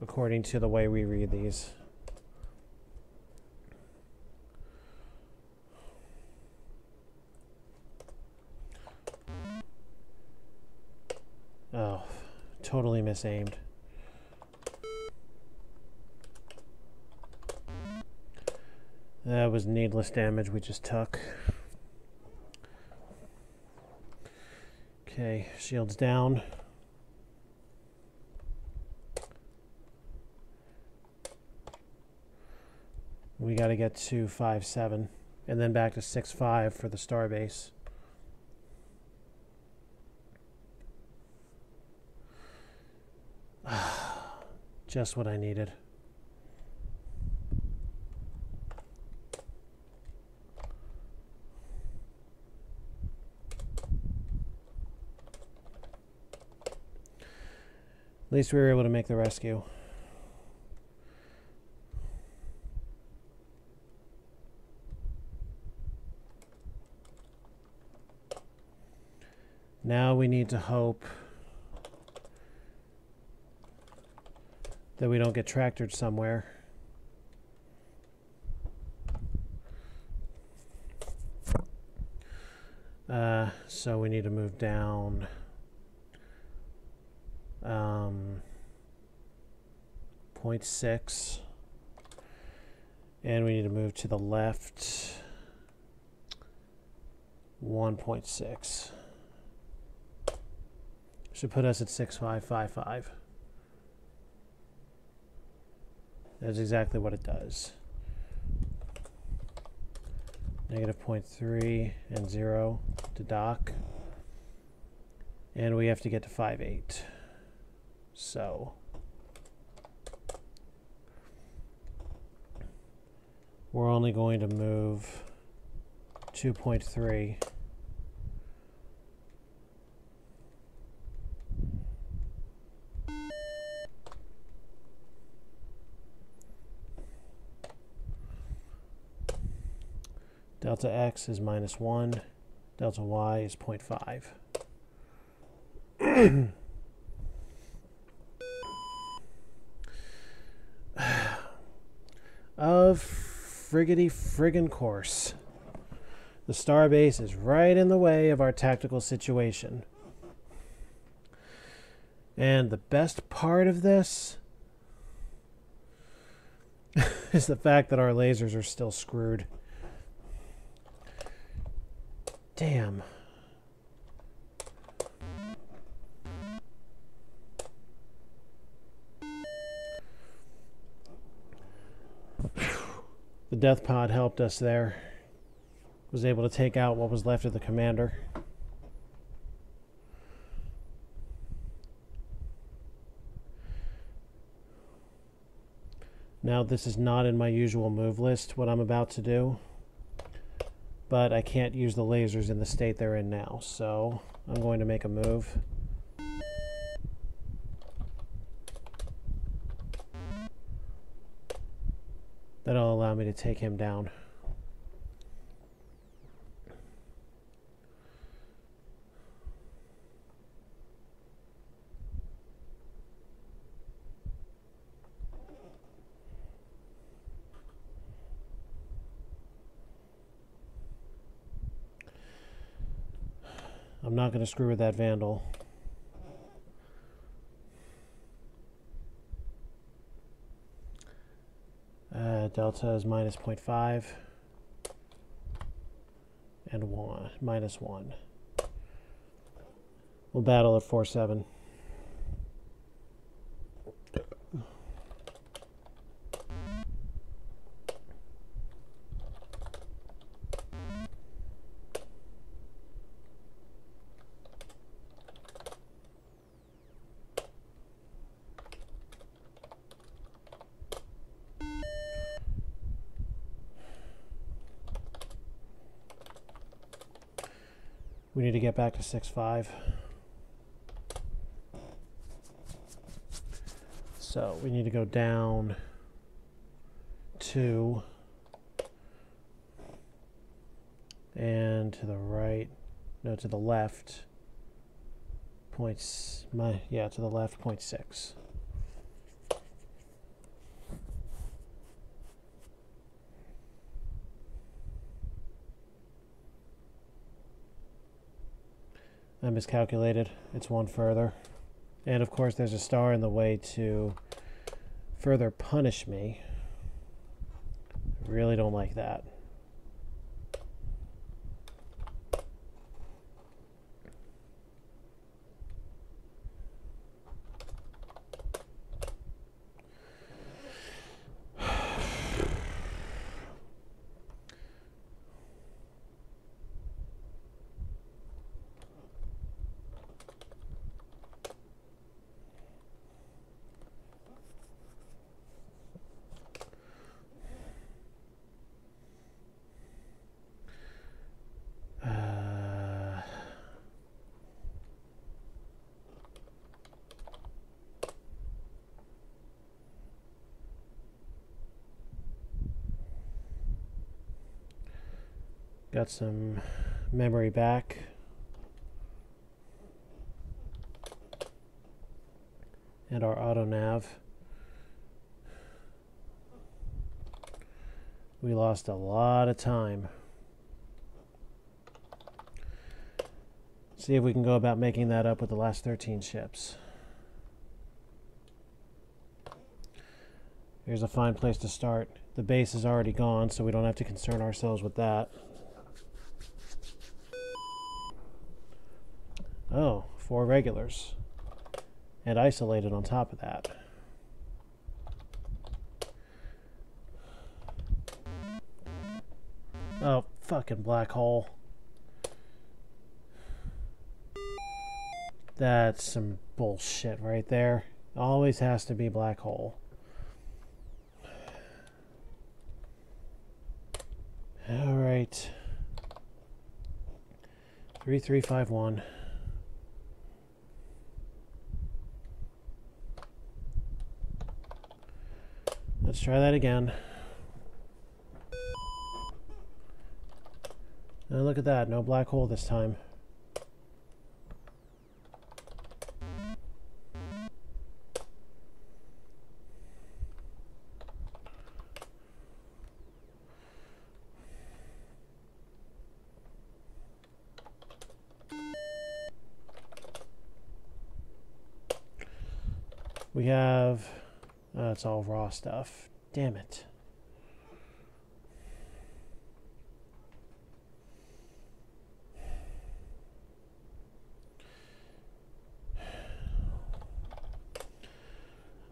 according to the way we read these. Oh, totally misaimed. That was needless damage we just took. Okay, shields down. We got to get to 5-7 and then back to 6-5 for the starbase. Just what I needed. At least we were able to make the rescue. Now we need to hope that we don't get tractored somewhere. So we need to move down 0.6, and we need to move to the left 1.6. Should put us at 6.555. That's exactly what it does. Negative 0.3 and 0 to dock. And we have to get to 5.8. So we're only going to move 2.3. Delta x is -1. Delta y is 0.5. of friggin' course. The starbase is right in the way of our tactical situation. And the best part of this is the fact that our lasers are still screwed. Damn. The death pod helped us there. Was able to take out what was left of the commander. Now, this is not in my usual move list, what I'm about to do. But I can't use the lasers in the state they're in now, so I'm going to make a move. That'll allow me to take him down. I'm not going to screw with that Vandal. Delta is minus 0.5 and minus 1. We'll battle at 4-7. We need to get back to 6-5. So we need to go down 2 and to the right, no, to the left, to the left, 0.6. I miscalculated. It's one further. And of course there's a star in the way to further punish me. I really don't like that. Got some memory back. And our auto nav. We lost a lot of time. See if we can go about making that up with the last 13 ships. Here's a fine place to start. The base is already gone, so we don't have to concern ourselves with that. Oh, 4 regulars. And isolated on top of that. Oh, fucking black hole. That's some bullshit right there. Always has to be black hole. All right. 3351. Let's try that again. And look at that, no black hole this time. We have, it's all raw stuff. Damn it.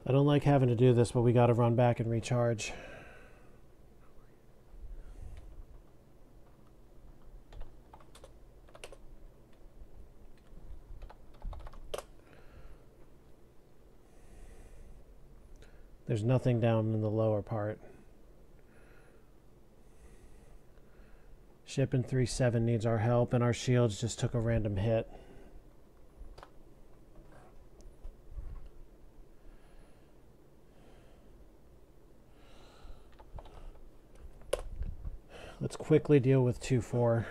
I don't like having to do this, but we got to run back and recharge. There's nothing down in the lower part. Ship in 3-7 needs our help, and our shields just took a random hit. Let's quickly deal with 2-4.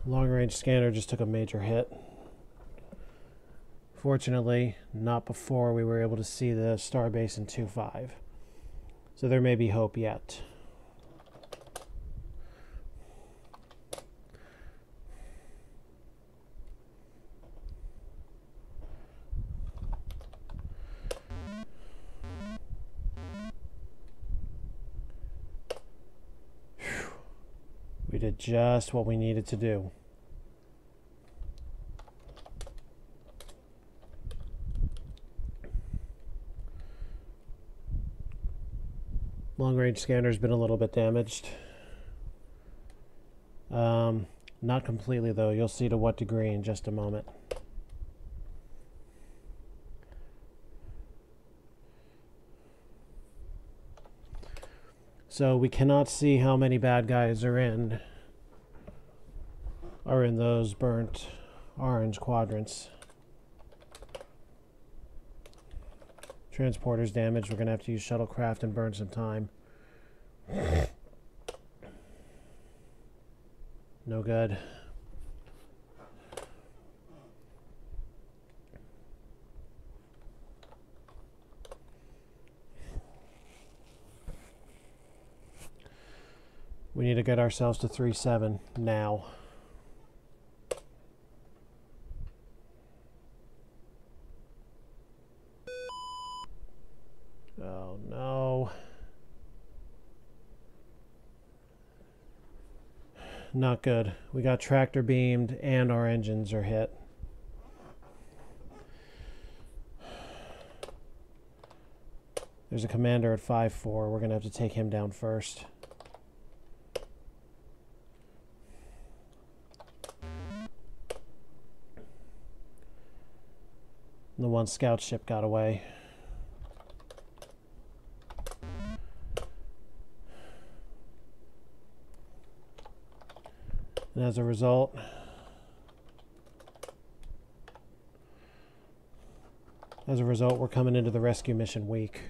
Long-range scanner just took a major hit. Fortunately, not before we were able to see the starbase in 2-5. So there may be hope yet. We did just what we needed to do. Long-range scanner's been a little bit damaged. Not completely though. You'll see to what degree in just a moment. So we cannot see how many bad guys are in those burnt orange quadrants. Transporter's damaged. We're going to have to use shuttlecraft and burn some time. No good. We need to get ourselves to 3-7 now. Oh no. Not good. We got tractor beamed and our engines are hit. There's a commander at 5-4. We're going to have to take him down first. The one scout ship got away. And as a result, we're coming into the rescue mission weak.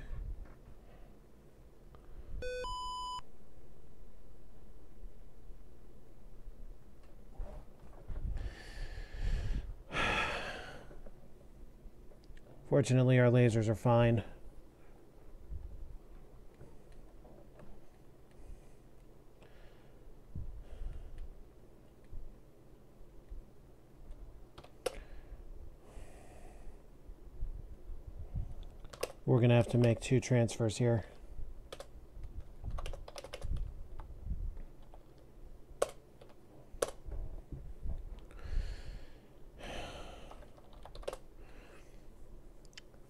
Fortunately, our lasers are fine. We're going to have to make 2 transfers here.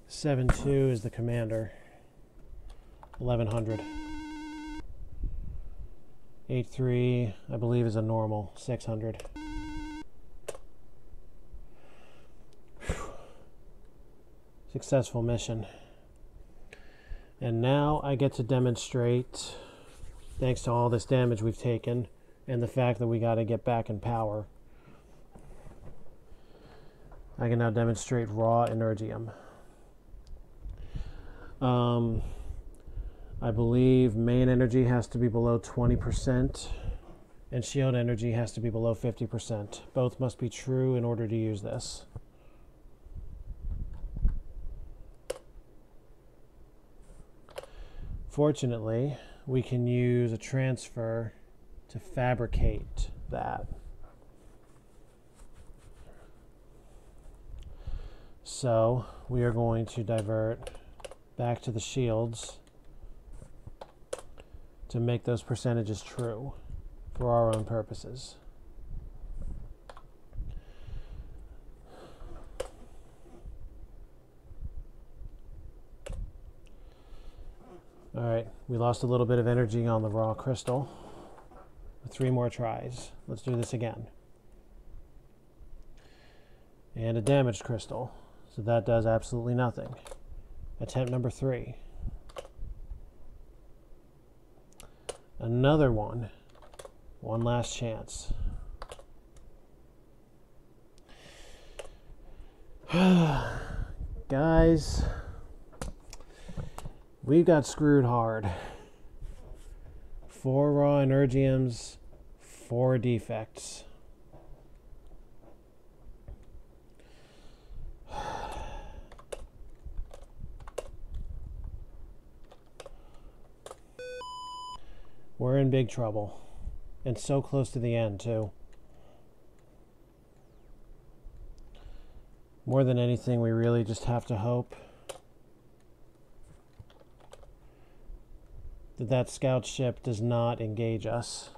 (7-2) is the commander. 1100. 8-3, I believe, is a normal. 600. Whew. Successful mission. And now I get to demonstrate, thanks to all this damage we've taken, and the fact that we got to get back in power, I can now demonstrate raw inertium. I believe main energy has to be below 20%, and shield energy has to be below 50%. Both must be true in order to use this. Fortunately, we can use a transfer to fabricate that. So we are going to divert back to the shields to make those percentages true for our own purposes. Alright, we lost a little bit of energy on the raw crystal. 3 more tries. Let's do this again. And a damaged crystal. So that does absolutely nothing. Attempt number 3. Another one. One last chance. Guys, we've got screwed hard. 4 raw energiums, 4 defects. We're in big trouble. And so close to the end, too. More than anything, we really just have to hope that that scout ship does not engage us.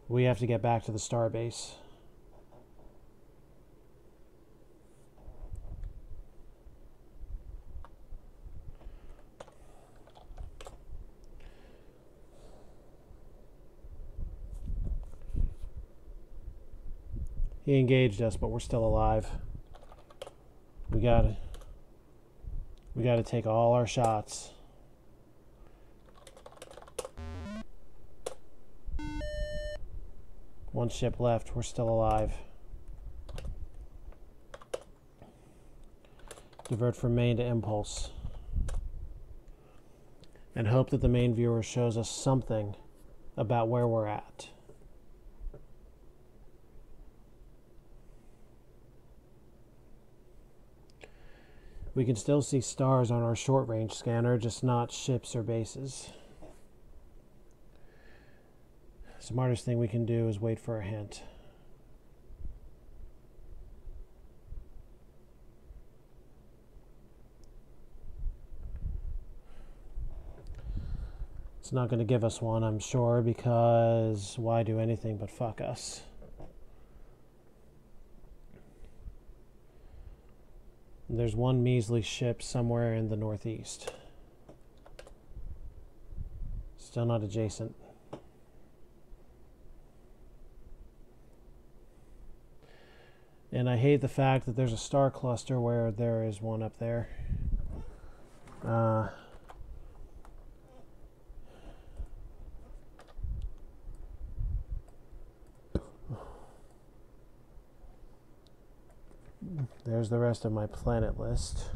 We have to get back to the starbase. He engaged us, but we're still alive. We gotta take all our shots. One ship left, we're still alive. Divert from main to impulse. And hope that the main viewer shows us something about where we're at. We can still see stars on our short-range scanner, just not ships or bases. Smartest thing we can do is wait for a hint. It's not going to give us one, I'm sure, because why do anything but fuck us? There's one measly ship somewhere in the northeast. Still not adjacent. And I hate the fact that there's a star cluster where there is one up there. There's the rest of my planet list.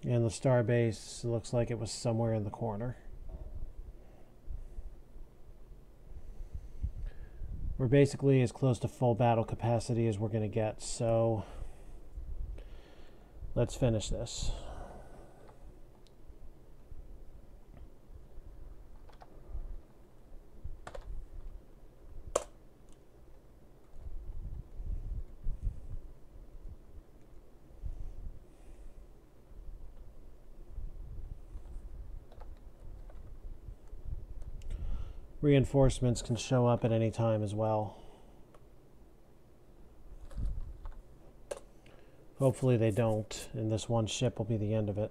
And the starbase looks like it was somewhere in the corner. We're basically as close to full battle capacity as we're going to get, so let's finish this. Reinforcements can show up at any time as well. Hopefully they don't, and this one ship will be the end of it.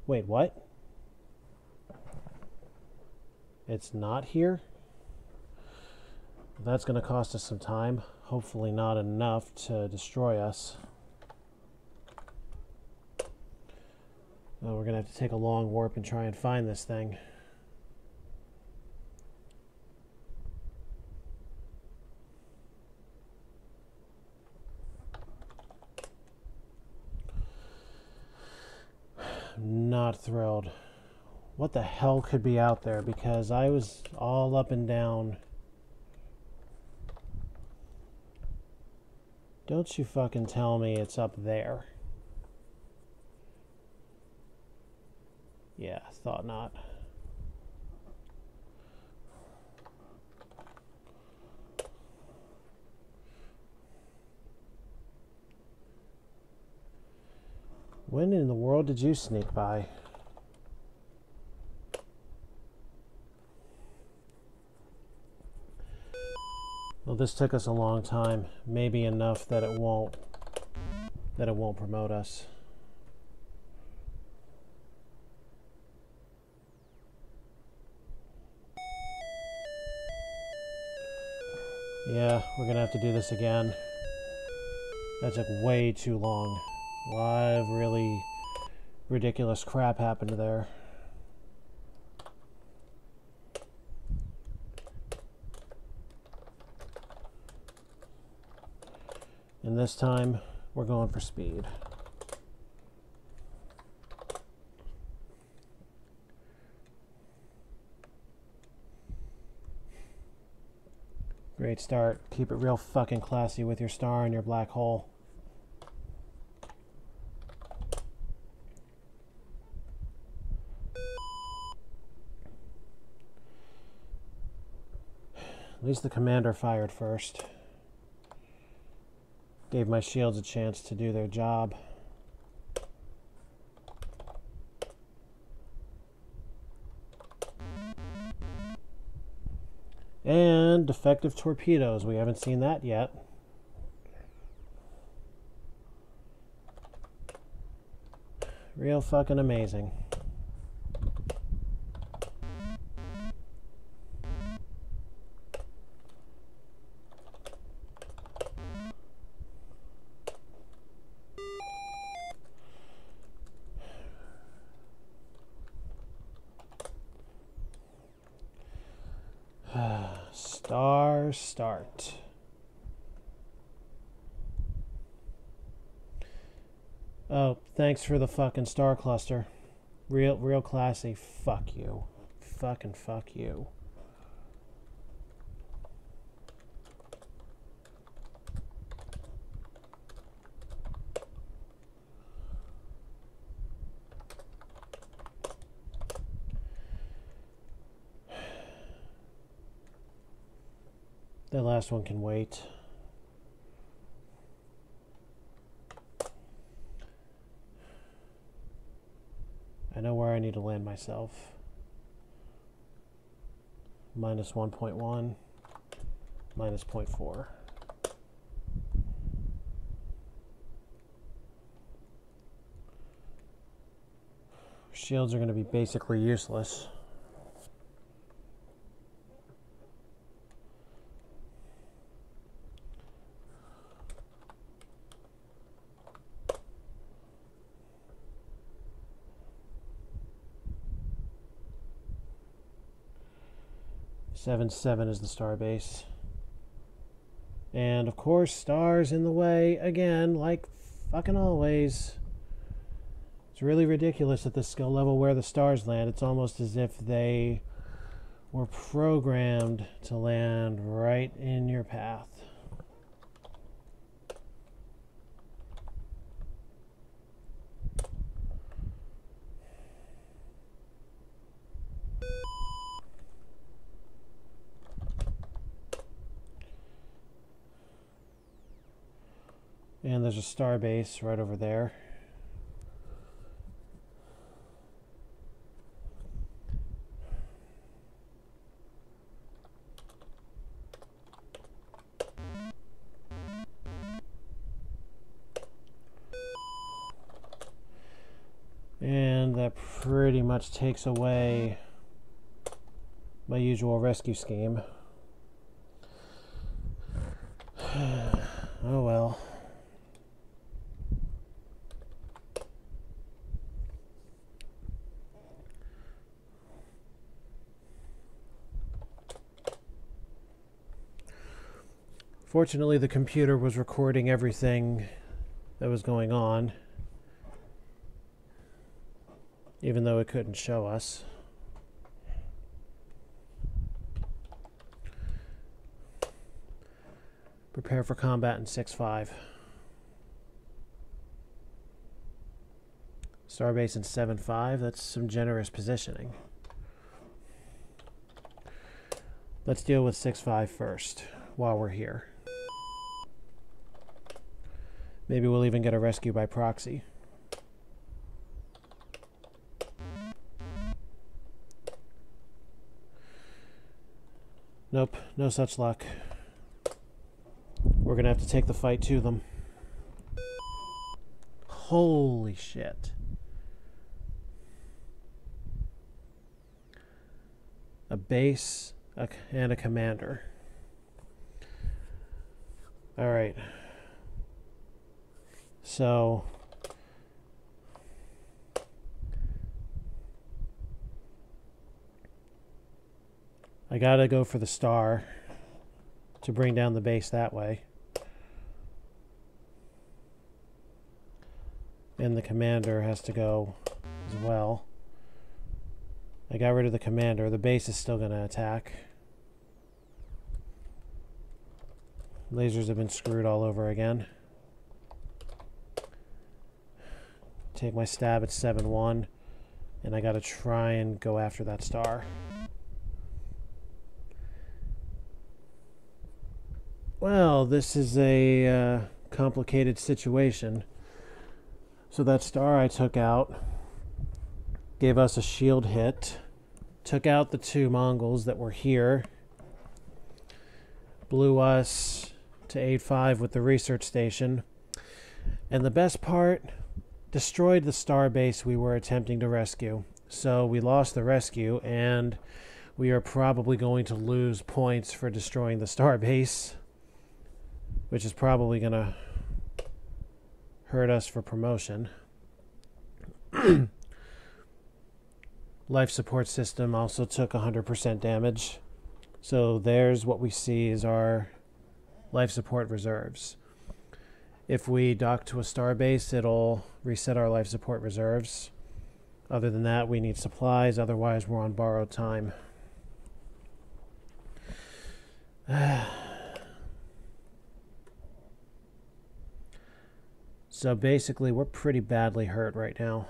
Wait, what? It's not here? That's going to cost us some time. Hopefully not enough to destroy us. Well, we're going to have to take a long warp and try and find this thing. not thrilled. What the hell could be out there? Because I was all up and down. Don't you fucking tell me it's up there. Yeah, thought not. When in the world did you sneak by? Well, this took us a long time. Maybe enough that it won't promote us. Yeah, we're gonna have to do this again. That took way too long. A lot of really ridiculous crap happened there. And this time, we're going for speed. Great start. Keep it real fucking classy with your star and your black hole. At least the commander fired first. Gave my shields a chance to do their job. And defective torpedoes. We haven't seen that yet. Real fucking amazing. Star start. Oh, thanks for the fucking star cluster. Real classy. Fuck you. Fucking fuck you. The last one can wait. I know where I need to land myself. Minus 1.1, minus 0.4. Shields are going to be basically useless. Seven is the star base. And of course, stars in the way again, like fucking always. It's really ridiculous at this skill level where the stars land. It's almost as if they were programmed to land right in your path. And there's a star base right over there. And that pretty much takes away my usual rescue scheme. Oh well. Fortunately, the computer was recording everything that was going on. even though it couldn't show us. Prepare for combat in 6-5. Starbase in 7-5. That's some generous positioning. Let's deal with 6-5 first while we're here. Maybe we'll even get a rescue by proxy. Nope, no such luck. We're gonna have to take the fight to them. Holy shit. A base and a commander. All right. So I gotta go for the star to bring down the base that way. And the commander has to go as well. I got rid of the commander. The base is still going to attack. Lasers have been screwed all over again. Take my stab at 7-1, and I got to try and go after that star. Well, this is a complicated situation. So that star I took out gave us a shield hit, took out the 2 Mongols that were here, blew us to 8-5 with the research station, and the best part, destroyed the star base we were attempting to rescue. So we lost the rescue, and we are probably going to lose points for destroying the star base, which is probably going to hurt us for promotion. Life support system also took 100% damage. So there's what we see is our life support reserves. If we dock to a star base, it'll reset our life support reserves. Other than that, we need supplies. Otherwise, we're on borrowed time. So basically, we're pretty badly hurt right now.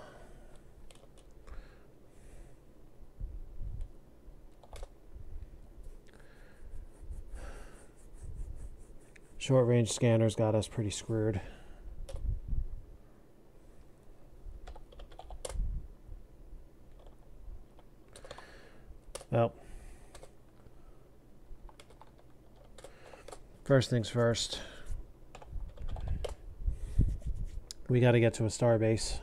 Short-range scanners got us pretty screwed. Well, first things first. We got to get to a star base.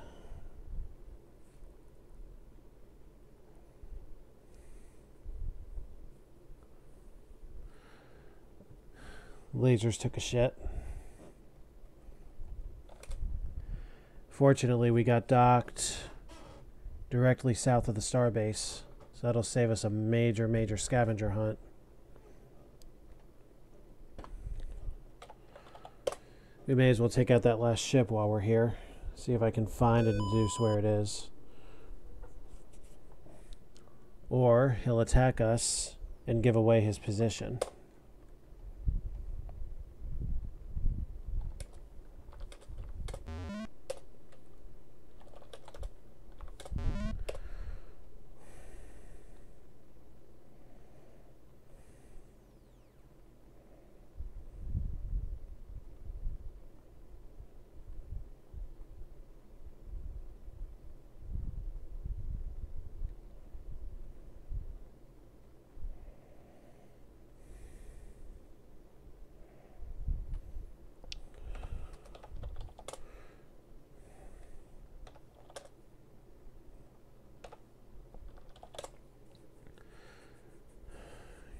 Lasers took a shit. Fortunately, we got docked directly south of the star base, so that'll save us a major scavenger hunt. We may as well take out that last ship while we're here. See if I can find and deduce where it is. Or he'll attack us and give away his position.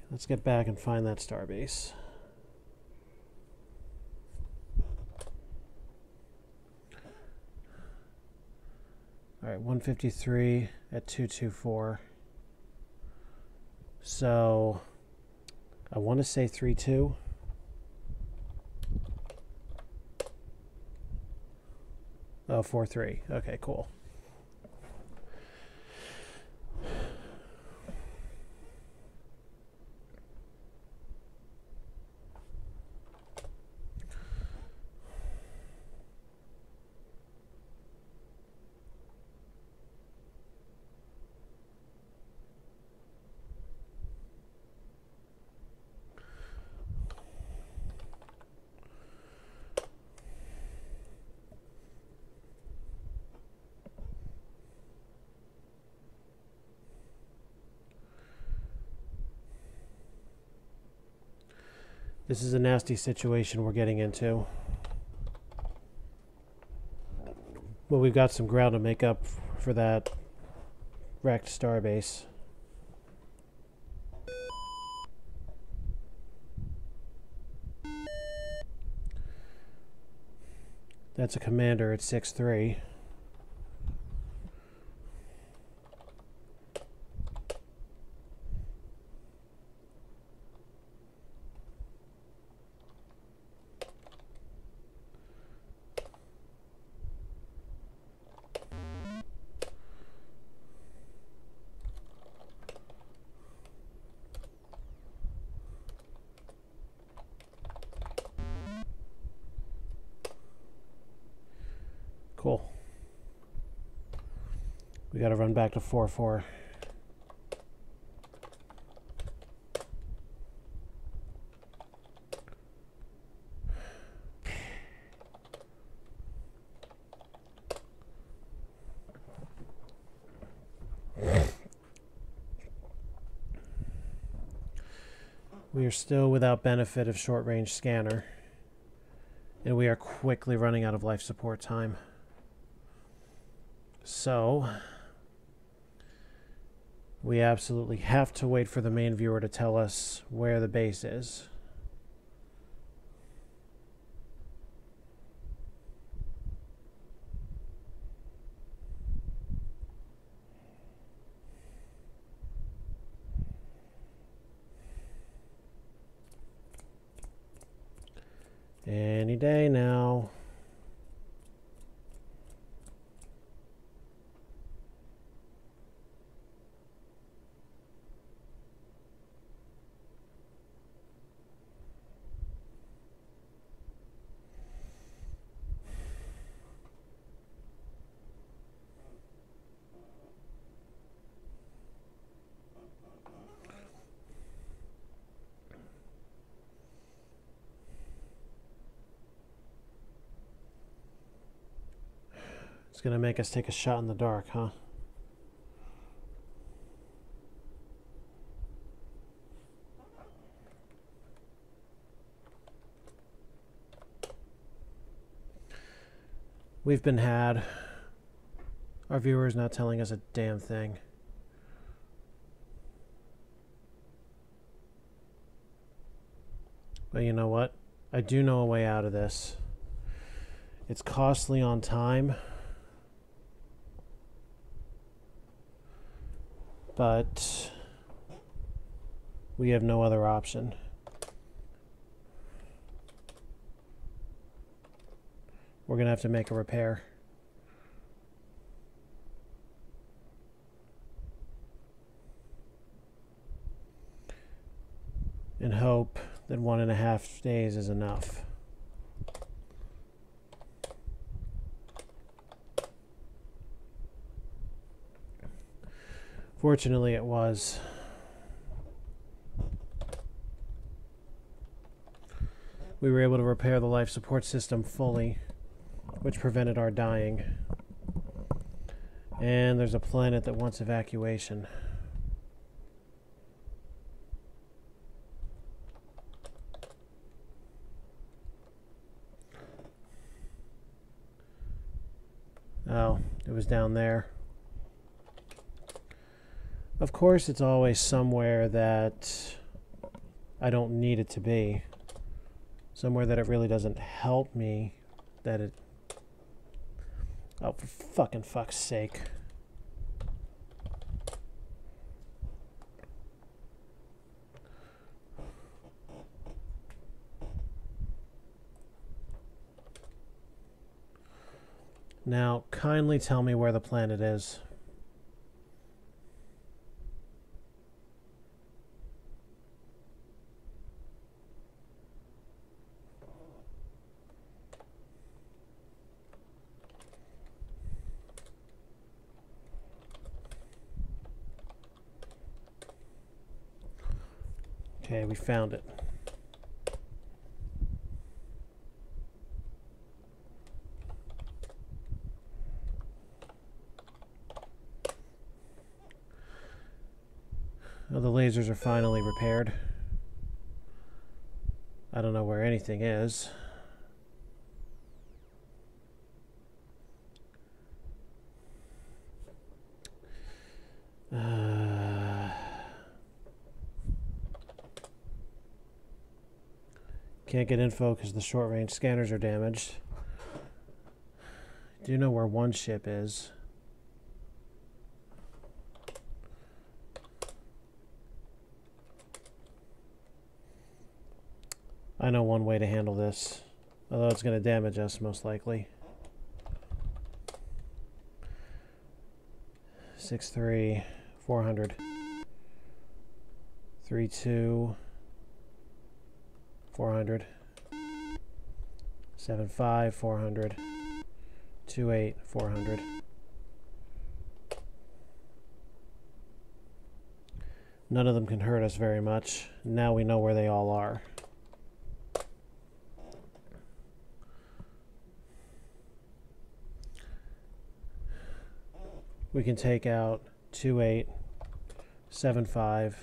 Let's get back and find that starbase. All right, 153 at 224. So I want to say 3-2. Oh, 4-3. Okay, cool. This is a nasty situation we're getting into. But we've got some ground to make up for that wrecked starbase. That's a commander at 6-3. Cool. We got to run back to 4-4. We are still without benefit of short-range scanner, and we are quickly running out of life support time. So, we absolutely have to wait for the main viewer to tell us where the base is. Any day now. It's going to make us take a shot in the dark, huh? We've been had. Our viewer's not telling us a damn thing. But you know what? I do know a way out of this. It's costly on time. But we have no other option. We're going to have to make a repair. And hope that 1.5 days is enough. Fortunately, it was. We were able to repair the life support system fully, which prevented our dying. And there's a planet that wants evacuation. Oh, it was down there. Of course, it's always somewhere that I don't need it to be. Somewhere that it really doesn't help me. That it... Oh, for fucking fuck's sake. Now, kindly tell me where the planet is. Okay, we found it. Oh, the lasers are finally repaired. I don't know where anything is. Can't get info because the short-range scanners are damaged. Do you know where one ship is? I know one way to handle this, although it's going to damage us most likely. 6-3, 400. 3-2, 400. 7-5, 400. 2-8, 400. None of them can hurt us very much. Now we know where they all are. We can take out 2-8, 7-5,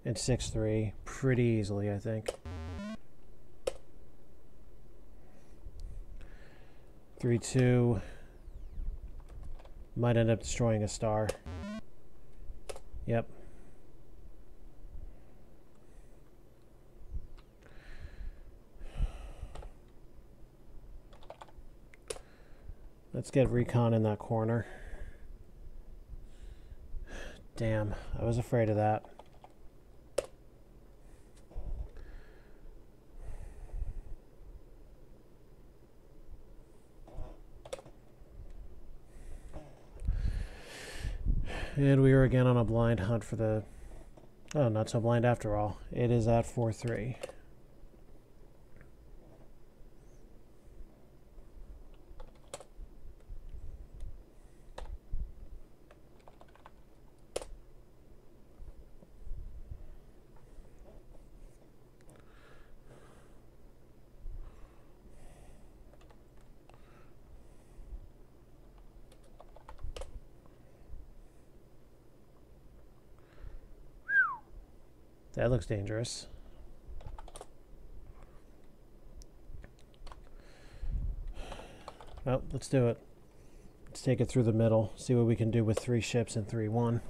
and 6-3 pretty easily, I think. 3-2 might end up destroying a star. Yep. Let's get recon in that corner. Damn, I was afraid of that. And we are again on a blind hunt for the... Oh, not so blind after all. It is at 4-3. That looks dangerous. Well, let's do it. Let's take it through the middle, see what we can do with 3 ships and 3-1.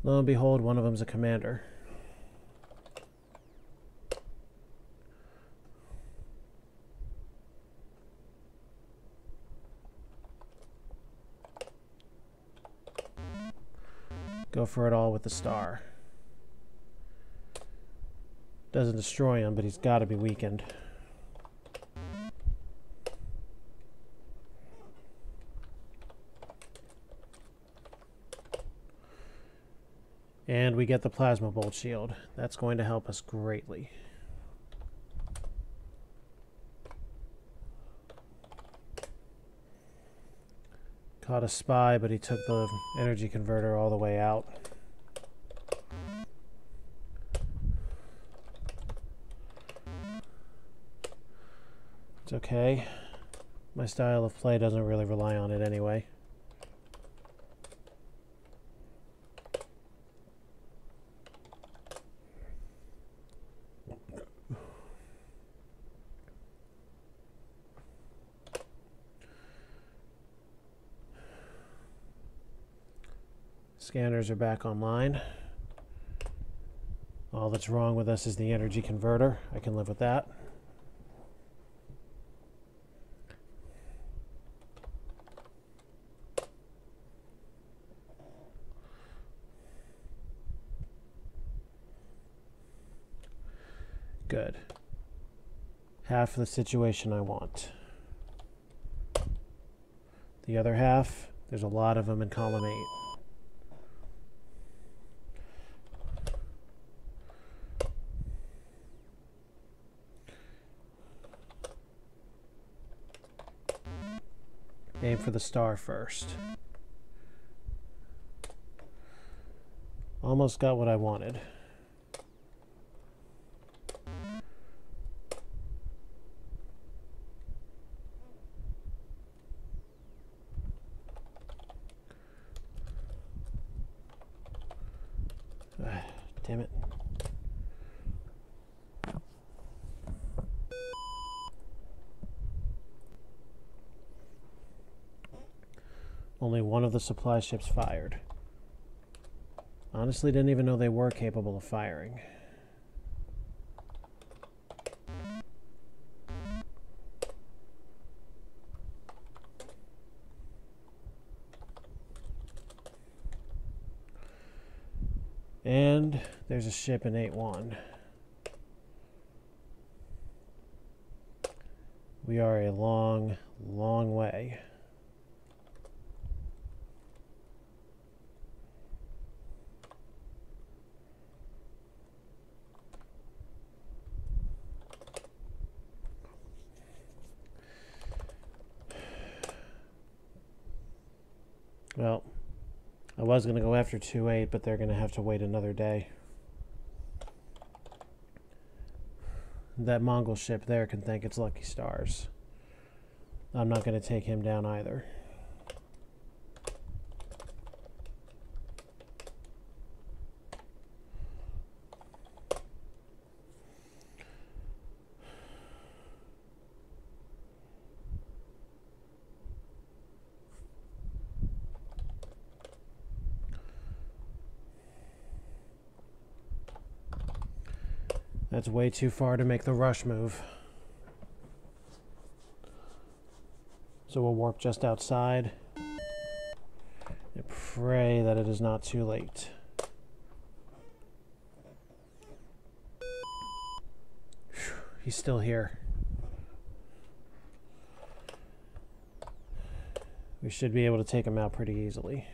Lo and behold, one of them's a commander. Go for it all with the star. Doesn't destroy him, but he's got to be weakened. And we get the plasma bolt shield. That's going to help us greatly. Caught a spy, but he took the energy converter all the way out. It's okay. My style of play doesn't really rely on it anyway. Scanners are back online. All that's wrong with us is the energy converter. I can live with that. Good. Half the situation I want. The other half, there's a lot of them in column 8. Aim for the star first. Almost got what I wanted. Damn it. Only one of the supply ships fired. Honestly, didn't even know they were capable of firing. And there's a ship in 8-1. We are a long, long way. Well, I was going to go after 2-8, but they're going to have to wait another day. That Mongol ship there can thank its lucky stars. I'm not going to take him down either. That's way too far to make the rush move. So we'll warp just outside and pray that it is not too late. Whew, he's still here. We should be able to take him out pretty easily.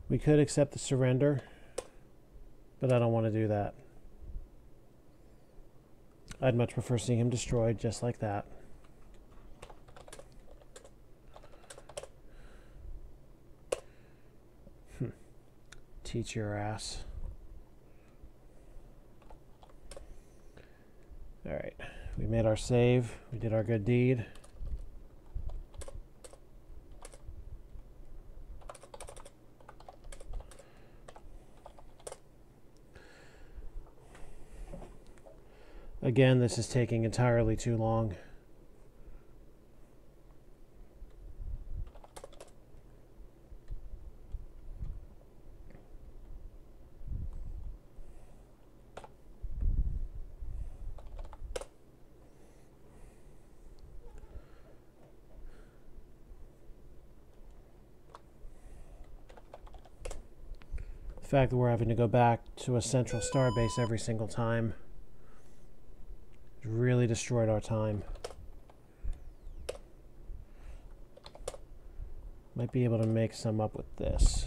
We could accept the surrender, but I don't want to do that. I'd much prefer seeing him destroyed just like that. Teach your ass. Alright, we made our save. We did our good deed. Again, this is taking entirely too long. The fact that we're having to go back to a central starbase every single time really destroyed our time. Might be able to make some up with this.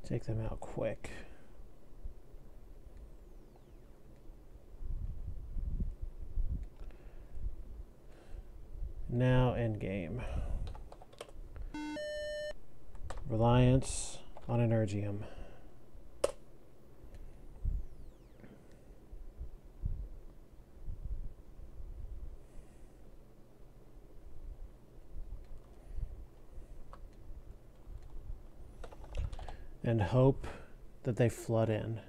Take them out quick. Now endgame. Reliance on Energium. and hope that they flood in.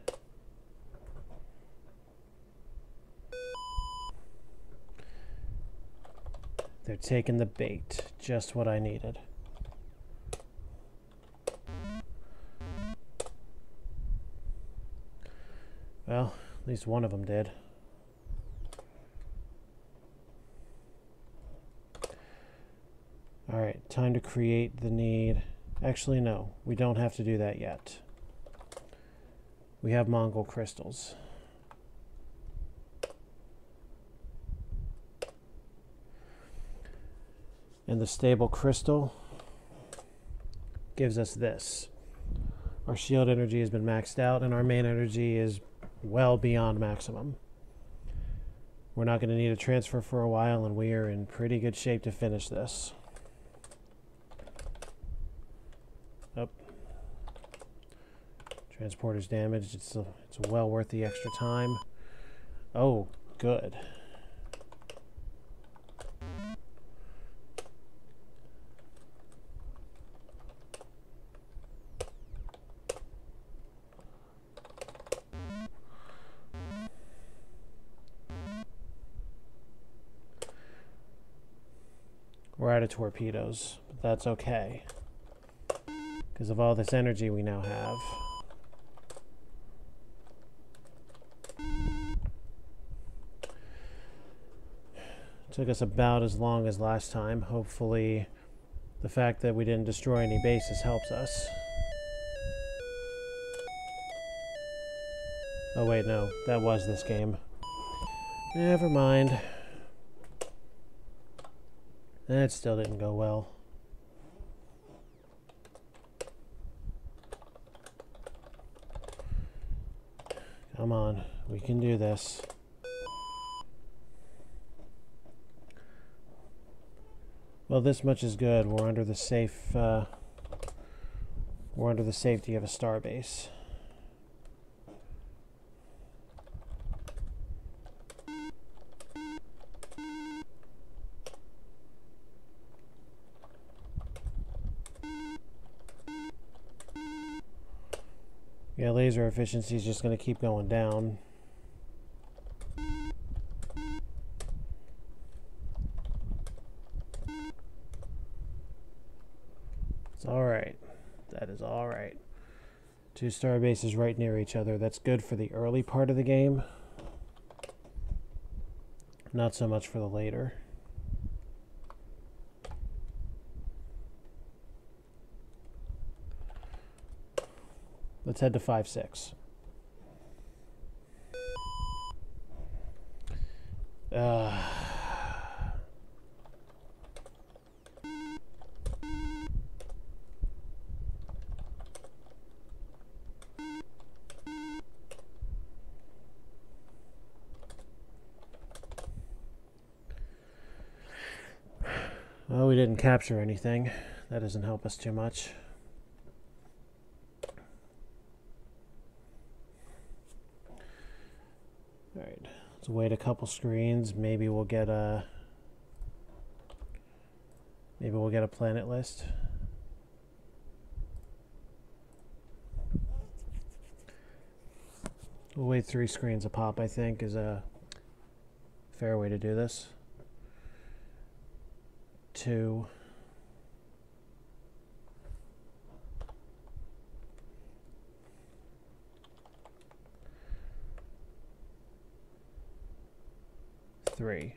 They're taking the bait, just what I needed. Well, at least one of them did. Alright, time to create the need. Actually, no, we don't have to do that yet. We have Mongol crystals. And the stable crystal gives us this. Our shield energy has been maxed out, and our main energy is well beyond maximum. We're not going to need a transfer for a while, and we are in pretty good shape to finish this. Oh. Transporter's damaged. It's well worth the extra time. Oh, good. We're out of torpedoes, but that's okay, because of all this energy we now have. Took us about as long as last time. Hopefully the fact that we didn't destroy any bases helps us. Oh wait, no, that was this game. Never mind. That still didn't go well. Come on, we can do this. Well, this much is good. We're under the safe. We're under the safety of a starbase. Yeah, laser efficiency is just going to keep going down. It's alright. That is alright. Two star bases right near each other. That's good for the early part of the game. Not so much for the later. Let's head to 5-6. Well, we didn't capture anything. That doesn't help us too much. Alright, let's wait a couple screens. Maybe we'll get a planet list. We'll wait 3 screens a pop, I think, is a fair way to do this. 2. Three.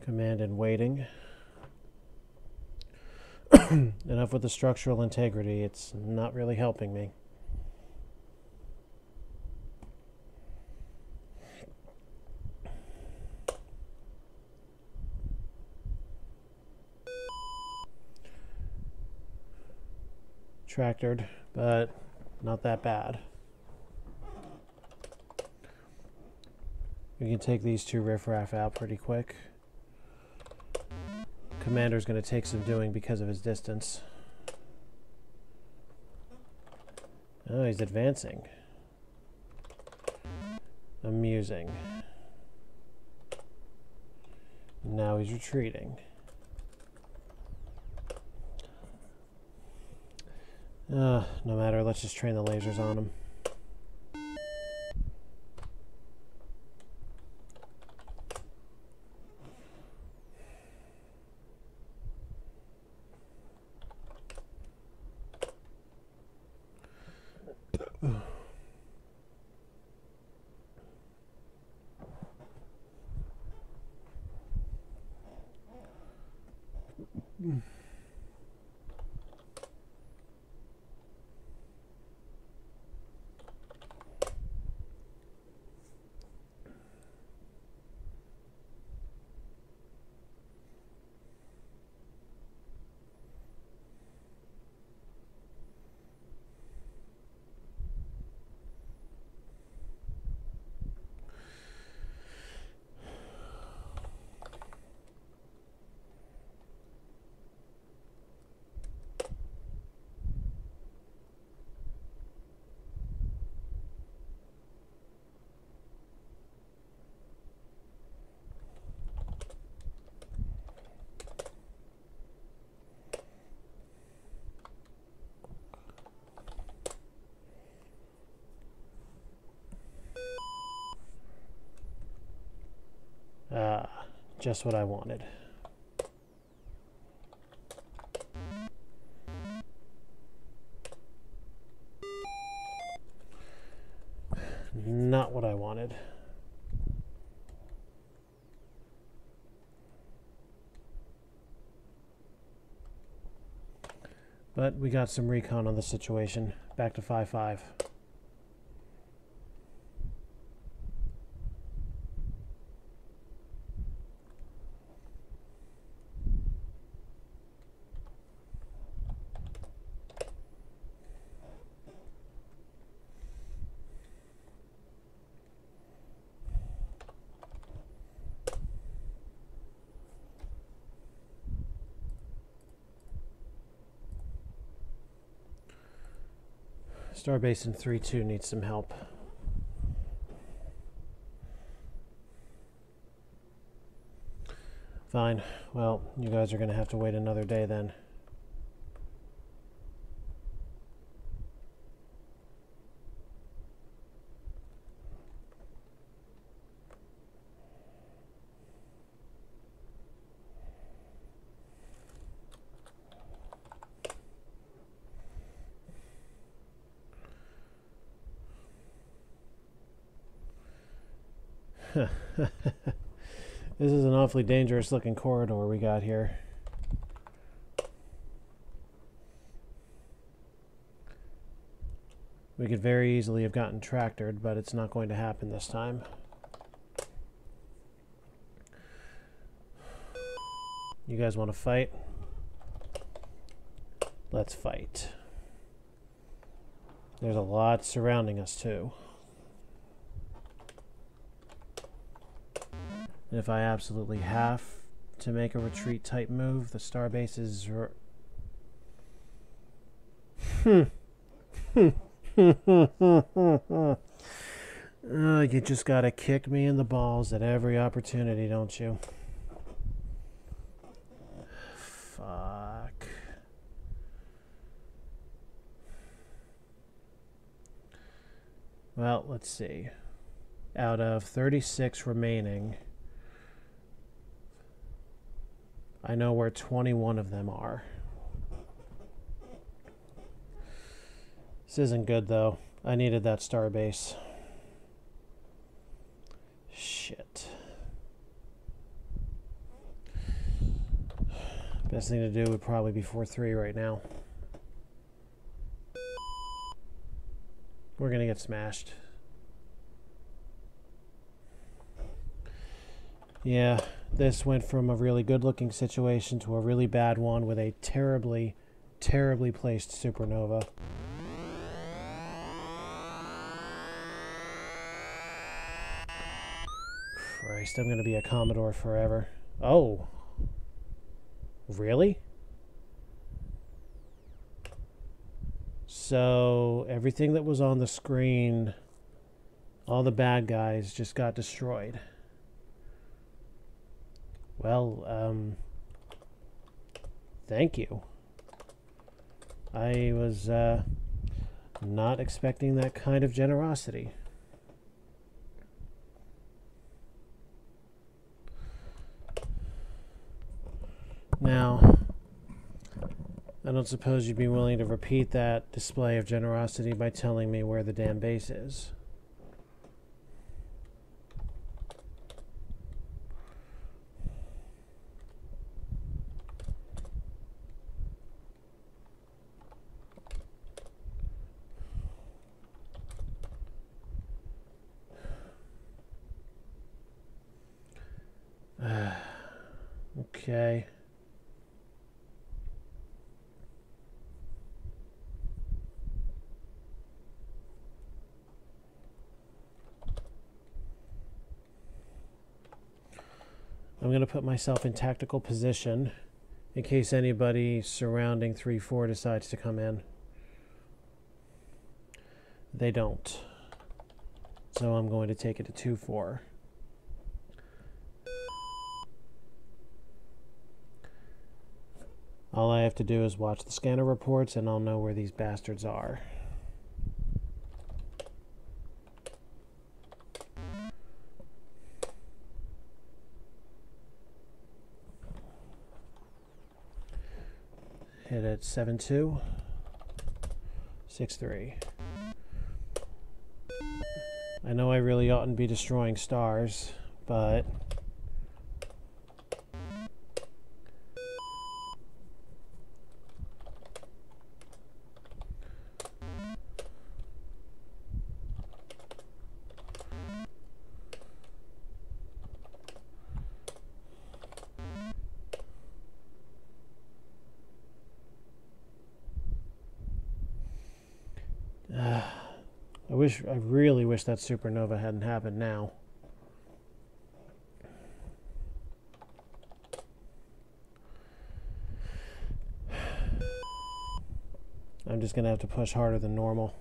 Command and waiting. Enough with the structural integrity. It's not really helping me. tractored, but not that bad. We can take these two riffraff out pretty quick. Commander's going to take some doing because of his distance. Oh, he's advancing. Amusing. Now he's retreating. No matter, let's just train the lasers on him. Just what I wanted. Not what I wanted. But we got some recon on the situation. Back to 5-5. Starbase in 3-2 needs some help. Fine. Well, you guys are going to have to wait another day then. This is an awfully dangerous looking corridor we got here. We could very easily have gotten tractored, but it's not going to happen this time. You guys want to fight? Let's fight. There's a lot surrounding us too. And if I absolutely have to make a retreat type move, the starbase is... you just gotta kick me in the balls at every opportunity, don't you? Fuck. Well, let's see. Out of 36 remaining, I know where 21 of them are. This isn't good, though. I needed that starbase. Shit. Best thing to do would probably be 4-3 right now. We're gonna get smashed. Yeah, this went from a really good-looking situation to a really bad one with a terribly, terribly placed supernova. Christ, I'm going to be a Commodore forever. Oh. Really? So, everything that was on the screen, all the bad guys just got destroyed. Well, thank you. I was not expecting that kind of generosity. Now, I don't suppose you'd be willing to repeat that display of generosity by telling me where the damn base is. Okay. I'm going to put myself in tactical position in case anybody surrounding 3-4 decides to come in. They don't. So I'm going to take it to 2-4. All I have to do is watch the scanner reports and I'll know where these bastards are. Hit at 7-2, 6-3. I know I really oughtn't be destroying stars, but I really wish that supernova hadn't happened now. I'm just going to have to push harder than normal.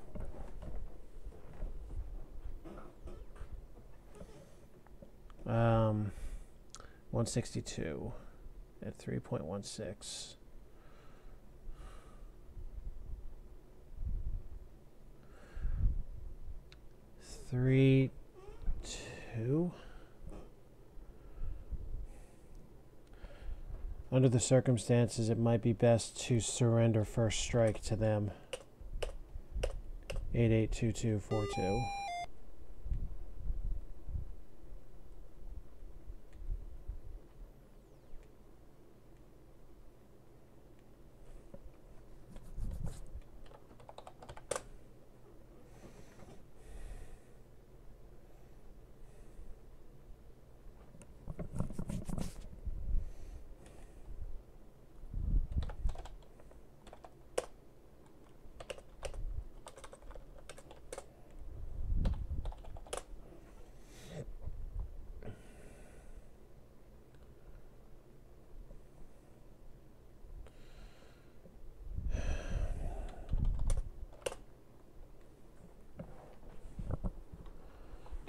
Um, 162 at 3.16. Three, two. Under the circumstances, it might be best to surrender first strike to them. 882242.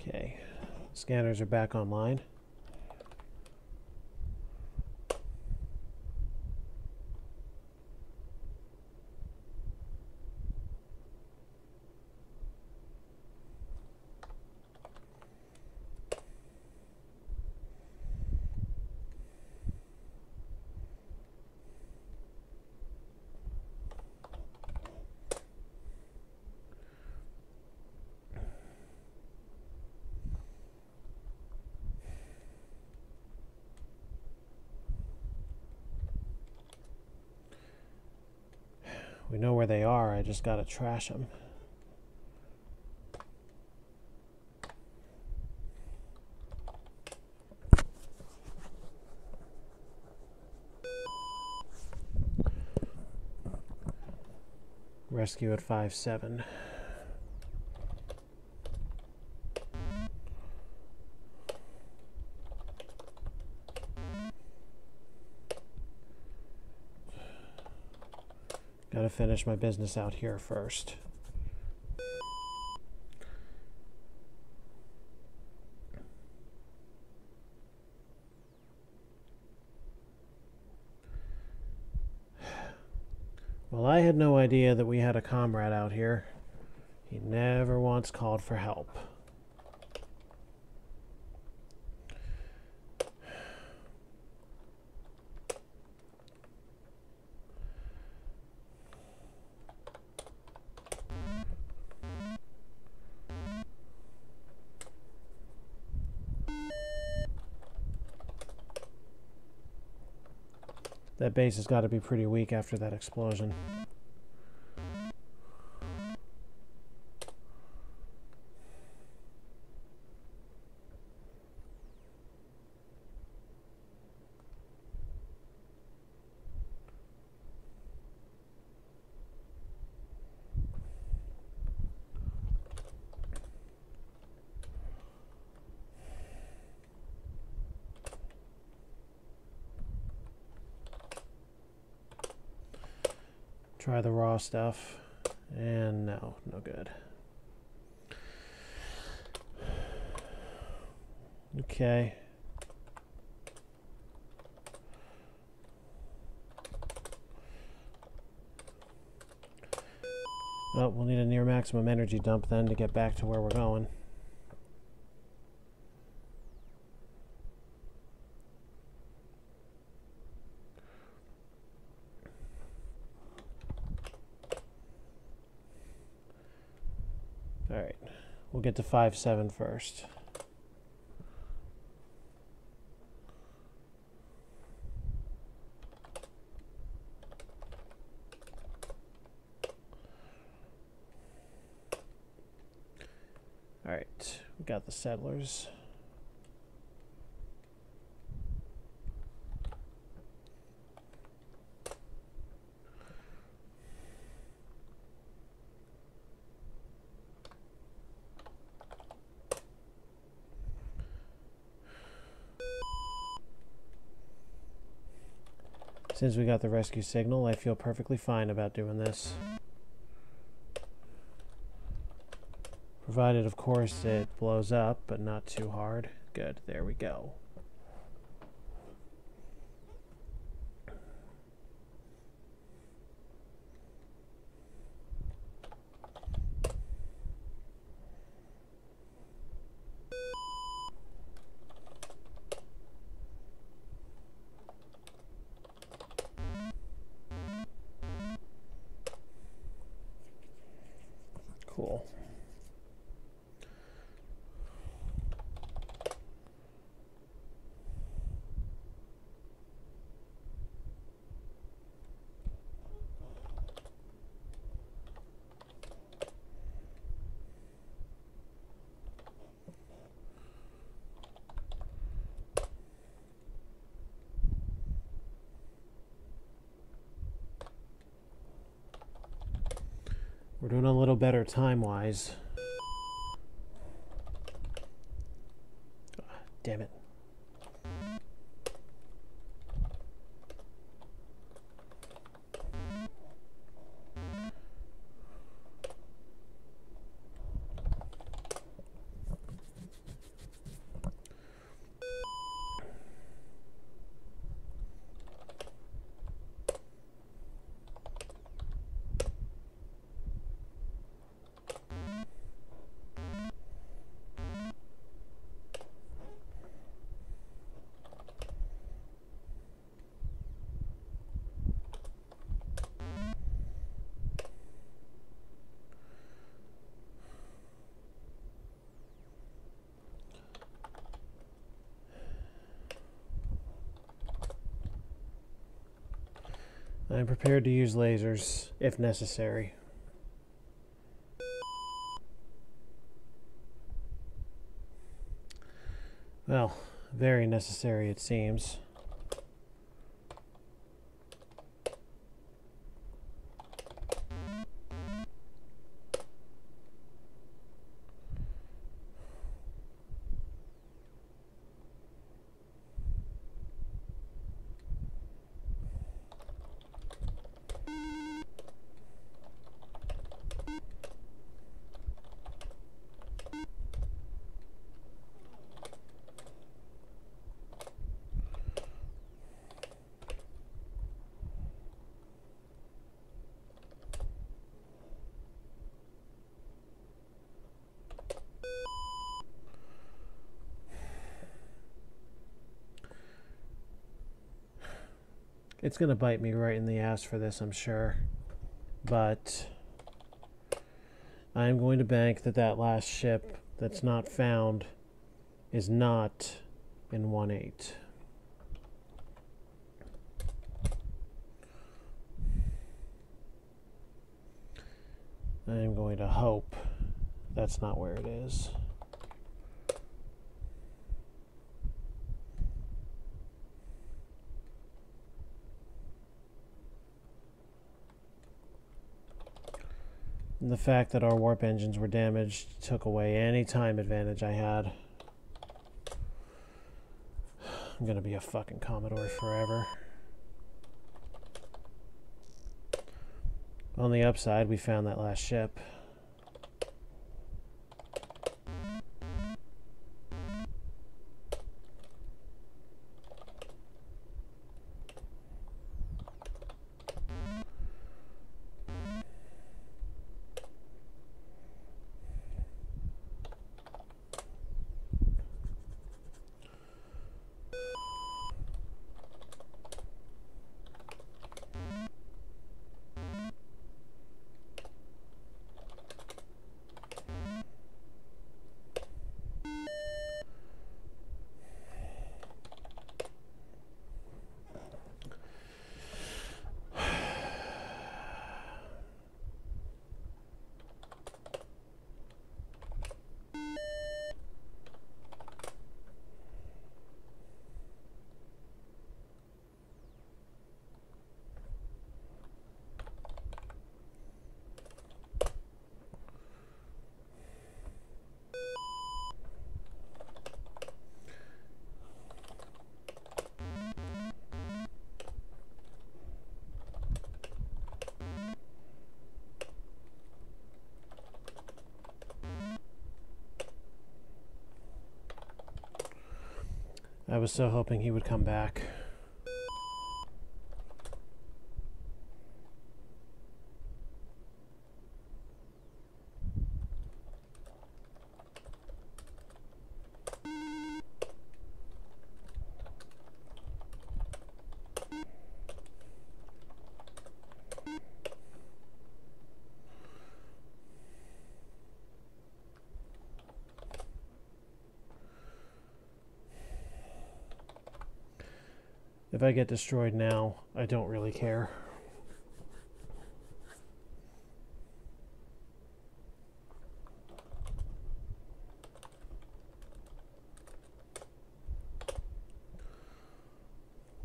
Okay, scanners are back online. We know where they are, I just gotta trash them. Rescue at 5-7. Gotta finish my business out here first. Well, I had no idea that we had a comrade out here. He never once called for help. That base has got to be pretty weak after that explosion. Try the raw stuff, and no good. Okay. Well, we'll need a near maximum energy dump then to get back to where we're going. Alright, we'll get to 5-7 first. Alright, we got the settlers. Since we got the rescue signal, I feel perfectly fine about doing this. Provided, of course, it blows up, but not too hard. Good, there we go. Cool. We're doing a little better time-wise. Damn it. I'm prepared to use lasers, if necessary. Well, very necessary it seems. It's going to bite me right in the ass for this, I'm sure. But I'm going to bank that that last ship that's not found is not in 1-8. I'm going to hope that's not where it is. And the fact that our warp engines were damaged took away any time advantage I had. I'm gonna be a fucking Commodore forever. On the upside, we found that last ship. I was so hoping he would come back. If I get destroyed now, I don't really care.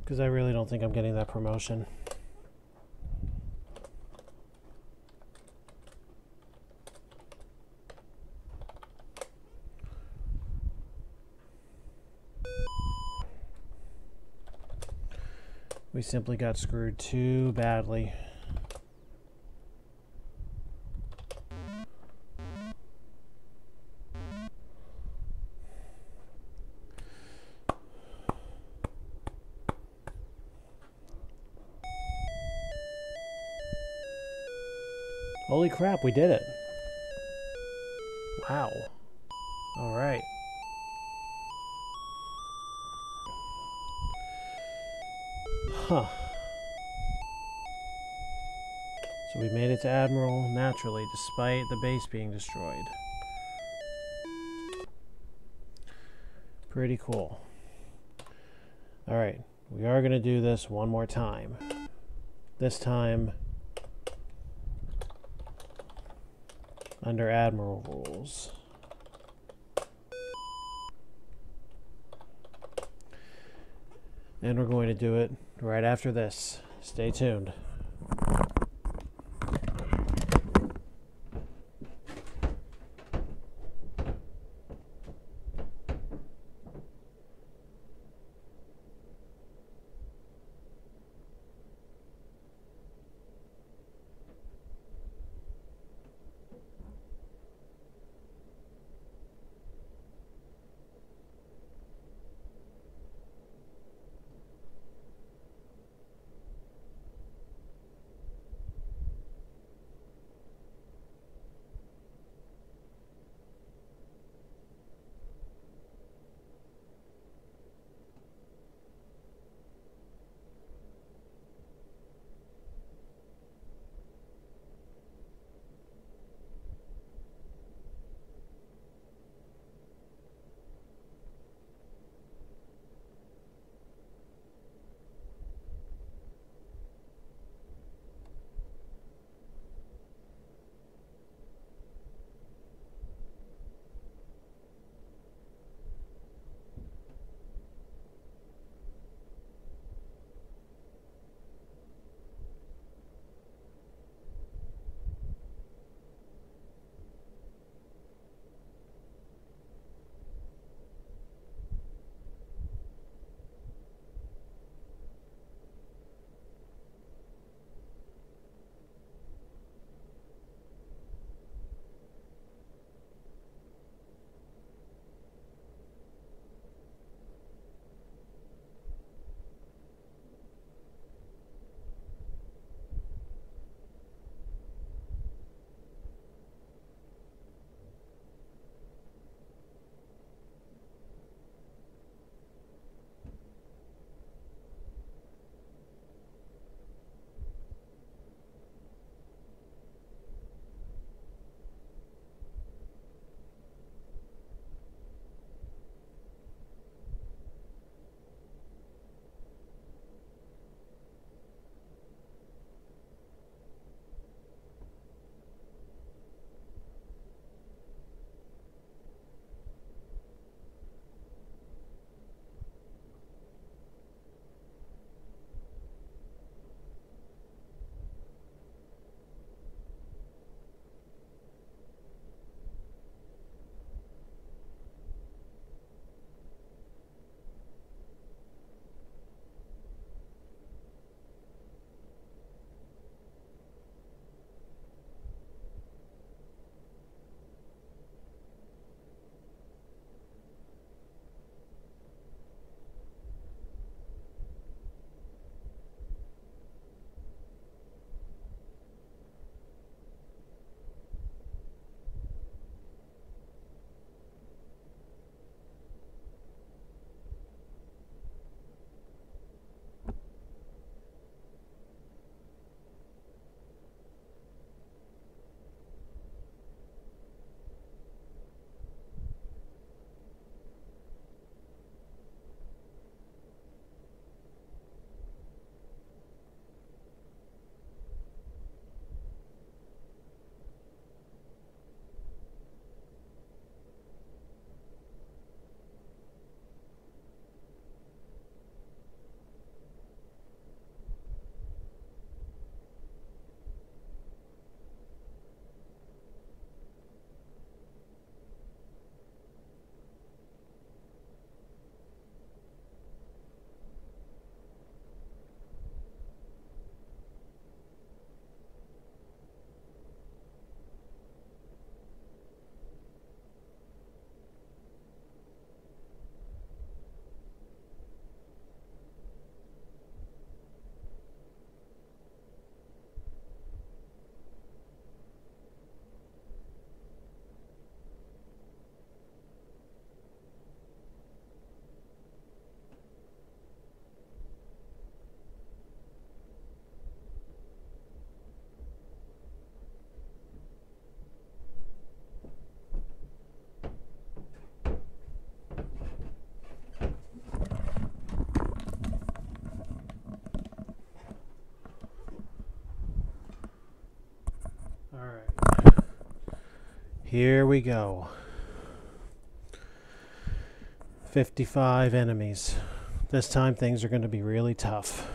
Because I really don't think I'm getting that promotion. We simply got screwed too badly. Holy crap, we did it. Wow. All right. Huh. So we made it to Admiral naturally, despite the base being destroyed. Pretty cool. Alright, we are going to do this one more time. This time under Admiral rules. And we're going to do it right after this. Stay tuned. Alright. Here we go. 55 enemies. This time things are going to be really tough.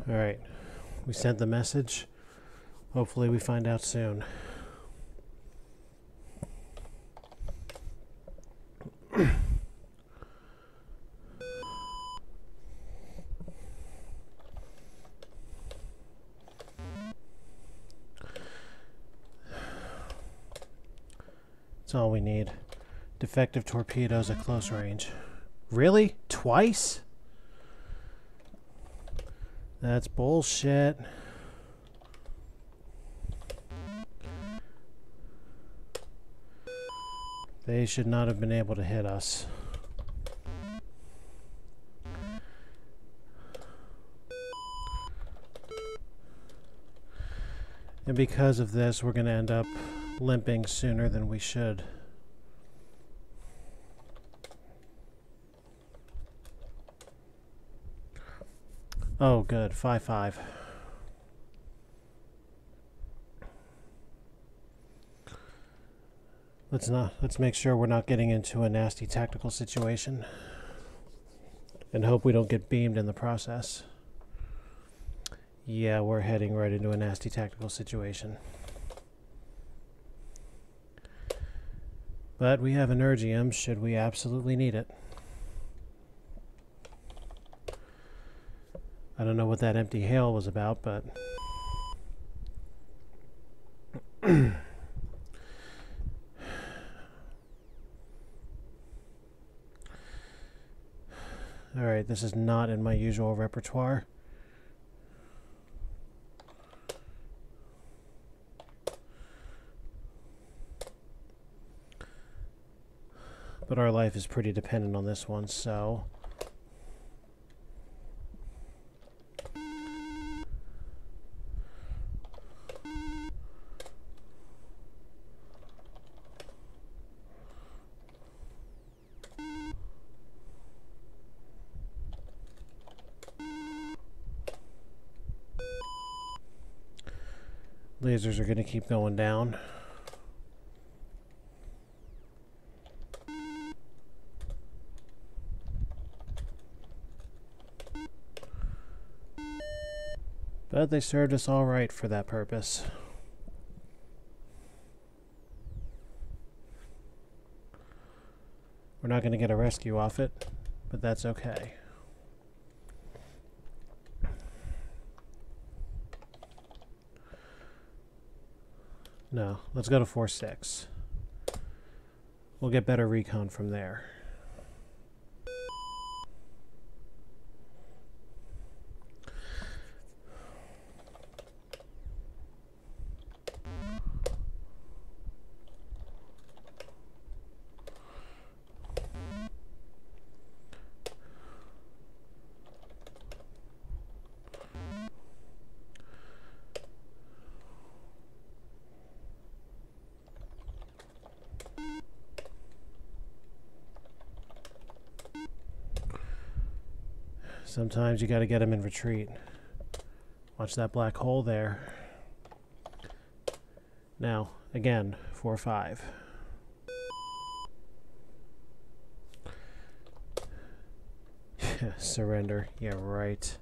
Alright, we sent the message. Hopefully we find out soon. That's all we need. Defective torpedoes at close range. Really? Twice? That's bullshit. They should not have been able to hit us. And because of this, we're going to end up limping sooner than we should. Oh, good. 5-5. Let's make sure we're not getting into a nasty tactical situation. And hope we don't get beamed in the process. Yeah, we're heading right into a nasty tactical situation. But we have Energium should we absolutely need it. I don't know what that empty hail was about, but... Alright, this is not in my usual repertoire. But our life is pretty dependent on this one, so... Lasers are going to keep going down. But they served us all right for that purpose. We're not going to get a rescue off it, but that's okay. No, let's go to 4-6. We'll get better recon from there. Sometimes you got to get them in retreat. Watch that black hole there. Now, again, 4-5. Surrender. Yeah, right.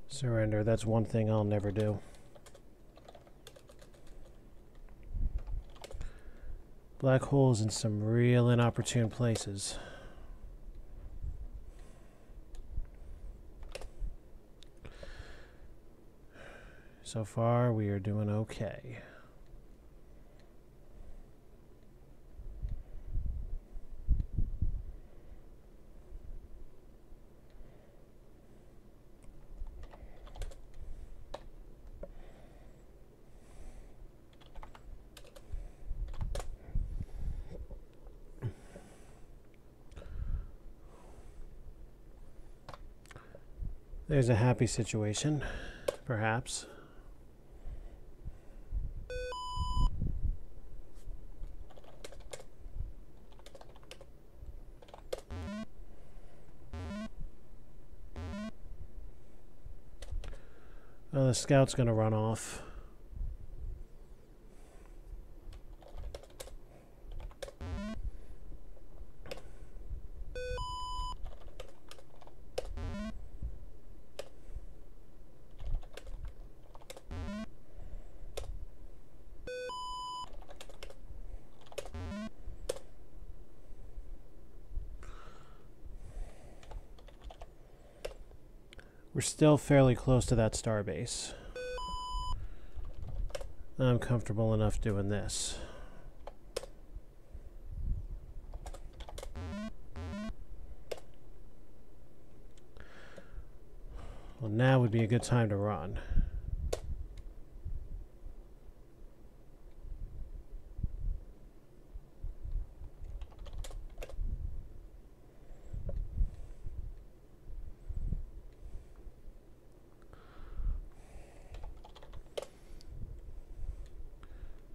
Surrender. That's one thing I'll never do. Black holes in some real inopportune places. So far, we are doing okay. There's a happy situation, perhaps. Oh, the scout's gonna run off. We're still fairly close to that starbase. I'm comfortable enough doing this. Well, now would be a good time to run.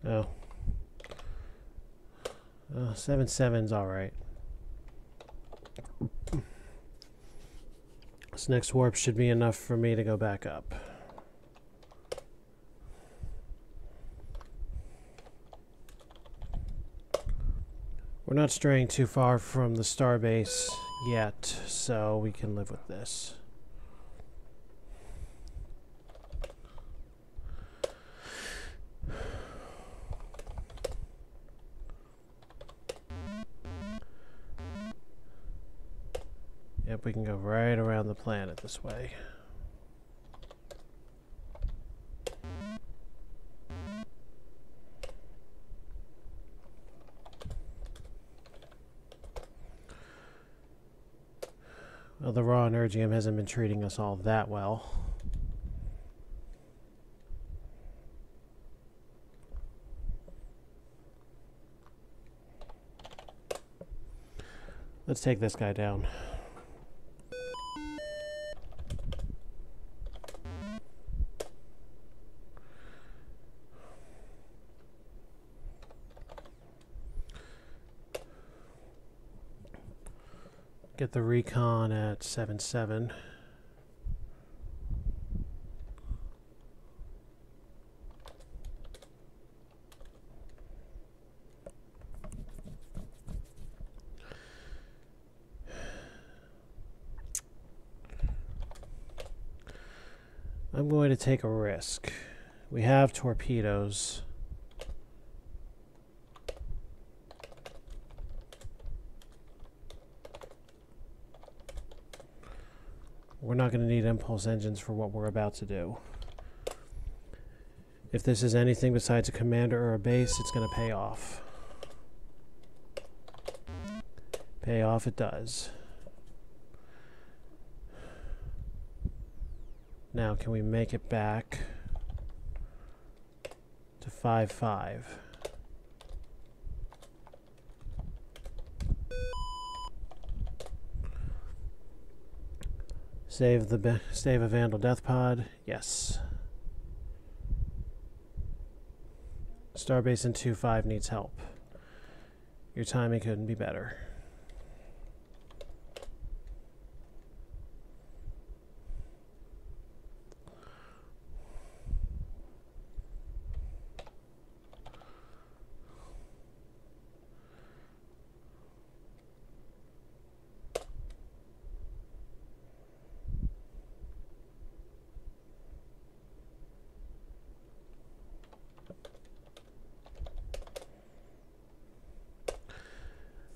Oh. 7-7's alright. This next warp should be enough for me to go back up. We're not straying too far from the starbase yet, so we can live with this. Yep, we can go right around the planet this way. Well, the raw energium hasn't been treating us all that well. Let's take this guy down. Get the recon at 7-7. I'm going to take a risk. We have torpedoes. We're not going to need impulse engines for what we're about to do. If this is anything besides a commander or a base, it's going to pay off. Pay off it does. Now, can we make it back to 5-5? Save a Vandal Death Pod. Yes. Starbase in 2-5 needs help. Your timing couldn't be better.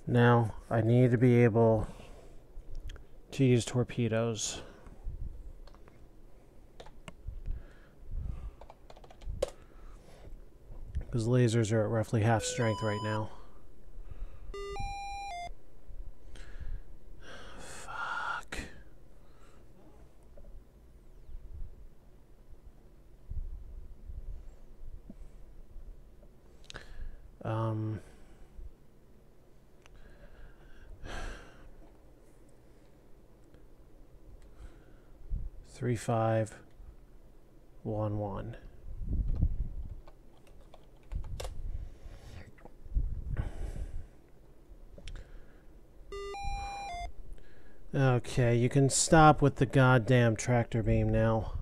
Now, I need to be able to use torpedoes. Because lasers are at roughly half strength right now. Fuck. 3511. Okay, you can stop with the goddamn tractor beam now.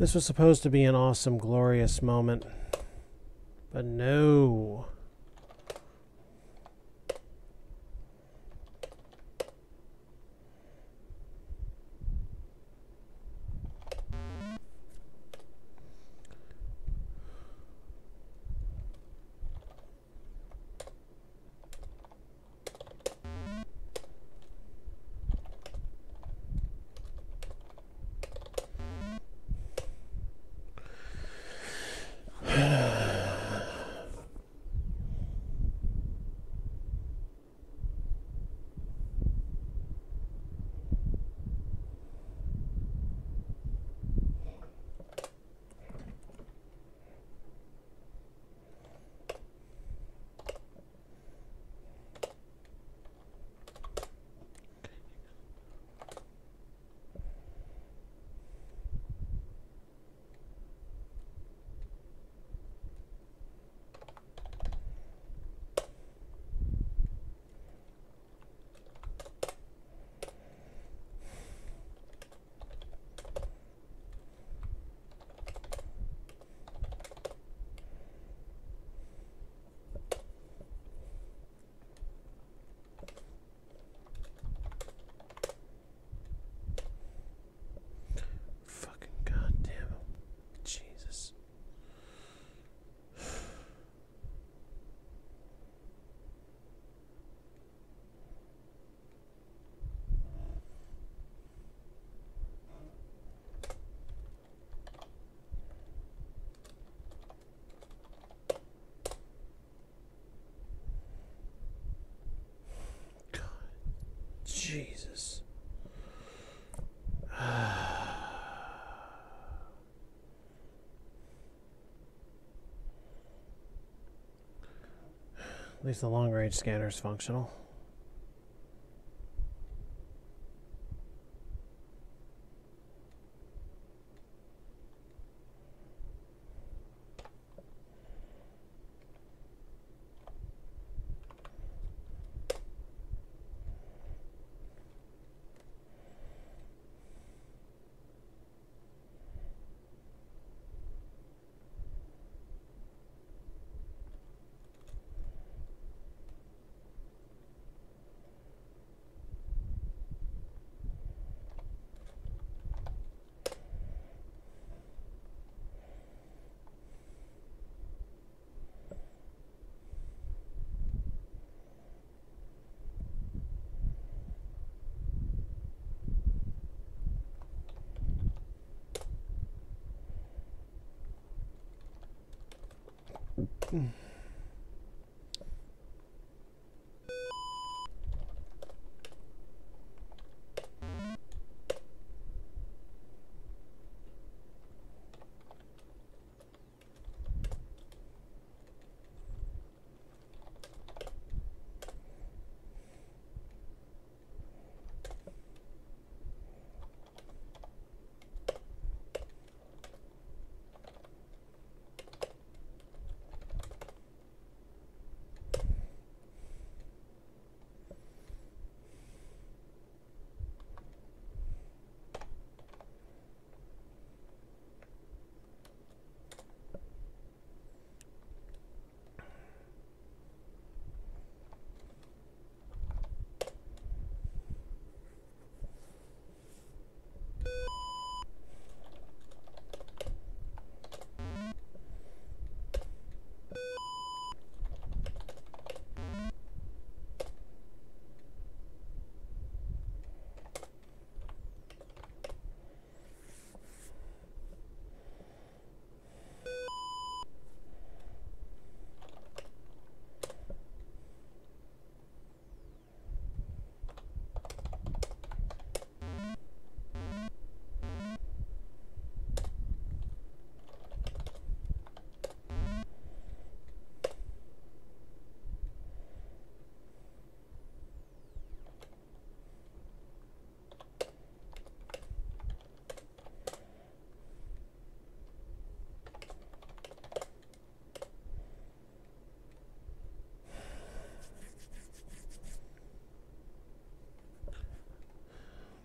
This was supposed to be an awesome, glorious moment, but no. Jesus. At least the long-range scanner is functional.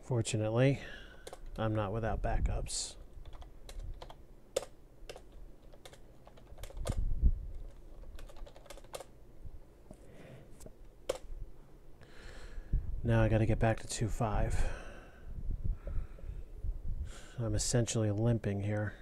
Fortunately, I'm not without backups. Now I got to get back to 2.5. I'm essentially limping here.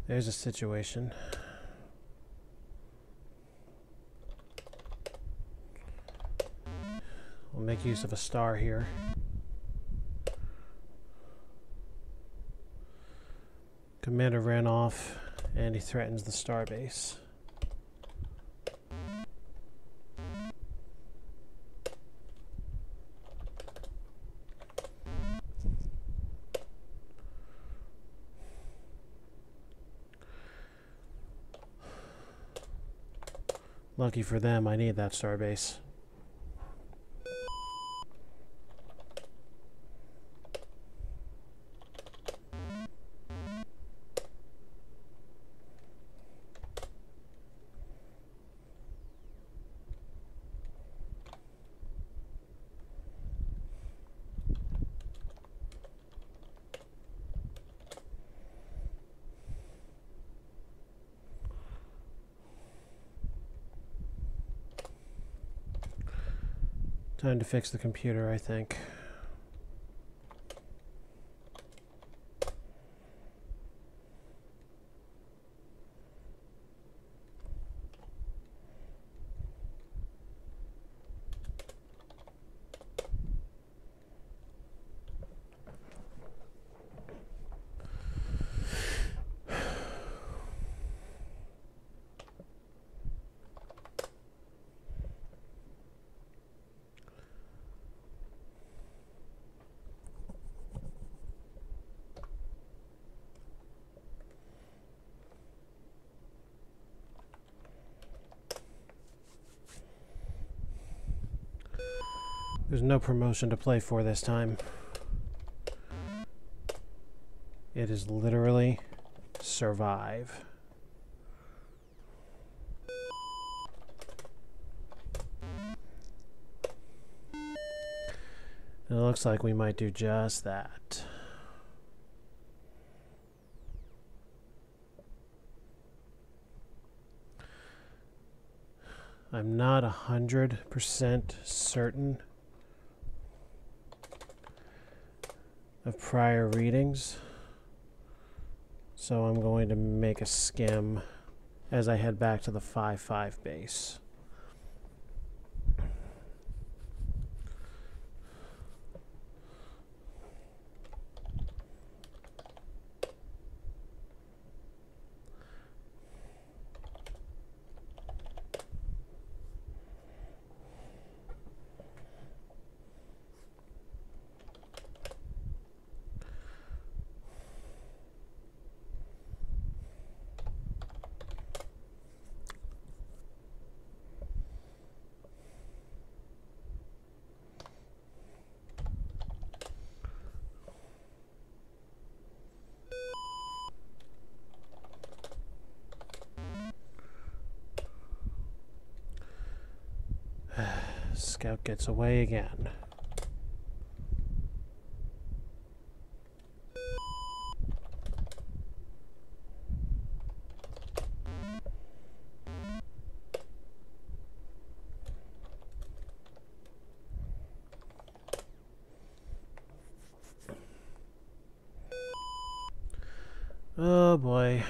There's a situation. We'll make use of a star here. Commander ran off and he threatens the star base. Lucky for them, I need that starbase. Time to fix the computer, I think. There's no promotion to play for this time. It is literally survive. And it looks like we might do just that. I'm not 100% certain of prior readings, so I'm going to make a skim as I head back to the 5.5 base. Scout gets away again. Oh boy.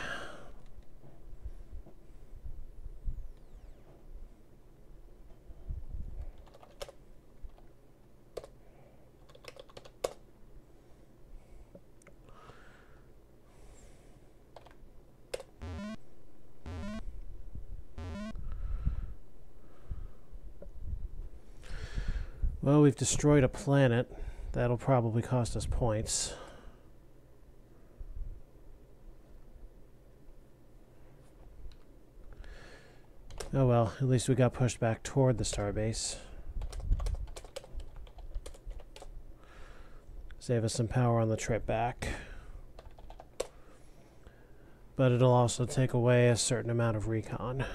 Well, we've destroyed a planet. That'll probably cost us points. Oh well, at least we got pushed back toward the starbase. Save us some power on the trip back. But it'll also take away a certain amount of recon.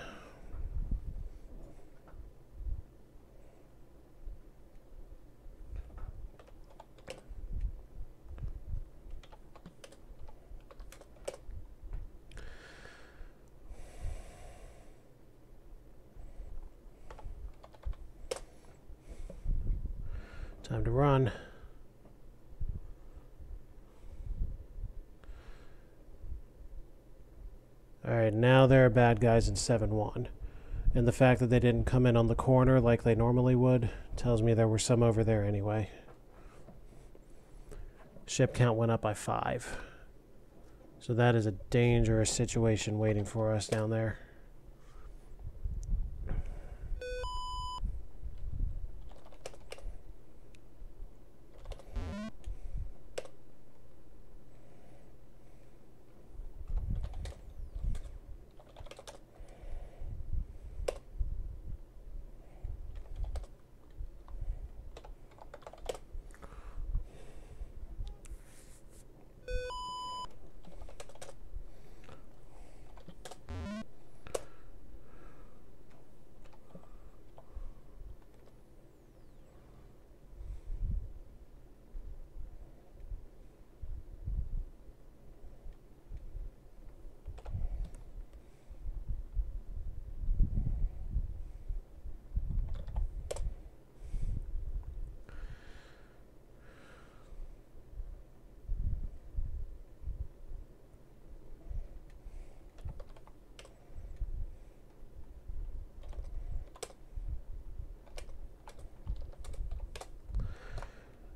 Time to run. Alright, now there are bad guys in 7-1. And the fact that they didn't come in on the corner like they normally would tells me there were some over there anyway. Ship count went up by 5. So that is a dangerous situation waiting for us down there.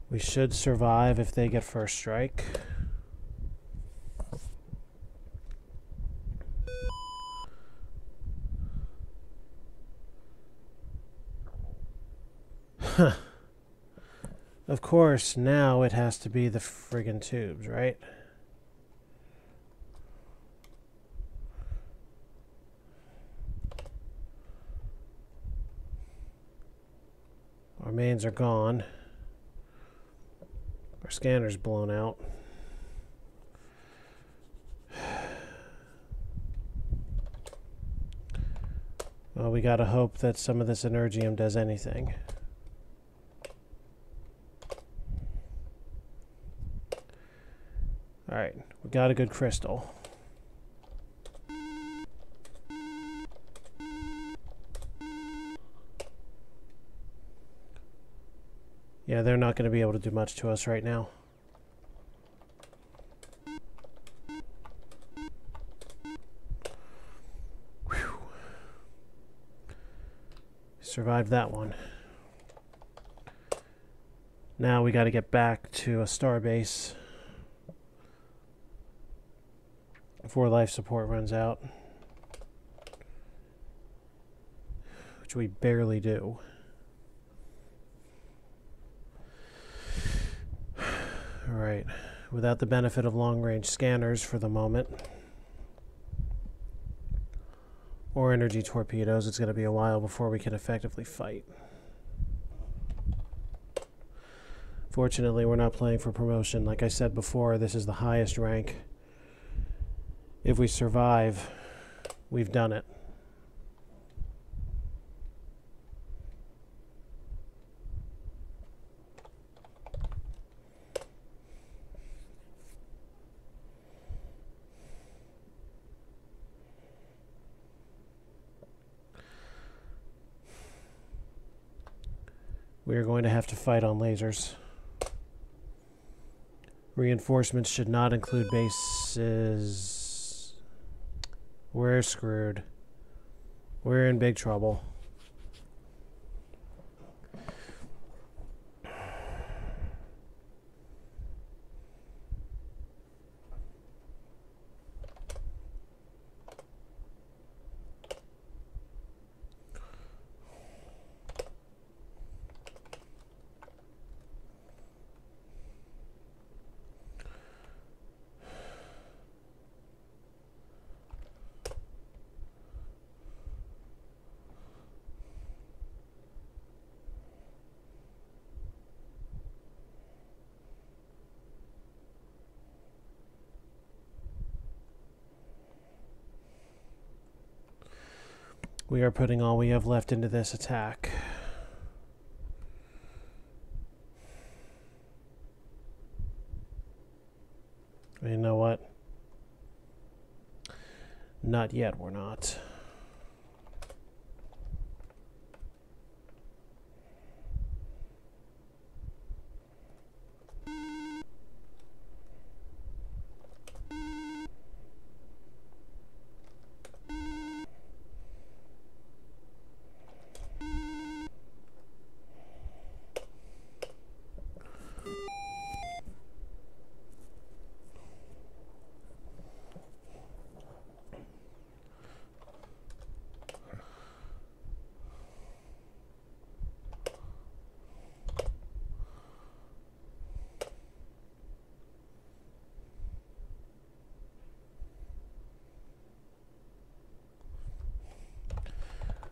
We should survive if they get first strike. Huh. Of course, now it has to be the friggin' tubes, right? Our mains are gone. Our scanner's blown out. Well, we gotta hope that some of this energium does anything. Alright, we got a good crystal. Yeah, they're not going to be able to do much to us right now. Whew. Survived that one. Now we got to get back to a starbase before life support runs out, which we barely do. Alright, without the benefit of long-range scanners for the moment, or energy torpedoes, it's going to be a while before we can effectively fight. Fortunately, we're not playing for promotion. Like I said before, this is the highest rank. If we survive, we've done it. We are going to have to fight on lasers. Reinforcements should not include bases. We're screwed. We're in big trouble. We are putting all we have left into this attack. You know what? Not yet, we're not.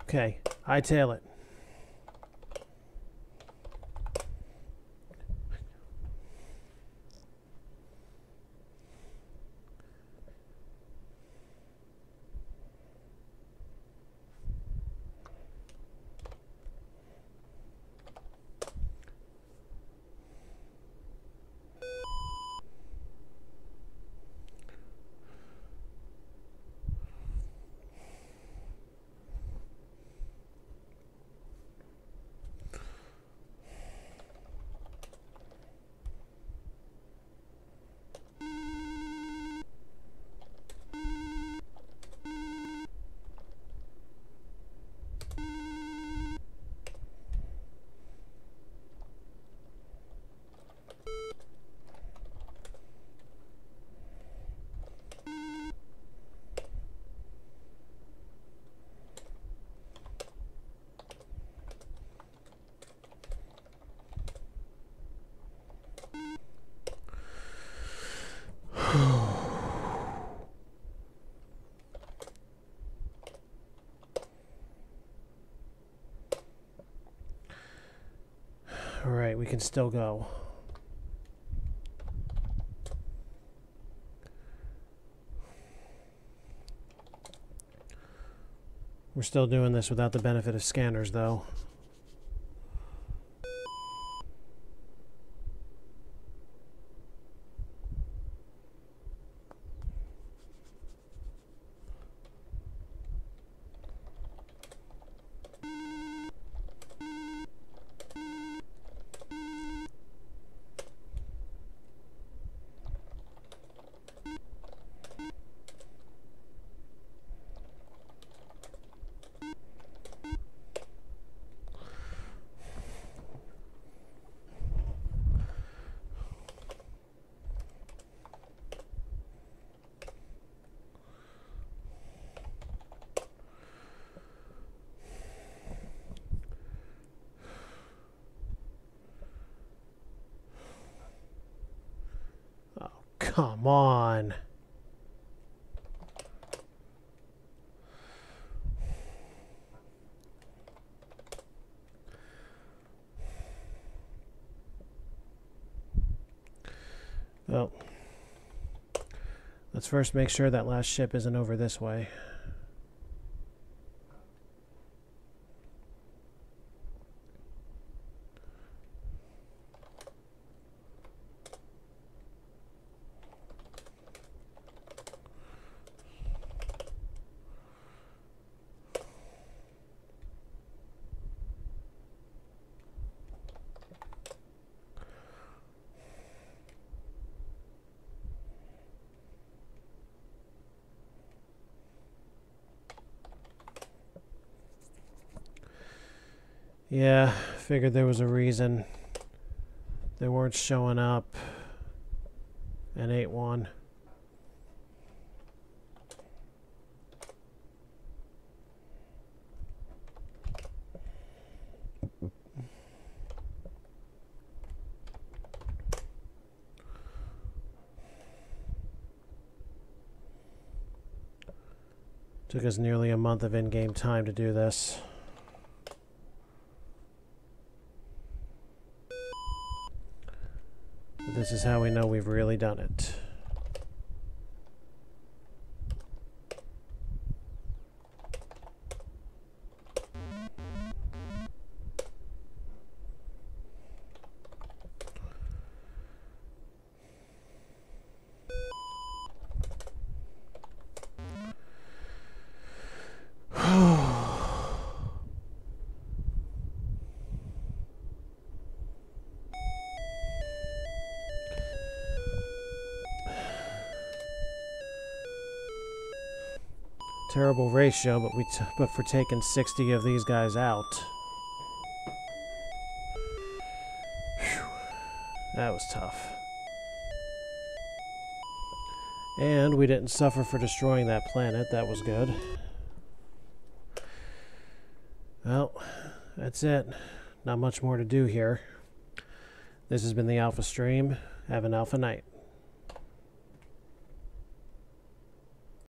Okay, hightail it. All right, we can still go. We're still doing this without the benefit of scanners, though. Come on. Well, let's first make sure that last ship isn't over this way. Yeah, figured there was a reason they weren't showing up in 8-1. Took us nearly a month of in-game time to do this. This is how we know we've really done it. Terrible ratio, but for taking 60 of these guys out. Whew. That was tough. And we didn't suffer for destroying that planet. That was good. Well, that's it. Not much more to do here. This has been the Alpha Stream. Have an Alpha night.